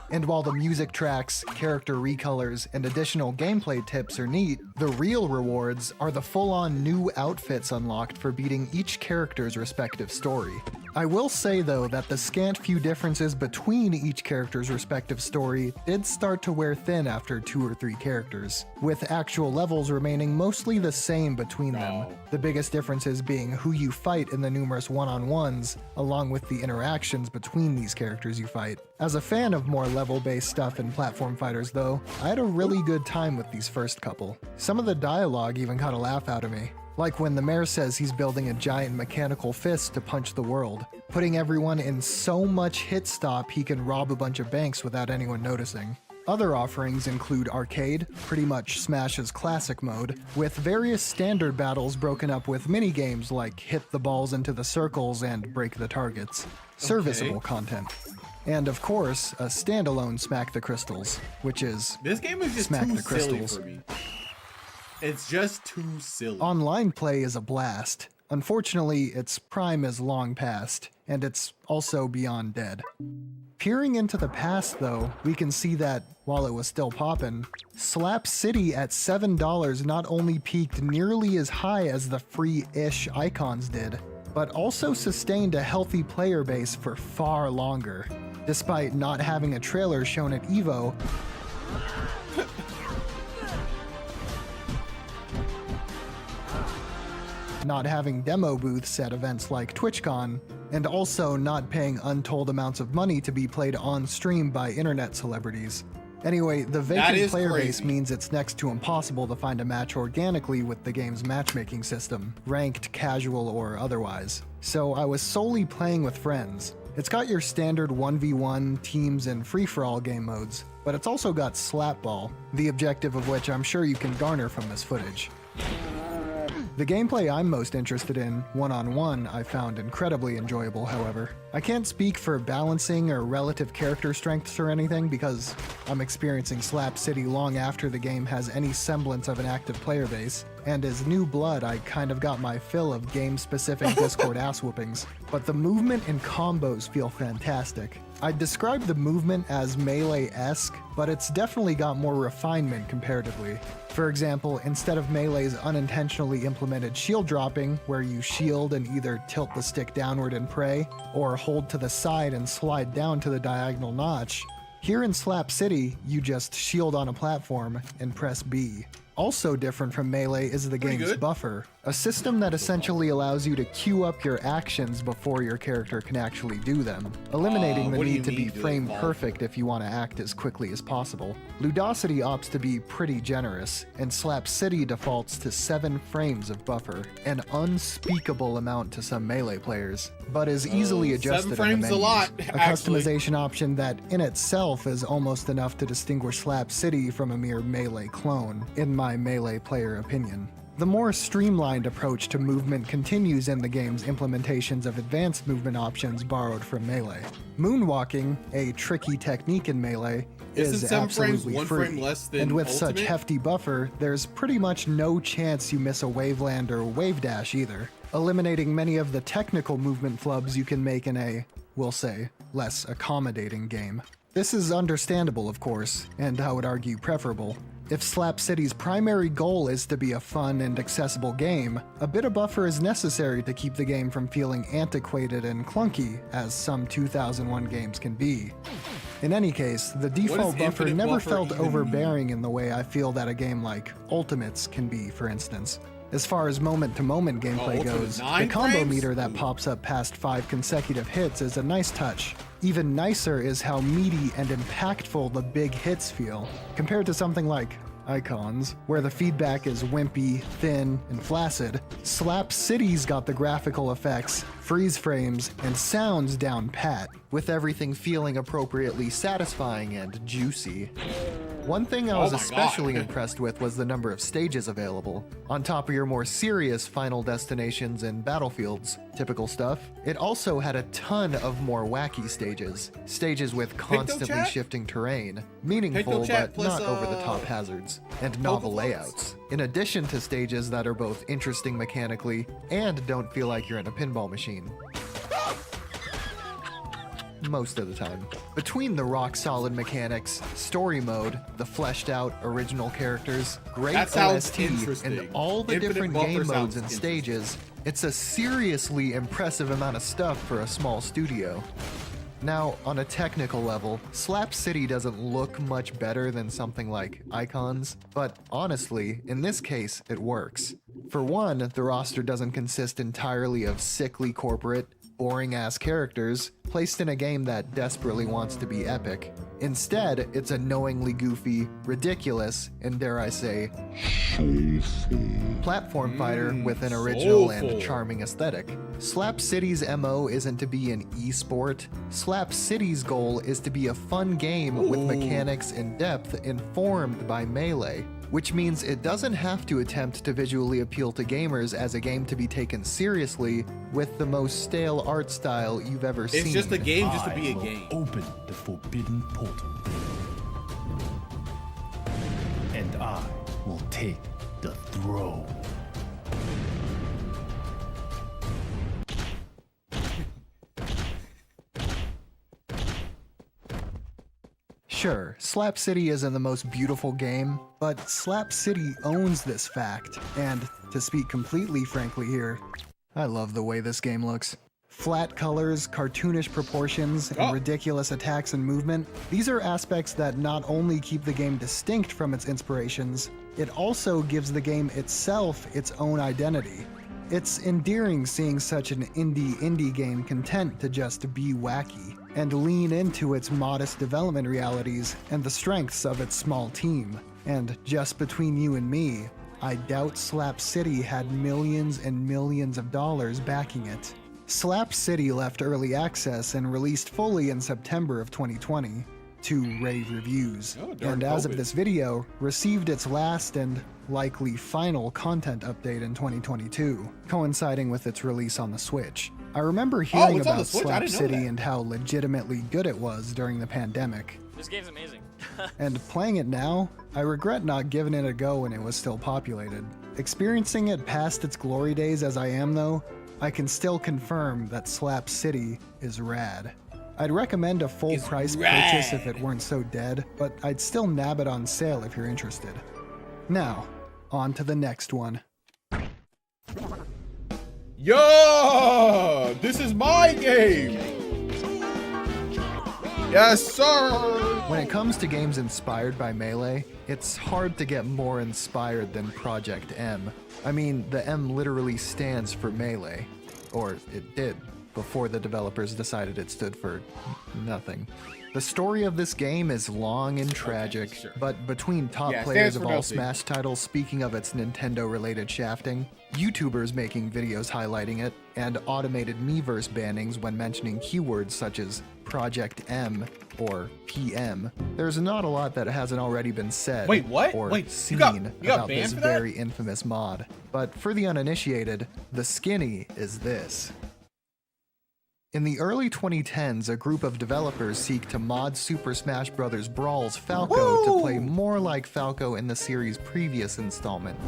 And while the music tracks, character recolors, and additional gameplay tips are neat, the real rewards are the full-on new outfits unlocked for beating each character's respective story. I will say though that the scant few differences between each character's respective story did start to wear thin after 2 or 3 characters, with actual levels remaining mostly the same between them, the biggest differences being who you fight in the numerous one-on-ones, along with the interactions between these characters you fight. As a fan of more level-based stuff in platform fighters though, I had a really good time with these first couple. Some of the dialogue even got a laugh out of me. Like when the mayor says he's building a giant mechanical fist to punch the world, putting everyone in so much hit stop he can rob a bunch of banks without anyone noticing. Other offerings include Arcade, pretty much Smash's classic mode, with various standard battles broken up with mini-games like hit the balls into the circles and break the targets. Serviceable content. And of course, a standalone Smack the Crystals, which is this game is just Smack too the Crystals. silly for me. It's just too silly. Online play is a blast. Unfortunately, its prime is long past, and it's also beyond dead. Peering into the past though, we can see that, while it was still poppin', Slap City at $7 not only peaked nearly as high as the free-ish Icons did, but also sustained a healthy player base for far longer. Despite not having a trailer shown at EVO, not having demo booths at events like TwitchCon, and also not paying untold amounts of money to be played on stream by internet celebrities. Anyway, the vacant player base means it's next to impossible to find a match organically with the game's matchmaking system, ranked, casual, or otherwise. So I was solely playing with friends. It's got your standard 1v1, teams, and free-for-all game modes, but it's also got Slapball, the objective of which I'm sure you can garner from this footage. The gameplay I'm most interested in, one-on-one, I found incredibly enjoyable, however. I can't speak for balancing or relative character strengths or anything because I'm experiencing Slap City long after the game has any semblance of an active player base, and as new blood I kind of got my fill of game-specific Discord ass-whoopings, but the movement and combos feel fantastic. I'd describe the movement as Melee-esque, but it's definitely got more refinement comparatively. For example, instead of Melee's unintentionally implemented shield dropping, where you shield and either tilt the stick downward and pray, or hold to the side and slide down to the diagonal notch, here in Slap City, you just shield on a platform and press B. Also different from Melee is the game's buffer, a system that essentially allows you to queue up your actions before your character can actually do them, eliminating the need to be frame perfect if you want to act as quickly as possible. Ludosity opts to be pretty generous, and Slap City defaults to 7 frames of buffer, an unspeakable amount to some Melee players, but is easily adjusted 7 frames in the menus, a lot, a customization option that in itself is almost enough to distinguish Slap City from a mere Melee clone, in my Melee player opinion. The more streamlined approach to movement continues in the game's implementations of advanced movement options borrowed from Melee. Moonwalking, a tricky technique in Melee, is 7 frames, absolutely 1 free. frame less than And with such Ultimate? hefty buffer, there's pretty much no chance you miss a waveland or wave dash either, eliminating many of the technical movement flubs you can make in a, we'll say, less accommodating game. This is understandable, of course, and I would argue preferable. If Slap City's primary goal is to be a fun and accessible game, a bit of buffer is necessary to keep the game from feeling antiquated and clunky, as some 2001 games can be. In any case, the default buffer infinite never buffer felt even overbearing in the way I feel that a game like Ultimates can be, for instance. As far as moment-to-moment gameplay Ultimate goes, the 9 combo frames? meter that pops up past 5 consecutive hits is a nice touch. Even nicer is how meaty and impactful the big hits feel, compared to something like Icons, where the feedback is wimpy, thin, and flaccid. Slap City's got the graphical effects, freeze frames, and sounds down pat, with everything feeling appropriately satisfying and juicy. One thing I was especially impressed with was the number of stages available. On top of your more serious Final Destinations and Battlefields, typical stuff, it also had a ton of more wacky stages. Stages with constantly chat? shifting terrain, meaningful chat but plus, not over-the-top hazards, and novel layouts. In addition to stages that are both interesting mechanically and don't feel like you're in a pinball machine. Most of the time. Between the rock-solid mechanics, story mode, the fleshed-out original characters, great That sounds OST, interesting. and all the Infinite different buffer game sounds modes and interesting. stages, it's a seriously impressive amount of stuff for a small studio. Now, on a technical level, Slap City doesn't look much better than something like Icons, but honestly, in this case, it works. For one, the roster doesn't consist entirely of sickly corporate, boring-ass characters placed in a game that desperately wants to be epic. Instead, it's a knowingly goofy, ridiculous, and dare I say, platform fighter with an original and charming aesthetic. Slap City's MO isn't to be an esport. Slap City's goal is to be a fun game with mechanics and depth informed by melee, which means it doesn't have to attempt to visually appeal to gamers as a game to be taken seriously with the most stale art style you've ever seen. It's just a game just to be a I will game. Open the forbidden portal. And I will take the throne. Sure, Slap City isn't the most beautiful game, but Slap City owns this fact, and to speak completely frankly here, I love the way this game looks. Flat colors, cartoonish proportions, and ridiculous attacks and movement, these are aspects that not only keep the game distinct from its inspirations, it also gives the game itself its own identity. It's endearing seeing such an indie game content to just be wacky, and lean into its modest development realities and the strengths of its small team. And just between you and me, I doubt Slap City had millions and millions of dollars backing it. Slap City left early access and released fully in September of 2020 to rave reviews, and as of this video, received its last and likely final content update in 2022, coinciding with its release on the Switch. I remember hearing it's on the about Switch? I Slap didn't know City that. and how legitimately good it was during the pandemic. This game's amazing. And playing it now, I regret not giving it a go when it was still populated. Experiencing it past its glory days as I am though, I can still confirm that Slap City is rad. I'd recommend a full price purchase if it weren't so dead, but I'd still nab it on sale if you're interested. Now, on to the next one. Yo, this is my game. Yes, sir. When it comes to games inspired by Melee, it's hard to get more inspired than Project M. I mean, the M literally stands for Melee. Or it did, before the developers decided it stood for nothing. The story of this game is long and tragic, but between top players of all Smash titles speaking of its Nintendo-related shafting, YouTubers making videos highlighting it, and automated Miiverse bannings when mentioning keywords such as Project M or PM, there's not a lot that hasn't already been said or seen about this very infamous mod. But for the uninitiated, the skinny is this. In the early 2010s, a group of developers seek to mod Super Smash Bros. Brawl's Falco to play more like Falco in the series' previous installment,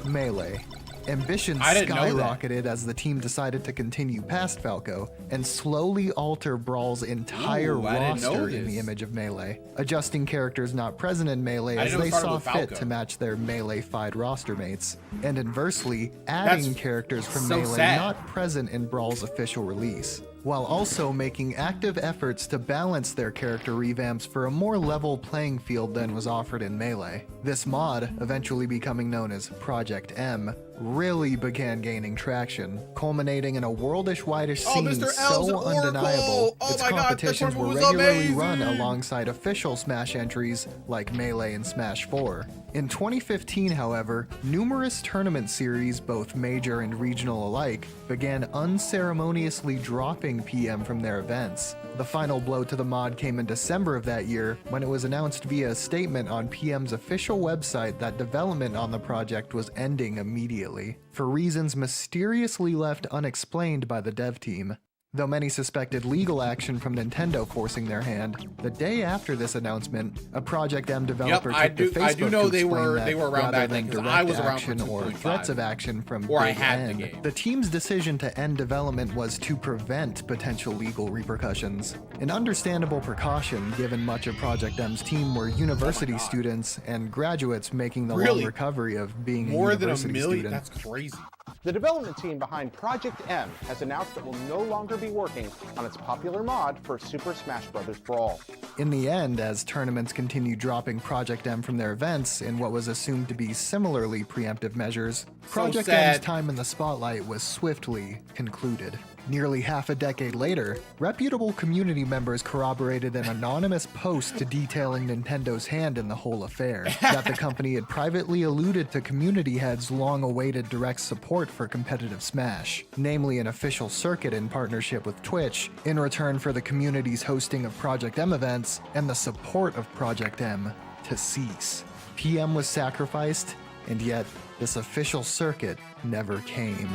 Melee. Ambitions skyrocketed as the team decided to continue past Falco and slowly alter Brawl's entire roster in the image of Melee, adjusting characters not present in Melee as they saw fit to match their Melee-fied roster mates, and inversely, adding characters from Melee not present in Brawl's official release, while also making active efforts to balance their character revamps for a more level playing field than was offered in Melee. This mod, eventually becoming known as Project M, really began gaining traction, culminating in a worldish-wideish scene so undeniable, its competitions were regularly run alongside official Smash entries like Melee and Smash 4. In 2015, however, numerous tournament series, both major and regional alike, began unceremoniously dropping PM from their events. The final blow to the mod came in December of that year, when it was announced via a statement on PM's official website that development on the project was ending immediately, for reasons mysteriously left unexplained by the dev team. Though many suspected legal action from Nintendo forcing their hand, the day after this announcement, a Project M developer took to Facebook to explain that rather than direct action or threats of action from Big N, the team's decision to end development was to prevent potential legal repercussions. An understandable precaution, given much of Project M's team were university students and graduates making the long recovery of being a university student. That's crazy. The development team behind Project M has announced it will no longer be working on its popular mod for Super Smash Bros. Brawl. In the end, as tournaments continued dropping Project M from their events in what was assumed to be similarly preemptive measures, Project M's time in the spotlight was swiftly concluded. Nearly half a decade later, reputable community members corroborated an anonymous post detailing Nintendo's hand in the whole affair, that the company had privately alluded to community heads' long-awaited direct support for competitive Smash, namely an official circuit in partnership with Twitch, in return for the community's hosting of Project M events and the support of Project M to cease. PM was sacrificed, and yet this official circuit never came.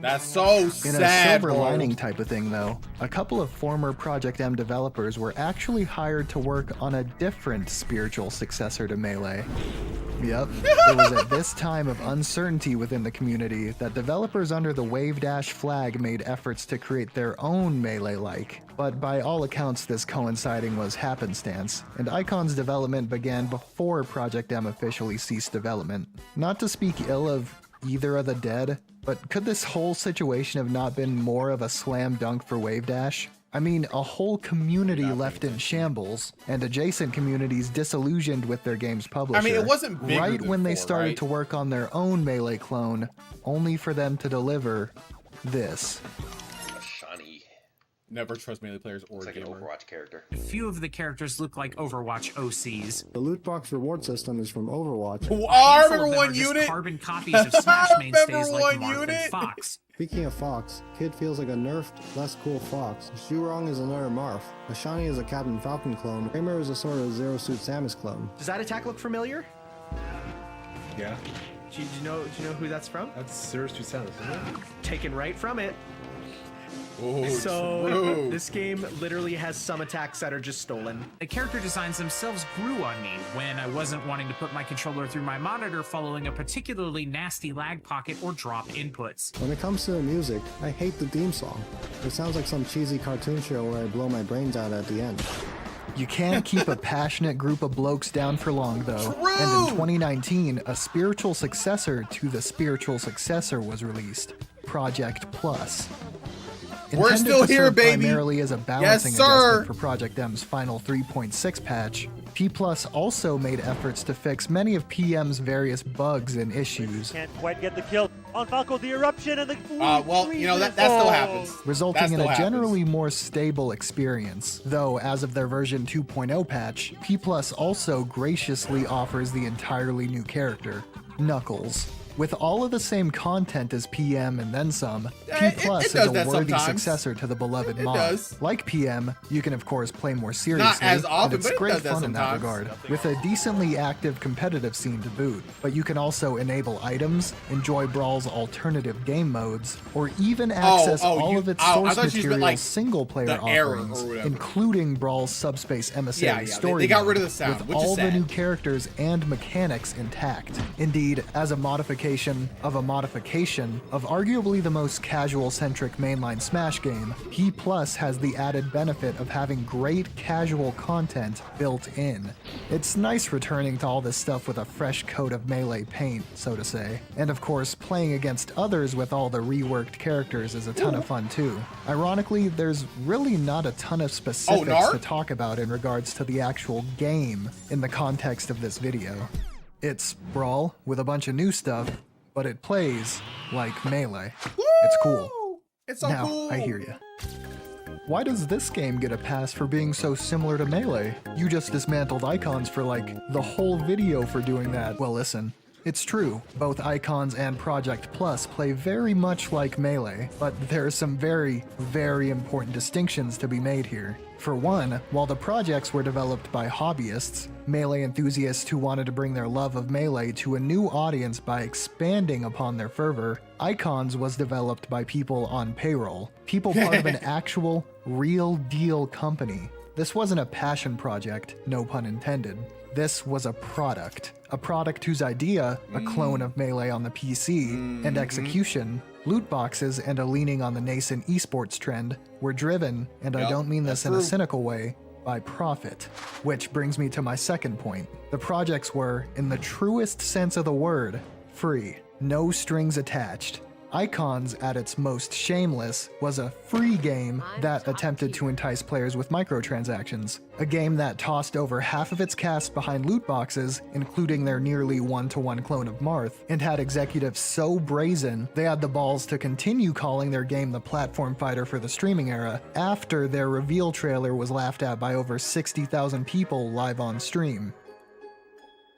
That's so sad, In a silver lining type of thing, though, a couple of former Project M developers were actually hired to work on a different spiritual successor to Melee. Yep, it was at this time of uncertainty within the community that developers under the Wave Dash flag made efforts to create their own Melee-like. But by all accounts, this coinciding was happenstance, and Icon's development began before Project M officially ceased development. Not to speak ill of either of the dead, but could this whole situation have not been more of a slam dunk for Wave Dash? I mean, a whole community left in shambles, and adjacent communities disillusioned with their game's publisher. I mean, it wasn't bigger right than when they 4, started right? to work on their own Melee clone, only for them to deliver this. Never trust Melee players or It's like gamer. an Overwatch character. A few of the characters look like Overwatch OCs. The loot box reward system is from Overwatch. I remember one unit. Carbon copies of Smash mainstays like Marth and Fox. Speaking of Fox, Kid feels like a nerfed, less cool Fox. Shurong is another Marth. Ashani is a Captain Falcon clone. Kramer is a sort of Zero Suit Samus clone. Does that attack look familiar? Yeah. Do you know who that's from? That's Zero Suit Samus, isn't it? Taken right from it. Oh, so true. this game literally has some attacks that are just stolen. The character designs themselves grew on me when I wasn't wanting to put my controller through my monitor following a particularly nasty lag pocket or drop inputs. When it comes to the music, I hate the theme song. It sounds like some cheesy cartoon show where I blow my brains out at the end. You can't keep a passionate group of blokes down for long, though. And in 2019, a spiritual successor to the spiritual successor was released, Project Plus. We're Intended still to here, serve baby. Primarily as a balancing Yes, sir. adjustment for Project M's final 3.6 patch, P Plus also made efforts to fix many of PM's various bugs and issues, Can't quite get the kill on Falco, the eruption, and the well, you know, that still happens. resulting in That a still generally more stable experience. Though, as of their version 2.0 patch, P Plus also graciously offers the entirely new character, Knuckles. With all of the same content as PM and then some, P+ It is does a that worthy sometimes. successor to the beloved It mod. does. Like PM, you can of course play more seriously, as often, and it's but it great does that fun in that sometimes. regard, with a decently active competitive scene to boot. But you can also enable items, enjoy Brawl's alternative game modes, or even access all of its I source thought you meant, material's like, single-player the error offerings, or whatever. including Brawl's Subspace Emissary story they got mode, rid of the sound, with which is all the sad. new characters and mechanics intact. Indeed, as a modification of arguably the most casual-centric mainline Smash game, P+ has the added benefit of having great casual content built in. It's nice returning to all this stuff with a fresh coat of melee paint, so to say. And of course, playing against others with all the reworked characters is a ton of fun too. Ironically, there's really not a ton of specifics to talk about in regards to the actual game in the context of this video. It's Brawl with a bunch of new stuff, but it plays like Melee. It's cool. It's so now, cool. I hear you. Why does this game get a pass for being so similar to Melee? You just dismantled Icons for like the whole video for doing that. Well, listen. It's true, both Icons and Project Plus play very much like Melee, but there are some very, very important distinctions to be made here. For one, while the projects were developed by hobbyists, Melee enthusiasts who wanted to bring their love of Melee to a new audience by expanding upon their fervor, Icons was developed by people on payroll, people part of an actual, real-deal company. This wasn't a passion project, no pun intended. This was a product whose idea, a clone of Melee on the PC, and execution, loot boxes, and a leaning on the nascent esports trend, were driven, and I don't mean this in a cynical way, by profit. Which brings me to my second point. The projects were, in the truest sense of the word, free. No strings attached. Icons, at its most shameless, was a free game that attempted to entice players with microtransactions. A game that tossed over half of its cast behind loot boxes, including their nearly one-to-one clone of Marth, and had executives so brazen they had the balls to continue calling their game the platform fighter for the streaming era after their reveal trailer was laughed at by over 60,000 people live on stream.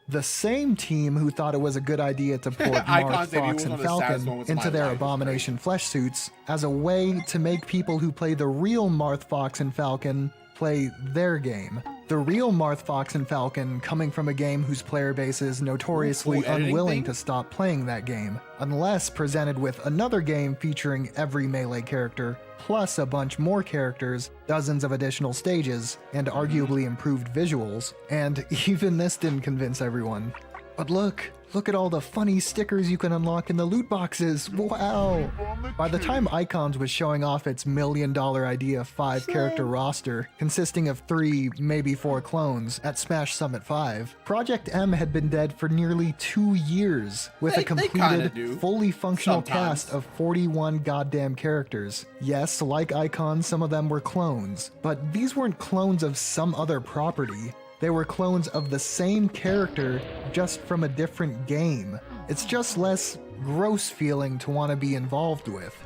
The same team who thought it was a good idea to port Marth, Fox, and Falcon into their Abomination flesh suits as a way to make people who play the real Marth, Fox, and Falcon play their game. The real Marth, Fox, and Falcon coming from a game whose player base is notoriously unwilling to stop playing that game, unless presented with another game featuring every Melee character, plus a bunch more characters, dozens of additional stages, and arguably improved visuals. And even this didn't convince everyone. But look at all the funny stickers you can unlock in the loot boxes. Wow! By the time Icons was showing off its $1 million idea 5-character roster, consisting of 3, maybe 4 clones, at Smash Summit 5, Project M had been dead for nearly 2 years, with a completed, fully functional cast of 41 goddamn characters. Yes, like Icons, some of them were clones, but these weren't clones of some other property. They were clones of the same character, just from a different game. It's just less gross feeling to want to be involved with.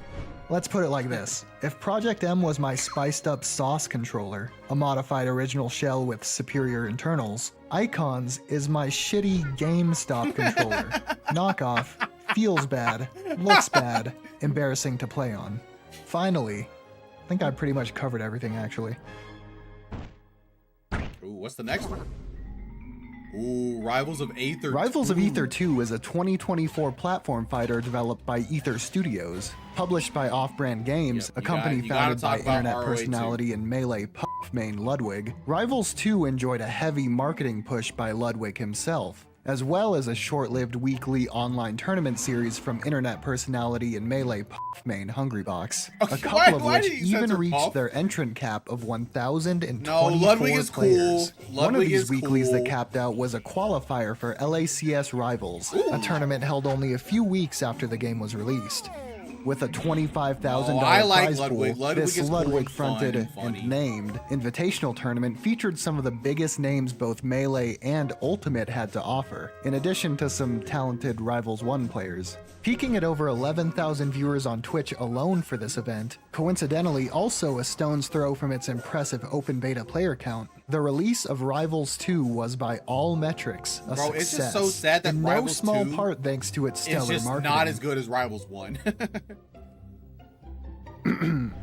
Let's put it like this. If Project M was my spiced up sauce controller, a modified original shell with superior internals, Icons is my shitty GameStop controller. Knockoff, feels bad, looks bad, embarrassing to play on. Finally, I think I pretty much covered everything actually. Ooh, what's the next one? Ooh, Rivals of Aether 2. Rivals of Aether 2 is a 2024 platform fighter developed by Aether Studios, published by Off-Brand Games, a company founded by internet personality and Melee puff main Ludwig. Rivals 2 enjoyed a heavy marketing push by Ludwig himself, as well as a short-lived weekly online tournament series from internet personality and Melee puff main Hungrybox, a couple of which even reached their entrant cap of 1,024 players. One of these weeklies that capped out was a qualifier for LACS Rivals, a tournament held only a few weeks after the game was released. With a $25,000 I like prize Ludwig. pool, Ludwig this is cool and Ludwig-fronted fun and funny. and named Invitational Tournament featured some of the biggest names both Melee and Ultimate had to offer, in addition to some talented Rivals 1 players. Peaking at over 11,000 viewers on Twitch alone for this event, coincidentally also a stone's throw from its impressive open beta player count, the release of Rivals 2 was by all metrics a Bro, success. it's just so sad that in Rivals no small 2 part thanks to its stellar It's just marketing. not as good as Rivals 1.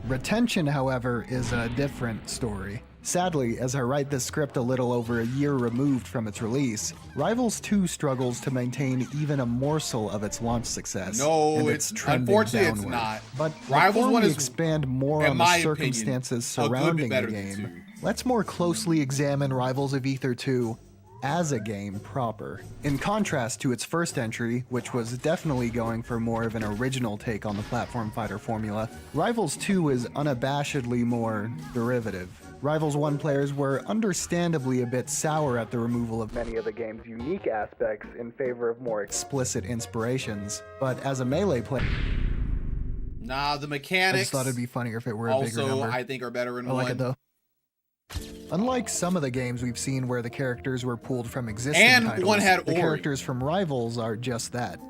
Retention, however, is a different story. Sadly, as I write this script a little over a year removed from its release, Rivals 2 struggles to maintain even a morsel of its launch success. No, and it's trending unfortunately downward. it's not. But Rivals before 1 we is, expand more in on the my circumstances opinion, a good bit surrounding the better than game, 2. let's more closely examine Rivals of Aether 2 as a game proper. In contrast to its first entry, which was definitely going for more of an original take on the platform fighter formula, Rivals 2 is unabashedly more derivative. Rivals 1 players were understandably a bit sour at the removal of many of the game's unique aspects in favor of more explicit inspirations, but as a Melee player, Nah, the I mechanics just thought it'd be funnier if it were a bigger also, number. I think, are better in I like 1. it though. Unlike some of the games we've seen where the characters were pulled from existing And titles, one had the Ori. characters from Rivals are just that.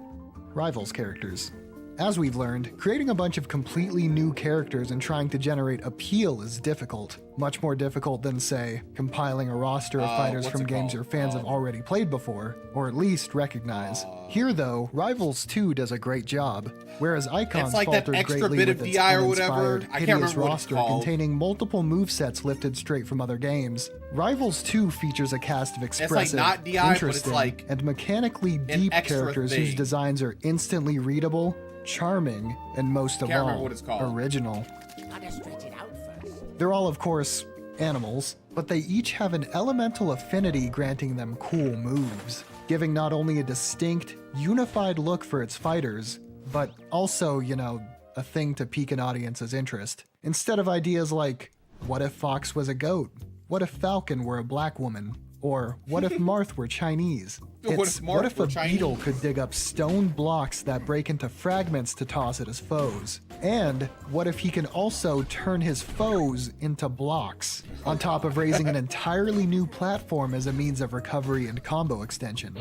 Rivals characters. As we've learned, creating a bunch of completely new characters and trying to generate appeal is difficult. Much more difficult than, say, compiling a roster of fighters what's from it games called? your fans have already played before, or at least recognize. Here, though, Rivals 2 does a great job, whereas Icons It's like that faltered extra greatly bit of with its DI or whatever. uninspired, I can't hideous remember what it's roster called. containing multiple movesets lifted straight from other games. Rivals 2 features a cast of expressive, not DI, but it's interesting, like and mechanically deep extra characters whose thing. designs are instantly readable, charming, and most of Can't remember all, what it's called. original. Gotta stretch it out first. They're all, of course, animals, but they each have an elemental affinity granting them cool moves, giving not only a distinct, unified look for its fighters, but also, you know, a thing to pique an audience's interest. Instead of ideas like, what if Fox was a goat? What if Falcon were a black woman? Or what if Marth were Chinese? What if a Chinese? beetle could dig up stone blocks that break into fragments to toss at his foes? And what if he can also turn his foes into blocks, on top of raising an entirely new platform as a means of recovery and combo extension?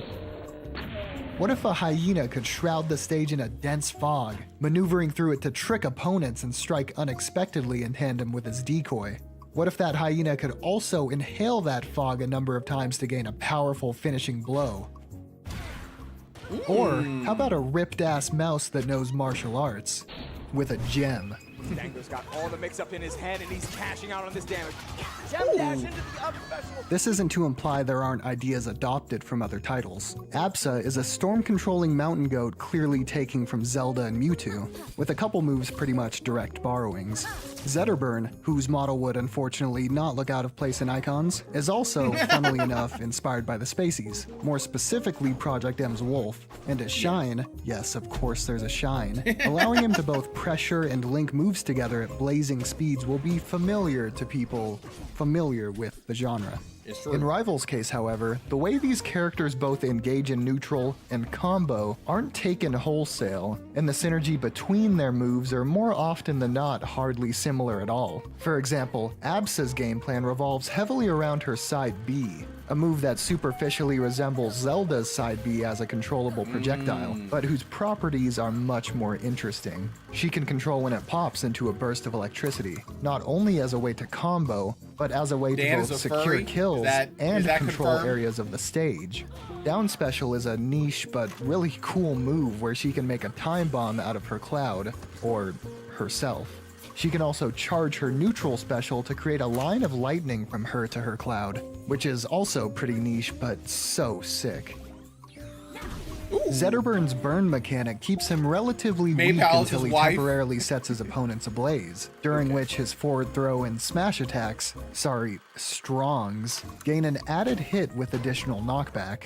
What if a hyena could shroud the stage in a dense fog, maneuvering through it to trick opponents and strike unexpectedly in tandem with his decoy? What if that hyena could also inhale that fog a number of times to gain a powerful finishing blow? Or how about a ripped-ass mouse that knows martial arts with a gem? Dango's got all the mix-up in his head, and he's cashing out on this damage. Gem dash into the unprofessional. This isn't to imply there aren't ideas adopted from other titles. Absa is a storm-controlling mountain goat clearly taking from Zelda and Mewtwo, with a couple moves pretty much direct borrowings. Zetterburn, whose model would unfortunately not look out of place in Icons, is also, funnily enough, inspired by the Spaceys, more specifically Project M's Wolf, and his shine, yes, of course there's a shine, allowing him to both pressure and link moves together at blazing speeds will be familiar to people familiar with the genre. It's true. In Rivals' case, however, the way these characters both engage in neutral and combo aren't taken wholesale, and the synergy between their moves are more often than not hardly similar at all. For example, Absa's game plan revolves heavily around her side B, a move that superficially resembles Zelda's side B as a controllable projectile, but whose properties are much more interesting. She can control when it pops into a burst of electricity, not only as a way to combo, but as a way to Dan both is a secure furry? kills Is that control confirmed? areas of the stage. Down Special is a niche but really cool move where she can make a time bomb out of her cloud, or herself. She can also charge her neutral special to create a line of lightning from her to her cloud, which is also pretty niche but so sick. Zetterburn's burn mechanic keeps him relatively weak Palace's until he wife. temporarily sets his opponents ablaze, during which his forward throw and smash attacks, strongs, gain an added hit with additional knockback.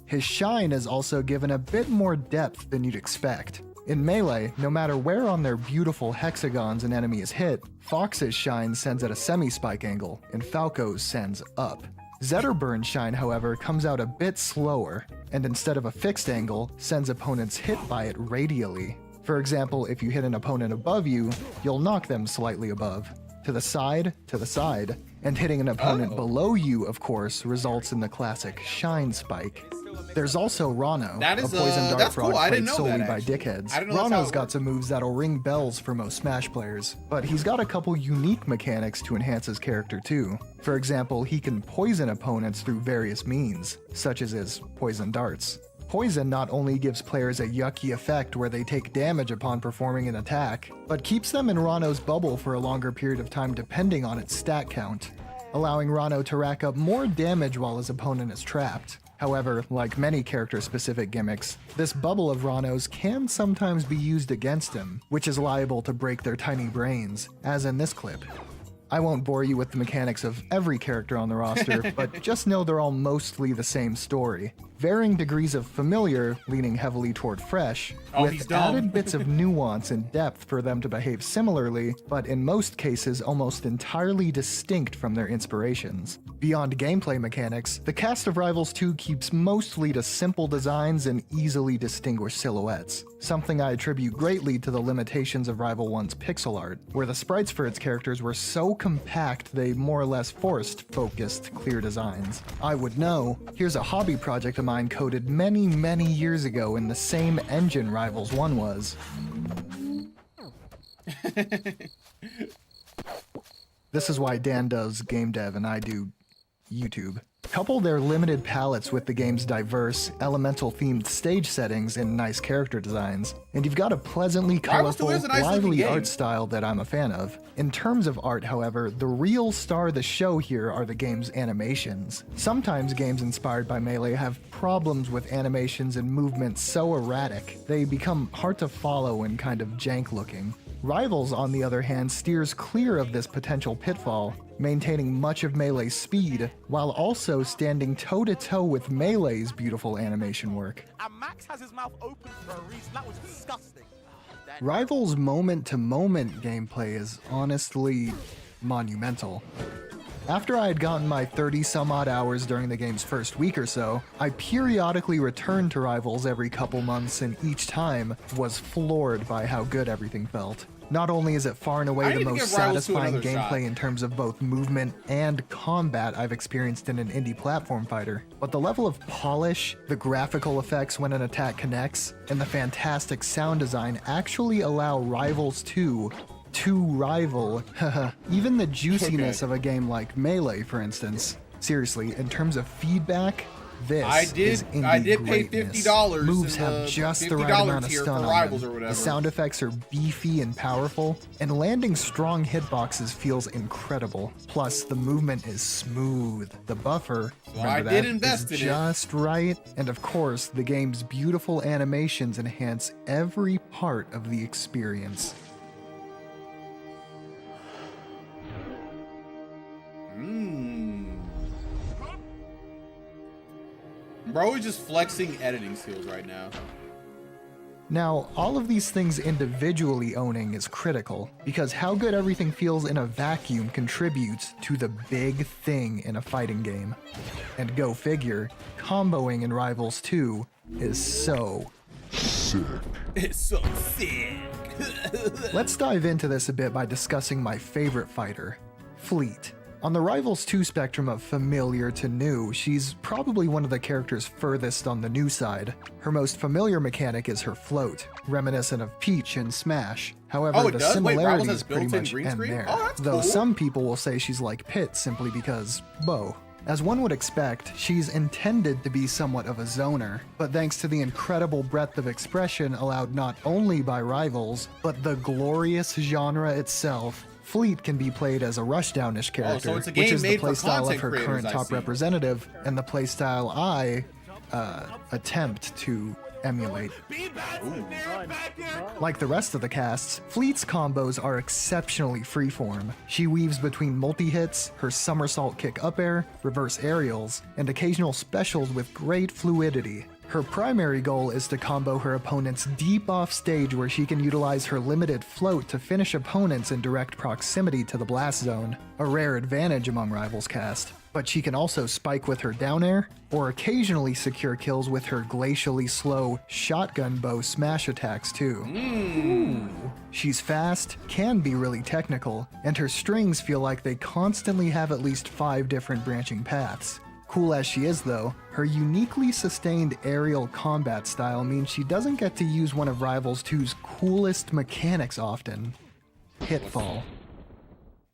His shine is also given a bit more depth than you'd expect. In Melee, no matter where on their beautiful hexagons an enemy is hit, Fox's shine sends at a semi-spike angle, and Falco's sends up. Zetterburn's shine, however, comes out a bit slower, and instead of a fixed angle, sends opponents hit by it radially. For example, if you hit an opponent above you, you'll knock them slightly above. To the side, and hitting an opponent below you, of course, results in the classic shine spike. There's also Rano, That is, a poison dart that's fraud cool. I didn't played know solely that, by actually. dickheads. I didn't know that's how Rano's it got worked. some moves that'll ring bells for most Smash players, but he's got a couple unique mechanics to enhance his character too. For example, he can poison opponents through various means, such as his poison darts. Poison not only gives players a yucky effect where they take damage upon performing an attack, but keeps them in Rano's bubble for a longer period of time depending on its stat count, allowing Rano to rack up more damage while his opponent is trapped. However, like many character-specific gimmicks, this bubble of Rano's can sometimes be used against him, which is liable to break their tiny brains, as in this clip. I won't bore you with the mechanics of every character on the roster, but just know they're all mostly the same story. Varying degrees of familiar, leaning heavily toward fresh, with added bits of nuance and depth for them to behave similarly, but in most cases almost entirely distinct from their inspirations. Beyond gameplay mechanics, the cast of Rivals 2 keeps mostly to simple designs and easily distinguished silhouettes, something I attribute greatly to the limitations of Rival 1's pixel art, where the sprites for its characters were so compact they more or less forced focused, clear designs. I would know. Here's a hobby project of mine coded many, many years ago in the same engine Rivals 1 was. This is why Dan does game dev and I do YouTube. Couple their limited palettes with the game's diverse, elemental-themed stage settings and nice character designs, and you've got a pleasantly colorful, lively art style that I'm a fan of. In terms of art, however, the real star of the show here are the game's animations. Sometimes games inspired by Melee have problems with animations and movements so erratic, they become hard to follow and kind of jank-looking. Rivals, on the other hand, steers clear of this potential pitfall, maintaining much of Melee's speed, while also standing toe-to-toe with Melee's beautiful animation work. And Max has his mouth open for a reason. That was disgusting. Rivals' moment-to-moment gameplay is honestly monumental. After I had gotten my 30-some-odd hours during the game's first week or so, I periodically returned to Rivals every couple months and each time was floored by how good everything felt. Not only is it far and away the most satisfying gameplay in terms of both movement and combat I've experienced in an indie platform fighter, but the level of polish, the graphical effects when an attack connects, and the fantastic sound design actually allow Rivals 2 to rival even the juiciness of a game like Melee, for instance. Seriously, in terms of feedback, this is indie I did pay greatness. $50. Moves have just the right amount of stun on them. The sound effects are beefy and powerful, and landing strong hitboxes feels incredible. Plus, the movement is smooth. The buffer, is just right, and of course, the game's beautiful animations enhance every part of the experience. Bro is just flexing editing skills right now. Now, all of these things individually owning is critical, because how good everything feels in a vacuum contributes to the big thing in a fighting game. And go figure, comboing in Rivals 2 is so sick. It's so sick. Let's dive into this a bit by discussing my favorite fighter, Fleet. On the Rivals 2 spectrum of familiar to new, she's probably one of the characters furthest on the new side. Her most familiar mechanic is her float, reminiscent of Peach in Smash. However, the similarities pretty much end there, though some people will say she's like Pit simply because Bo. As one would expect, she's intended to be somewhat of a zoner, but thanks to the incredible breadth of expression allowed not only by Rivals, but the glorious genre itself, Fleet can be played as a rushdownish character, which is the playstyle of her current top representative, and the playstyle I attempt to emulate. Like the rest of the casts, Fleet's combos are exceptionally freeform. She weaves between multi-hits, her somersault kick up air, reverse aerials, and occasional specials with great fluidity. Her primary goal is to combo her opponents deep off stage where she can utilize her limited float to finish opponents in direct proximity to the blast zone, a rare advantage among Rivals cast. But she can also spike with her down air, or occasionally secure kills with her glacially slow shotgun bow smash attacks too. Ooh. She's fast, can be really technical, and her strings feel like they constantly have at least 5 different branching paths. Cool as she is though, her uniquely sustained aerial combat style means she doesn't get to use one of Rivals 2's coolest mechanics often, Hitfall.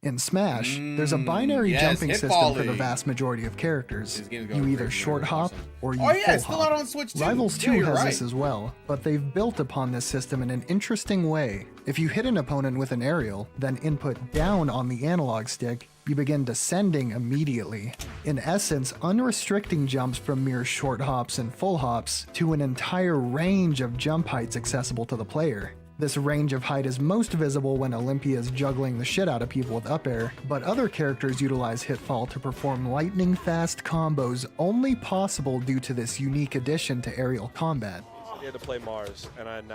In Smash, there's a binary jumping system for the vast majority of characters. You either short hop or you full hop. On Switch too. Rivals 2 has right. this as well, but they've built upon this system in an interesting way. If you hit an opponent with an aerial, then input down on the analog stick, you begin descending immediately. In essence, unrestricting jumps from mere short hops and full hops to an entire range of jump heights accessible to the player. This range of height is most visible when Olympia is juggling the shit out of people with up air, but other characters utilize Hitfall to perform lightning-fast combos only possible due to this unique addition to aerial combat. He had to play Mars, and I'm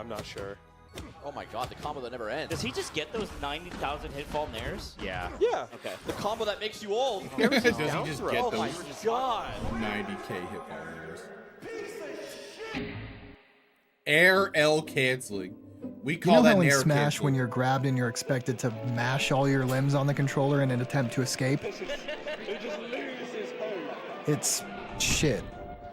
not sure. Oh my god, the combo that never ends. Does he just get those 90,000 hitfall nairs? Yeah. Yeah. Okay. The combo that makes you old. Does he just get oh those my god. 90k hitball numbers? Air L canceling. We call that how in air Smash canceling. when you're grabbed and you're expected to mash all your limbs on the controller in an attempt to escape? It's shit.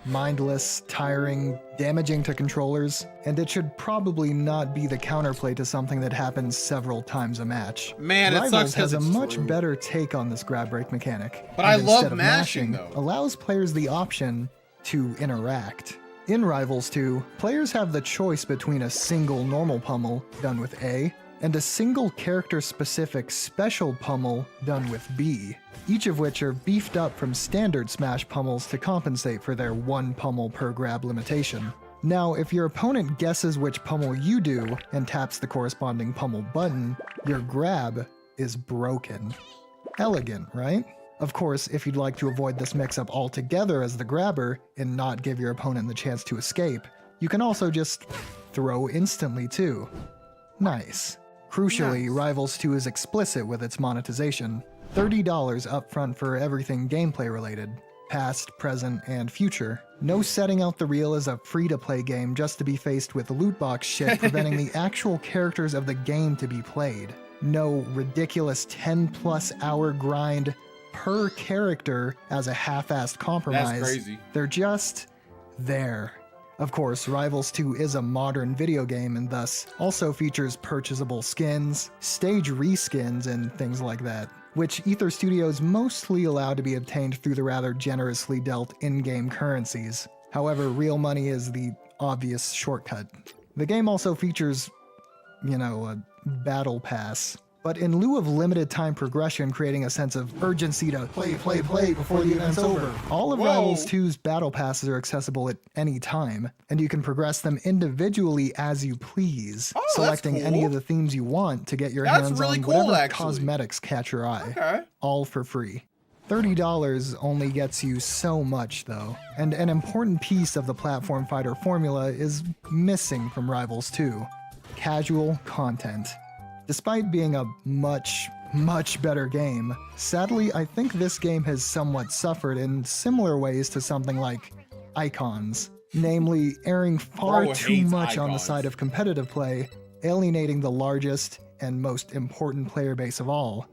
Mindless, tiring, damaging to controllers, and it should probably not be the counterplay to something that happens several times a match. Man, it Rivals sucks 'cause has a it's much true. better take on this grab break mechanic. But and I love instead of mashing, though. allows players the option to interact. In Rivals 2, players have the choice between a single normal pummel done with A and a single character-specific special pummel done with B, each of which are beefed up from standard Smash pummels to compensate for their one pummel per grab limitation. Now, if your opponent guesses which pummel you do and taps the corresponding pummel button, your grab is broken. Elegant, right? Of course, if you'd like to avoid this mix-up altogether as the grabber and not give your opponent the chance to escape, you can also just throw instantly too. Nice. Crucially, Rivals 2 is explicit with its monetization. $30 upfront for everything gameplay related, past, present, and future. No setting out the real as a free-to-play game just to be faced with loot box shit preventing the actual characters of the game to be played. No ridiculous 10+ hour grind per character as a half-assed compromise. That's crazy. They're just there. Of course, Rivals 2 is a modern video game and thus also features purchasable skins, stage reskins, and things like that, which Ether Studios mostly allow to be obtained through the rather generously dealt in-game currencies. However, real money is the obvious shortcut. The game also features, a battle pass. But in lieu of limited time progression creating a sense of urgency to play before the event's over, all of Rivals 2's battle passes are accessible at any time, and you can progress them individually as you please, selecting any of the themes you want to get your hands on whatever cosmetics catch your eye. All for free. $30 only gets you so much though, and an important piece of the platform fighter formula is missing from Rivals 2. Casual content. Despite being a much better game, sadly I think this game has somewhat suffered in similar ways to something like Icons, namely erring far too much on the side of competitive play, alienating the largest and most important player base of all,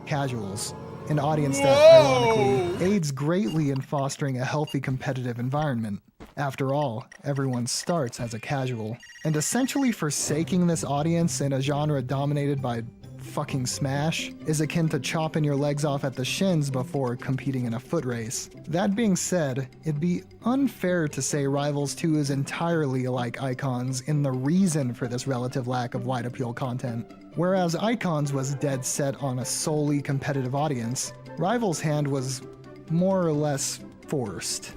casuals. An audience that, ironically, aids greatly in fostering a healthy competitive environment. After all, everyone starts as a casual. And essentially forsaking this audience in a genre dominated by fucking Smash is akin to chopping your legs off at the shins before competing in a foot race. That being said, it'd be unfair to say Rivals 2 is entirely like Icons in the reason for this relative lack of wide appeal content. Whereas Icons was dead set on a solely competitive audience, Rivals' hand was more or less forced.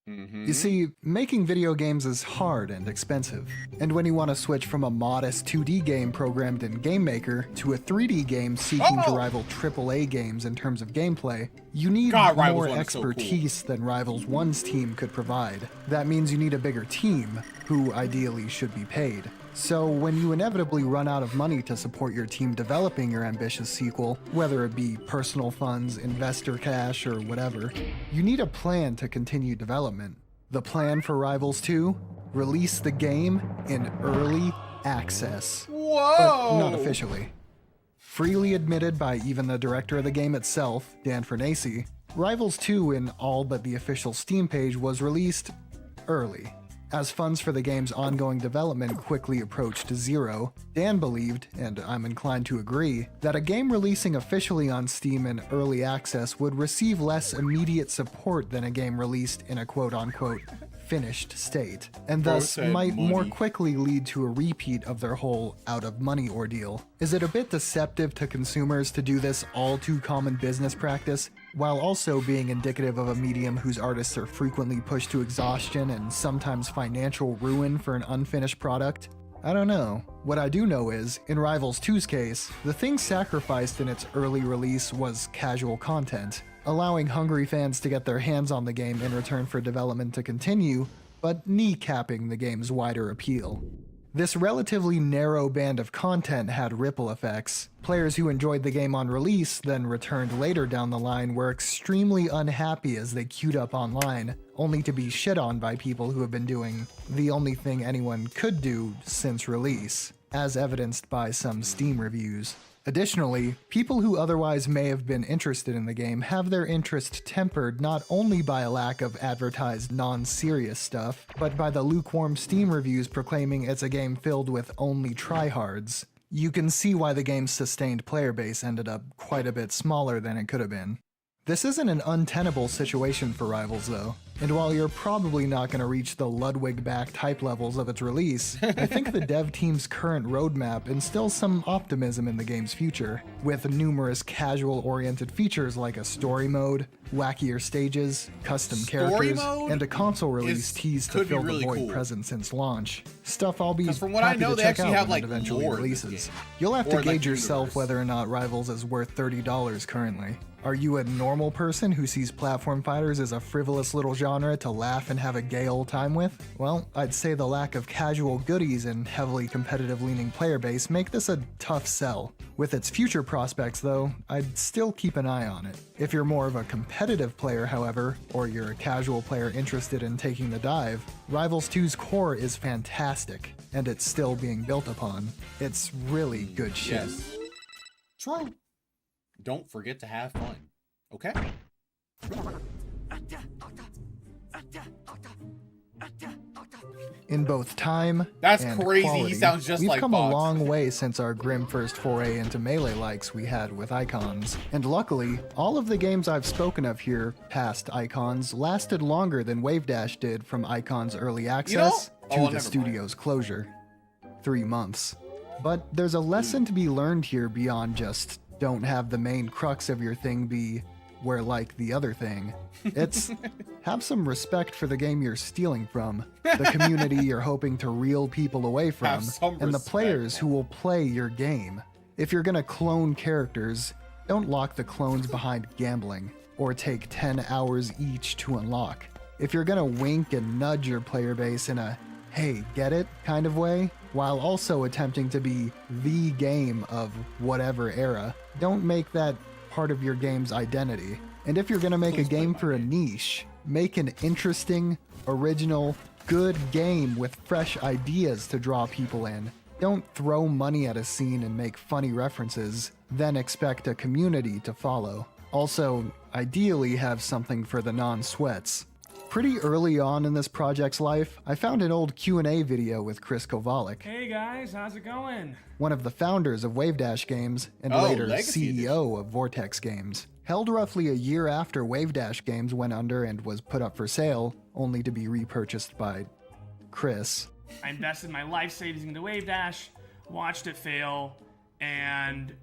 You see, making video games is hard and expensive, and when you want to switch from a modest 2D game programmed in GameMaker to a 3D game seeking to rival AAA games in terms of gameplay, you need more expertise than Rivals 1's team could provide. That means you need a bigger team, who ideally should be paid. So when you inevitably run out of money to support your team developing your ambitious sequel, whether it be personal funds, investor cash, or whatever, you need a plan to continue development. The plan for Rivals 2? Release the game in early access. Whoa! But not officially. Freely admitted by even the director of the game itself, Dan Fernacci, Rivals 2 in all but the official Steam page was released early. As funds for the game's ongoing development quickly approached zero, Dan believed, and I'm inclined to agree, that a game releasing officially on Steam in early access would receive less immediate support than a game released in a quote-unquote finished state, and thus might more quickly lead to a repeat of their whole out-of-money ordeal. Is it a bit deceptive to consumers to do this all-too-common business practice, while also being indicative of a medium whose artists are frequently pushed to exhaustion and sometimes financial ruin for an unfinished product? I don't know. What I do know is, in Rivals 2's case, the thing sacrificed in its early release was casual content, allowing hungry fans to get their hands on the game in return for development to continue, but kneecapping the game's wider appeal. This relatively narrow band of content had ripple effects. Players who enjoyed the game on release, then returned later down the line, were extremely unhappy as they queued up online, only to be shit on by people who have been doing the only thing anyone could do since release, as evidenced by some Steam reviews. Additionally, people who otherwise may have been interested in the game have their interest tempered not only by a lack of advertised non-serious stuff, but by the lukewarm Steam reviews proclaiming it's a game filled with only tryhards. You can see why the game's sustained player base ended up quite a bit smaller than it could have been. This isn't an untenable situation for Rivals though, and while you're probably not going to reach the Ludwig-backed hype levels of its release, I think the dev team's current roadmap instills some optimism in the game's future, with numerous casual-oriented features like a story mode, wackier stages, custom characters, and a console release teased to fill the void present since launch. Stuff I'll be from what I happy know, to they check actually out have, when like, it eventually lore in this releases. game. You'll have Or, to like, gauge the yourself universe. whether or not Rivals is worth $30 currently. Are you a normal person who sees platform fighters as a frivolous little genre to laugh and have a gay old time with? Well, I'd say the lack of casual goodies and heavily competitive-leaning player base make this a tough sell. With its future prospects, though, I'd still keep an eye on it. If you're more of a competitive player, however, or you're a casual player interested in taking the dive, Rivals 2's core is fantastic, and it's still being built upon. It's really good shit. Yes. True. Don't forget to have fun. Okay? In both time That's and crazy. He quality, sounds just we've like come Fox. a long way since our grim first foray into melee likes we had with Icons. And luckily, all of the games I've spoken of here, past Icons, lasted longer than Wave Dash did from Icons early access to the studio's closure. 3 months. But there's a lesson to be learned here beyond just don't have the main crux of your thing be where like the other thing. It's have some respect for the game you're stealing from, the community you're hoping to reel people away from, and the players who will play your game. If you're gonna clone characters, don't lock the clones behind gambling, or take 10 hours each to unlock. If you're gonna wink and nudge your player base in a hey, get it kind of way, while also attempting to be the game of whatever era, don't make that part of your game's identity. And if you're gonna make a game for a niche, make an interesting, original, good game with fresh ideas to draw people in. Don't throw money at a scene and make funny references, then expect a community to follow. Also, ideally have something for the non-sweats. Pretty early on in this project's life, I found an old Q&A video with Chris Kowalik, Hey guys, how's it going? one of the founders of Wave Dash Games and later CEO of Vortex Games. Held roughly a year after Wave Dash Games went under and was put up for sale, only to be repurchased by Chris. I invested my life savings into Wave Dash, watched it fail, and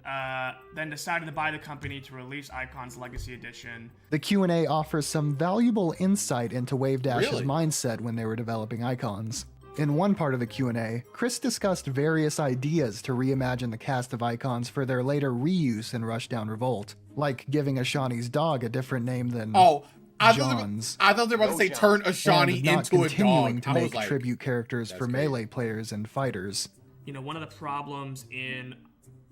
then decided to buy the company to release Icons Legacy Edition. The Q&A offers some valuable insight into Wave Dash's Really? mindset when they were developing Icons. In one part of the Q&A, Chris discussed various ideas to reimagine the cast of Icons for their later reuse in Rushdown Revolt, like giving Ashani's dog a different name than John's. I thought they were about to say turn Ashani and not into a continuing dog. to I was make like, tribute characters for melee players and fighters. you know, one of the problems in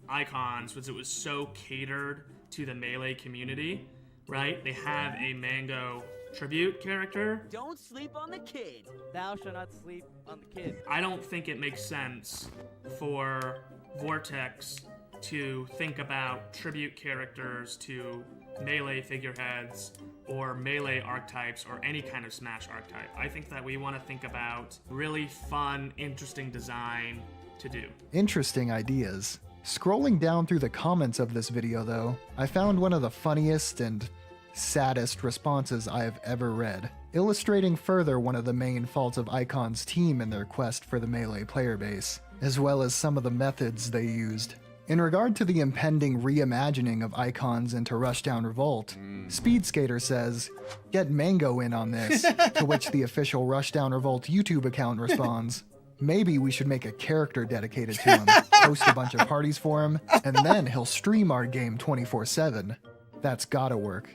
Icons was it was so catered to the Melee community, right? They have a Mango tribute character. Don't sleep on the kid. Thou shalt not sleep on the kid. I don't think it makes sense for Vortex to think about tribute characters to Melee figureheads or Melee archetypes or any kind of Smash archetype. I think that we want to think about really fun, interesting design to do. Interesting ideas. Scrolling down through the comments of this video though, I found one of the funniest and saddest responses I have ever read, illustrating further one of the main faults of Icon's team in their quest for the Melee player base, as well as some of the methods they used. In regard to the impending reimagining of Icons into Rushdown Revolt, Speed Skater says, "Get Mango in on this," to which the official Rushdown Revolt YouTube account responds, "Maybe we should make a character dedicated to him, host a bunch of parties for him, and then he'll stream our game 24/7. That's gotta work,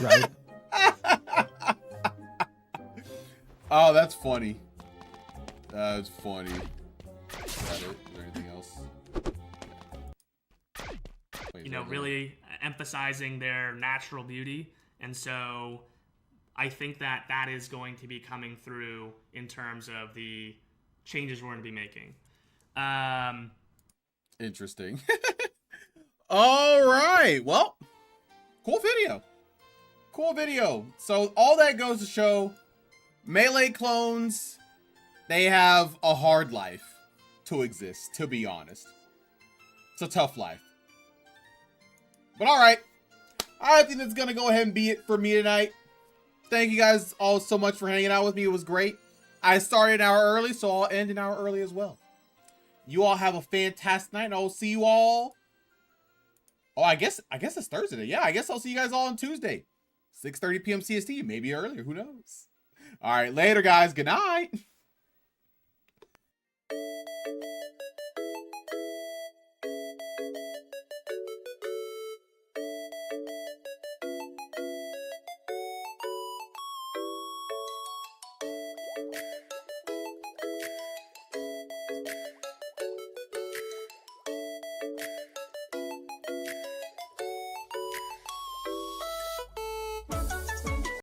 right?" Oh, that's funny. That's funny. Is that it? Is there anything else? You know, really emphasizing their natural beauty. And so I think that that is going to be coming through in terms of the changes we're going to be making. Interesting. All right. Well, cool video. Cool video. So all that goes to show Melee clones, they have a hard life to exist, to be honest. It's a tough life. But all right. I think that's going to go ahead and be it for me tonight. Thank you guys all so much for hanging out with me. It was great. I started an hour early, so I'll end an hour early as well. You all have a fantastic night, and I'll see you all. Oh, I guess it's Thursday. Yeah, I guess I'll see you guys all on Tuesday. 6:30 p.m. CST, maybe earlier. Who knows? All right, later, guys. Good night.